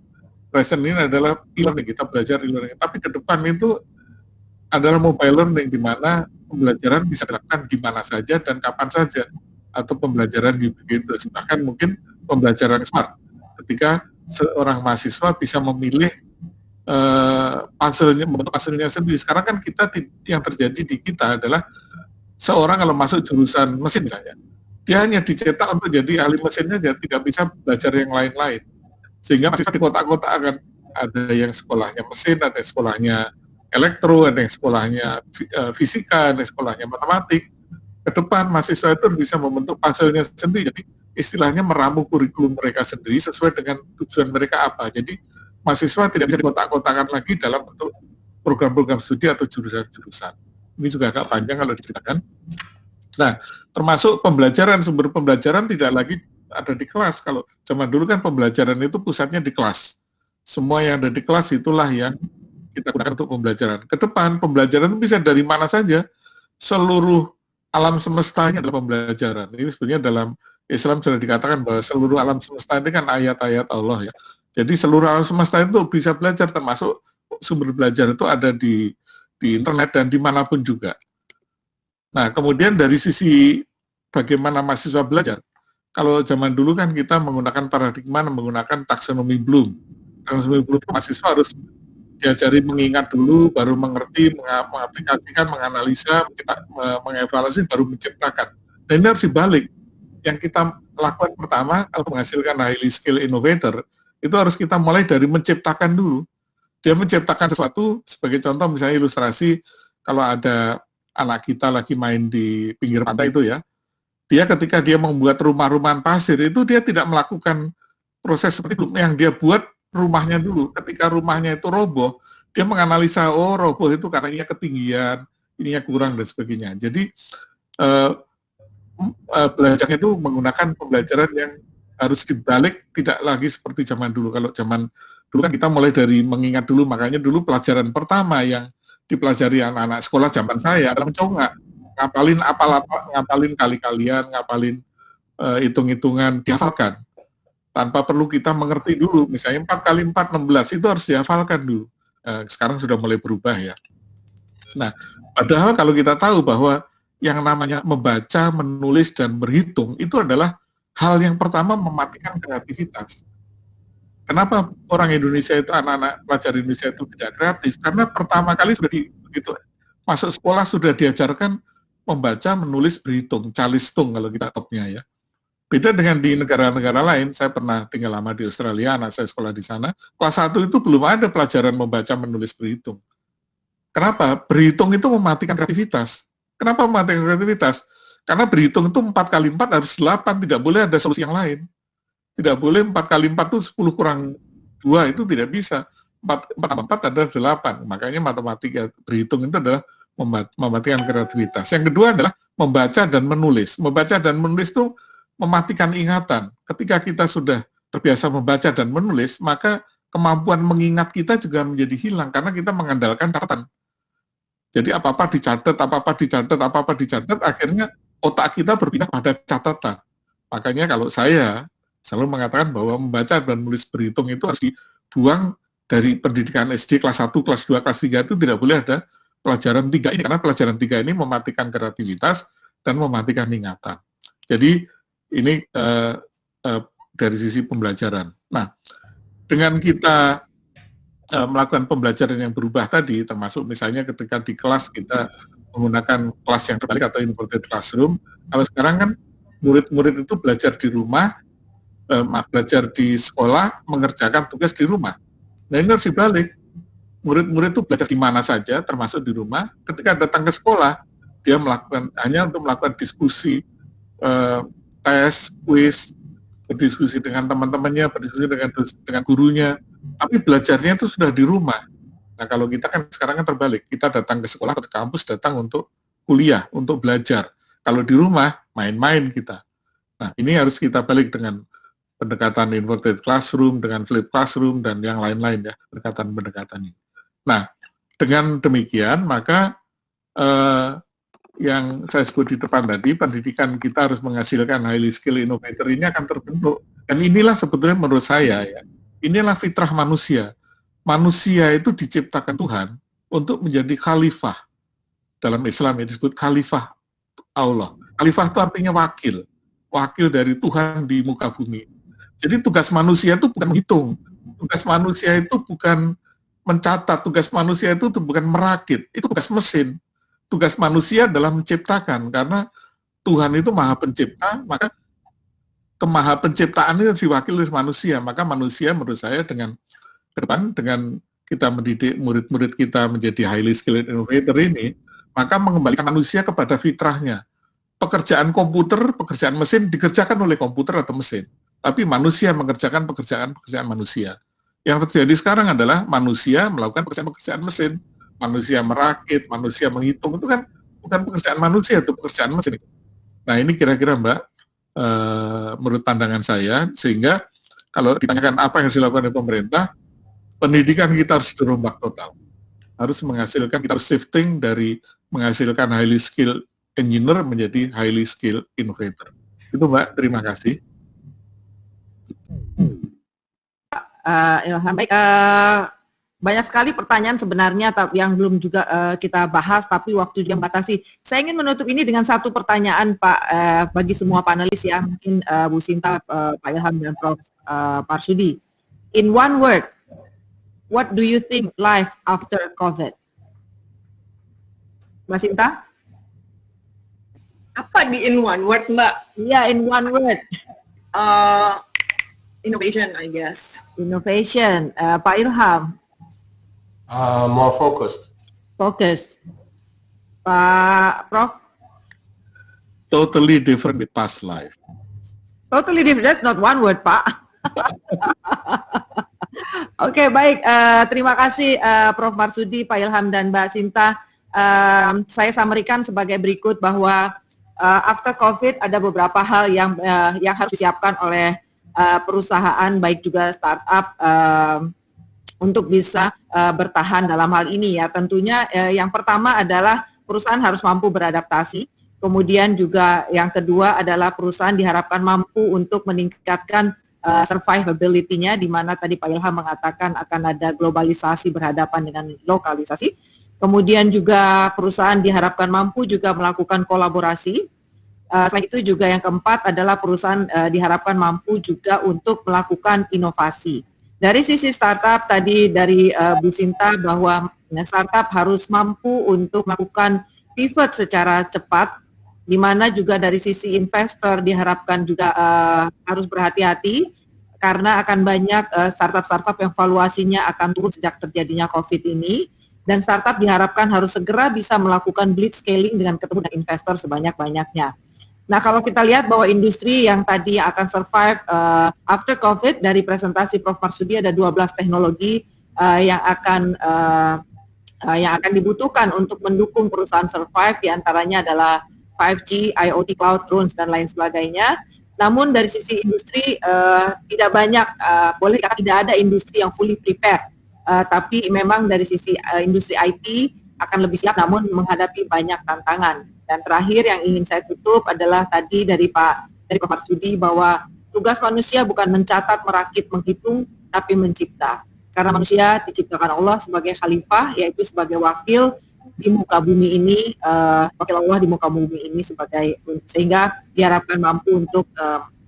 Speaker 3: present ini adalah e-learning, kita belajar e-learning, tapi ke depan itu adalah mobile learning, di mana pembelajaran bisa dilakukan di mana saja dan kapan saja, atau pembelajaran hybrid, bahkan mungkin pembelajaran smart, ketika seorang mahasiswa bisa memilih membentuk puzzle-nya sendiri. Sekarang kan kita yang terjadi di kita adalah seorang kalau masuk jurusan mesin misalnya, dia hanya dicetak untuk jadi ahli mesinnya, dia tidak bisa belajar yang lain-lain. Sehingga mahasiswa di kota-kota akan ada yang sekolahnya mesin, ada yang sekolahnya elektro, ada yang sekolahnya fisika, ada yang sekolahnya matematik. Ke depan mahasiswa itu bisa membentuk puzzle-nya sendiri. Jadi istilahnya meramu kurikulum mereka sendiri sesuai dengan tujuan mereka apa. Jadi mahasiswa tidak bisa dikotak-kotakan lagi dalam bentuk program-program studi atau jurusan-jurusan. Ini juga agak panjang kalau diceritakan. Nah, termasuk pembelajaran, sumber pembelajaran tidak lagi ada di kelas. Kalau zaman dulu kan pembelajaran itu pusatnya di kelas. Semua yang ada di kelas itulah yang kita gunakan untuk pembelajaran. Ke depan, pembelajaran itu bisa dari mana saja. Seluruh alam semestanya adalah pembelajaran. Ini sebenarnya dalam Islam sudah dikatakan bahwa seluruh alam semesta ini kan ayat-ayat Allah ya. Jadi seluruh alam semesta itu bisa belajar, termasuk sumber belajar itu ada di internet dan dimanapun juga. Nah, kemudian dari sisi bagaimana mahasiswa belajar, kalau zaman dulu kan kita menggunakan paradigma, menggunakan taksonomi Bloom. Taksonomi Bloom itu mahasiswa harus diajari mengingat dulu, baru mengerti, mengaplikasikan, menganalisa, mengevaluasi, baru menciptakan. Dan ini harus dibalik. Yang kita lakukan pertama, kalau menghasilkan highly skilled innovator, itu harus kita mulai dari menciptakan dulu. Dia menciptakan sesuatu, sebagai contoh misalnya ilustrasi, kalau ada anak kita lagi main di pinggir pantai itu ya, dia ketika dia membuat rumah-rumahan pasir, itu dia tidak melakukan proses seperti itu. Yang dia buat rumahnya dulu. Ketika rumahnya itu roboh, dia menganalisa, oh roboh itu karena ininya ketinggian, ininya kurang, dan sebagainya. Jadi, belajarnya itu menggunakan pembelajaran yang harus dibalik, tidak lagi seperti zaman dulu. Kalau zaman dulu kan kita mulai dari mengingat dulu, makanya dulu pelajaran pertama yang dipelajari anak-anak sekolah zaman saya adalah mencoba ngapalin ngapalin kali-kalian, ngapalin hitung-hitungan, dihafalkan. Tanpa perlu kita mengerti dulu, misalnya 4 kali 4, 16, itu harus dihafalkan dulu. Sekarang sudah mulai berubah ya. Nah, padahal kalau kita tahu bahwa yang namanya membaca, menulis, dan berhitung, itu adalah hal yang pertama mematikan kreativitas. Kenapa orang Indonesia itu, anak-anak pelajar Indonesia itu tidak kreatif? Karena pertama kali sudah begitu masuk sekolah sudah diajarkan membaca, menulis, berhitung, calistung kalau kita topnya ya. Beda dengan di negara-negara lain, saya pernah tinggal lama di Australia, anak saya sekolah di sana, kelas 1 itu belum ada pelajaran membaca, menulis, berhitung. Kenapa? Berhitung itu mematikan kreativitas. Kenapa mematikan kreativitas? Karena berhitung itu 4 kali 4 harus 8, tidak boleh ada solusi yang lain. Tidak boleh 4 kali 4 itu 10 kurang 2, itu tidak bisa. 4 tambah 4 adalah 8. Makanya matematika berhitung itu adalah mematikan kreativitas. Yang kedua adalah membaca dan menulis. Membaca dan menulis itu mematikan ingatan. Ketika kita sudah terbiasa membaca dan menulis, maka kemampuan mengingat kita juga menjadi hilang karena kita mengandalkan catatan. Jadi apa-apa dicatat, akhirnya otak kita berpindah pada catatan. Makanya kalau saya selalu mengatakan bahwa membaca dan menulis berhitung itu harus dibuang dari pendidikan SD kelas 1, kelas 2, kelas 3 itu tidak boleh ada pelajaran 3 ini, karena pelajaran 3 ini mematikan kreativitas dan mematikan ingatan. Jadi ini dari sisi pembelajaran. Nah, dengan kita melakukan pembelajaran yang berubah tadi, termasuk misalnya ketika di kelas kita menggunakan kelas yang terbalik atau inverted classroom, kalau sekarang kan murid-murid itu belajar di rumah, belajar di sekolah, mengerjakan tugas di rumah. Nah ini harus dibalik. murid-murid itu belajar di mana saja, termasuk di rumah. Ketika datang ke sekolah, dia hanya untuk melakukan diskusi, tes, kuis, berdiskusi dengan teman-temannya, berdiskusi dengan gurunya, tapi belajarnya itu sudah di rumah. Nah, kalau kita kan sekarang kan terbalik, kita datang ke sekolah, ke kampus, datang untuk kuliah, untuk belajar. Kalau di rumah, main-main kita. Nah, ini harus kita balik dengan pendekatan inverted classroom, dengan flip classroom, dan yang lain-lain ya, pendekatan ini. Nah, dengan demikian, maka yang saya sebut di depan tadi, pendidikan kita harus menghasilkan highly skilled innovator ini akan terbentuk. Dan inilah sebetulnya menurut saya, ya, inilah fitrah manusia. Manusia itu diciptakan Tuhan untuk menjadi khalifah. Dalam Islam itu disebut khalifah Allah. Khalifah itu artinya wakil. Wakil dari Tuhan di muka bumi. Jadi tugas manusia itu bukan menghitung. Tugas manusia itu bukan mencatat. Tugas manusia itu bukan merakit. Itu tugas mesin. Tugas manusia adalah menciptakan. Karena Tuhan itu maha pencipta, maka kemaha penciptaan itu diwakili oleh manusia. Maka manusia menurut saya dengan kita mendidik murid-murid kita menjadi highly skilled innovator ini, maka mengembalikan manusia kepada fitrahnya. Pekerjaan komputer, pekerjaan mesin dikerjakan oleh komputer atau mesin. Tapi manusia mengerjakan pekerjaan manusia. Yang terjadi sekarang adalah manusia melakukan pekerjaan mesin. Manusia merakit, manusia menghitung, itu kan bukan pekerjaan manusia, itu pekerjaan mesin. Nah, ini kira-kira Mbak, menurut pandangan saya, sehingga kalau ditanyakan apa yang harus dilakukan oleh pemerintah, pendidikan kita harus dirombak total. Harus menghasilkan, kita harus shifting dari menghasilkan highly skilled engineer menjadi highly skilled innovator. Itu Mbak, terima kasih.
Speaker 1: Ilham, baik, banyak sekali pertanyaan sebenarnya yang belum juga kita bahas, tapi waktu juga membatasi. Saya ingin menutup ini dengan satu pertanyaan Pak, bagi semua panelis ya, mungkin Bu Sinta, Pak Ilham, dan Prof. Marsudi. In one word, what do you think life after COVID? Mbak Sinta?
Speaker 5: Apa di in one word, Mbak?
Speaker 1: Iya, in one word.
Speaker 5: Innovation, I guess.
Speaker 1: Innovation. Pak Ilham?
Speaker 4: More focused.
Speaker 1: Focus. Pak Prof?
Speaker 3: Totally different with past life.
Speaker 1: Totally different, that's not one word, Pak. Oke, baik. Terima kasih Prof. Marsudi, Pak Ilham, dan Mbak Sinta. Saya summary-kan sebagai berikut bahwa after COVID ada beberapa hal yang harus disiapkan oleh perusahaan, baik juga startup, untuk bisa bertahan dalam hal ini ya. Tentunya yang pertama adalah perusahaan harus mampu beradaptasi. Kemudian juga yang kedua adalah perusahaan diharapkan mampu untuk meningkatkan survivability-nya, di mana tadi Pak Ilham mengatakan akan ada globalisasi berhadapan dengan lokalisasi. Kemudian juga perusahaan diharapkan mampu juga melakukan kolaborasi. Selain itu juga yang keempat adalah perusahaan diharapkan mampu juga untuk melakukan inovasi. Dari sisi startup tadi dari Bu Sinta bahwa startup harus mampu untuk melakukan pivot secara cepat, di mana juga dari sisi investor diharapkan juga harus berhati-hati karena akan banyak startup-startup yang valuasinya akan turun sejak terjadinya COVID ini, dan startup diharapkan harus segera bisa melakukan blitzscaling dengan ketemu dengan investor sebanyak-banyaknya. Nah, kalau kita lihat bahwa industri yang tadi akan survive after COVID, dari presentasi Prof. Marsudi ada 12 teknologi yang akan dibutuhkan untuk mendukung perusahaan survive, diantaranya adalah 5G, IoT, cloud, drones, dan lain sebagainya. Namun dari sisi industri tidak banyak, boleh dikatakan tidak ada industri yang fully prepared, tapi memang dari sisi industri IT akan lebih siap namun menghadapi banyak tantangan. Dan terakhir yang ingin saya tutup adalah tadi dari Prof. Marsudi bahwa tugas manusia bukan mencatat, merakit, menghitung, tapi mencipta. Karena manusia diciptakan Allah sebagai khalifah, yaitu sebagai wakil di muka bumi ini, wakil Allah di muka bumi ini sehingga diharapkan mampu untuk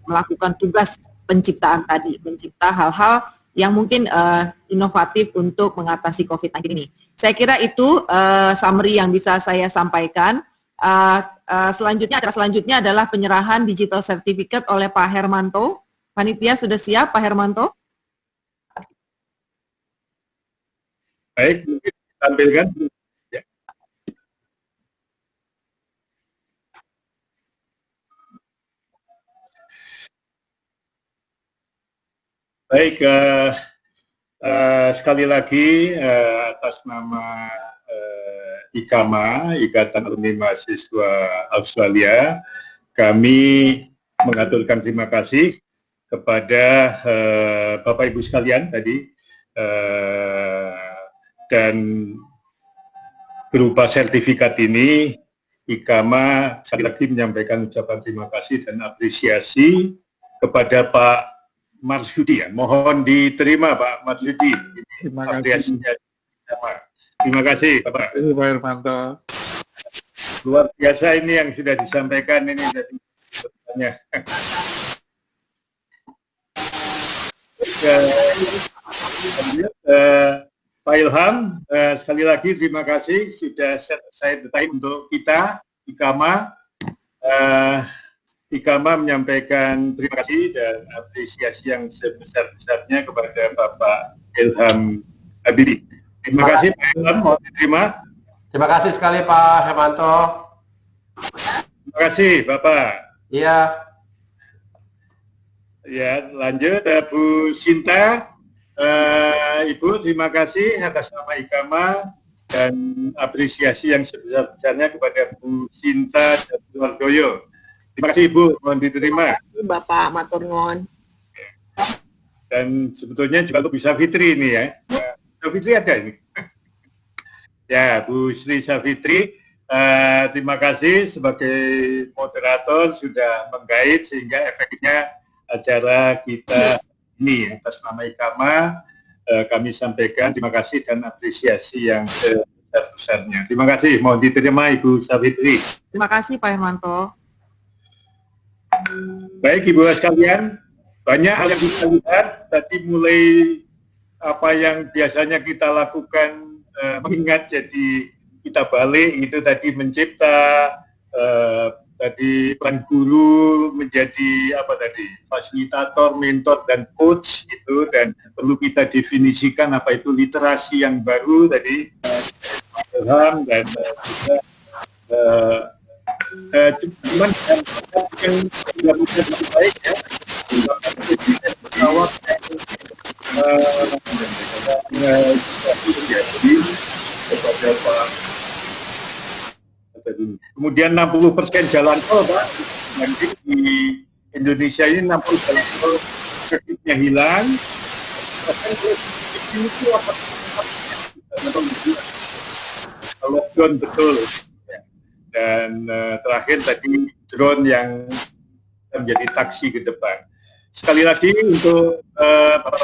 Speaker 1: melakukan tugas penciptaan tadi, mencipta hal-hal yang mungkin inovatif untuk mengatasi COVID-19 ini. Saya kira itu summary yang bisa saya sampaikan. Selanjutnya, acara selanjutnya adalah penyerahan digital certificate oleh Pak Hermanto. Panitia sudah siap, Pak Hermanto?
Speaker 2: Baik, mungkin tampilkan. Ya. Baik, sekali lagi atas nama IKAMA, Ikatan Alumni Mahasiswa Australia, kami mengaturkan terima kasih kepada Bapak Ibu sekalian tadi, dan berupa sertifikat ini IKAMA sekali lagi menyampaikan ucapan terima kasih dan apresiasi kepada Pak Marsudi. Ya. Mohon diterima Pak Marsudi.
Speaker 3: Terima kasih.
Speaker 2: Terima kasih Bapak.
Speaker 3: Terima kasih Pak Hermanto.
Speaker 2: Luar biasa ini yang sudah disampaikan ini tadi. Pak Ilham, sekali lagi terima kasih sudah set aside the time untuk kita, IKAMA. IKAMA menyampaikan terima kasih dan apresiasi yang sebesar-besarnya kepada Bapak Ilham Habibie. Terima kasih Pak Ilham, mohon diterima.
Speaker 4: Terima kasih sekali Pak Hermanto.
Speaker 2: Terima kasih Bapak.
Speaker 4: Iya.
Speaker 2: Ya, lanjut Bu Sinta. Ibu, terima kasih atas nama IKAMA dan apresiasi yang sebesar-besarnya kepada Bu Sinta Jatuwardoyo. Terima kasih Ibu, mohon diterima.
Speaker 5: Bapak matur nuwun.
Speaker 2: Dan sebetulnya juga Bu Safitri ini ya. Bu Safitri ada ini. Ya, Bu Sri Safitri, terima kasih sebagai moderator sudah menggait sehingga efeknya acara kita ini atas nama IKAMA kami sampaikan terima kasih dan apresiasi yang sebesar-besarnya. Terima kasih, mohon diterima Ibu Safitri.
Speaker 1: Terima kasih Pak Hermanto.
Speaker 2: Baik Ibu sekalian, banyak hal yang kita lihat tadi, mulai apa yang biasanya kita lakukan mengingat jadi kita balik itu tadi mencipta tadi peran guru menjadi apa tadi fasilitator, mentor dan coach itu, dan perlu kita definisikan apa itu literasi yang baru tadi Ilham dan juga cuman yang lebih baik ya pesawat kepada Pak. Kemudian 60% jalan tol Pak, nanti di Indonesia ini 60 jalan tol kreditnya hilang. Lockdown betul. Dan terakhir tadi drone yang menjadi taksi ke depan. Sekali lagi untuk para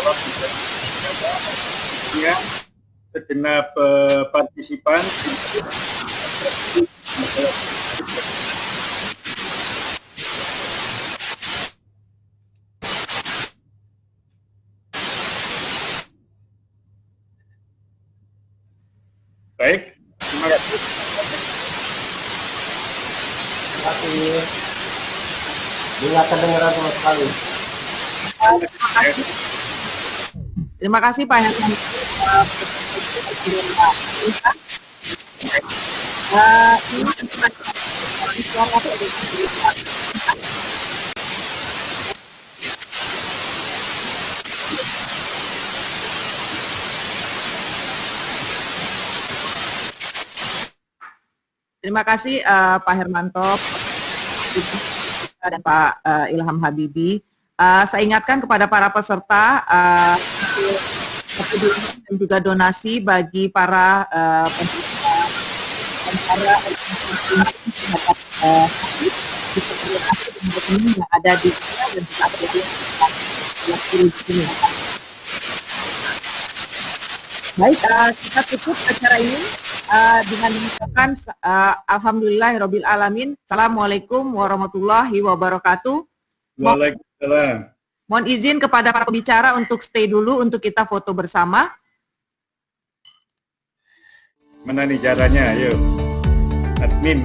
Speaker 2: segenap partisipan. Baik, terima kasih.
Speaker 4: Terima kasih. Tidak kedengaran sama sekali.
Speaker 1: Terima kasih Pak Hermanto. Terima kasih Pak Hermanto dan Pak Ilham Habibie. Saya ingatkan kepada para peserta dan juga donasi bagi para yang ada di sini dan juga ada di sini. Baik, kita tutup acara ini dengan mengucapkan alhamdulillahirabbil alamin. Assalamualaikum warahmatullahi wabarakatuh.
Speaker 2: Waalaikumsalam.
Speaker 1: Mohon izin kepada para pembicara untuk stay dulu untuk kita foto bersama.
Speaker 2: Mana nih caranya? Ayo. Admin.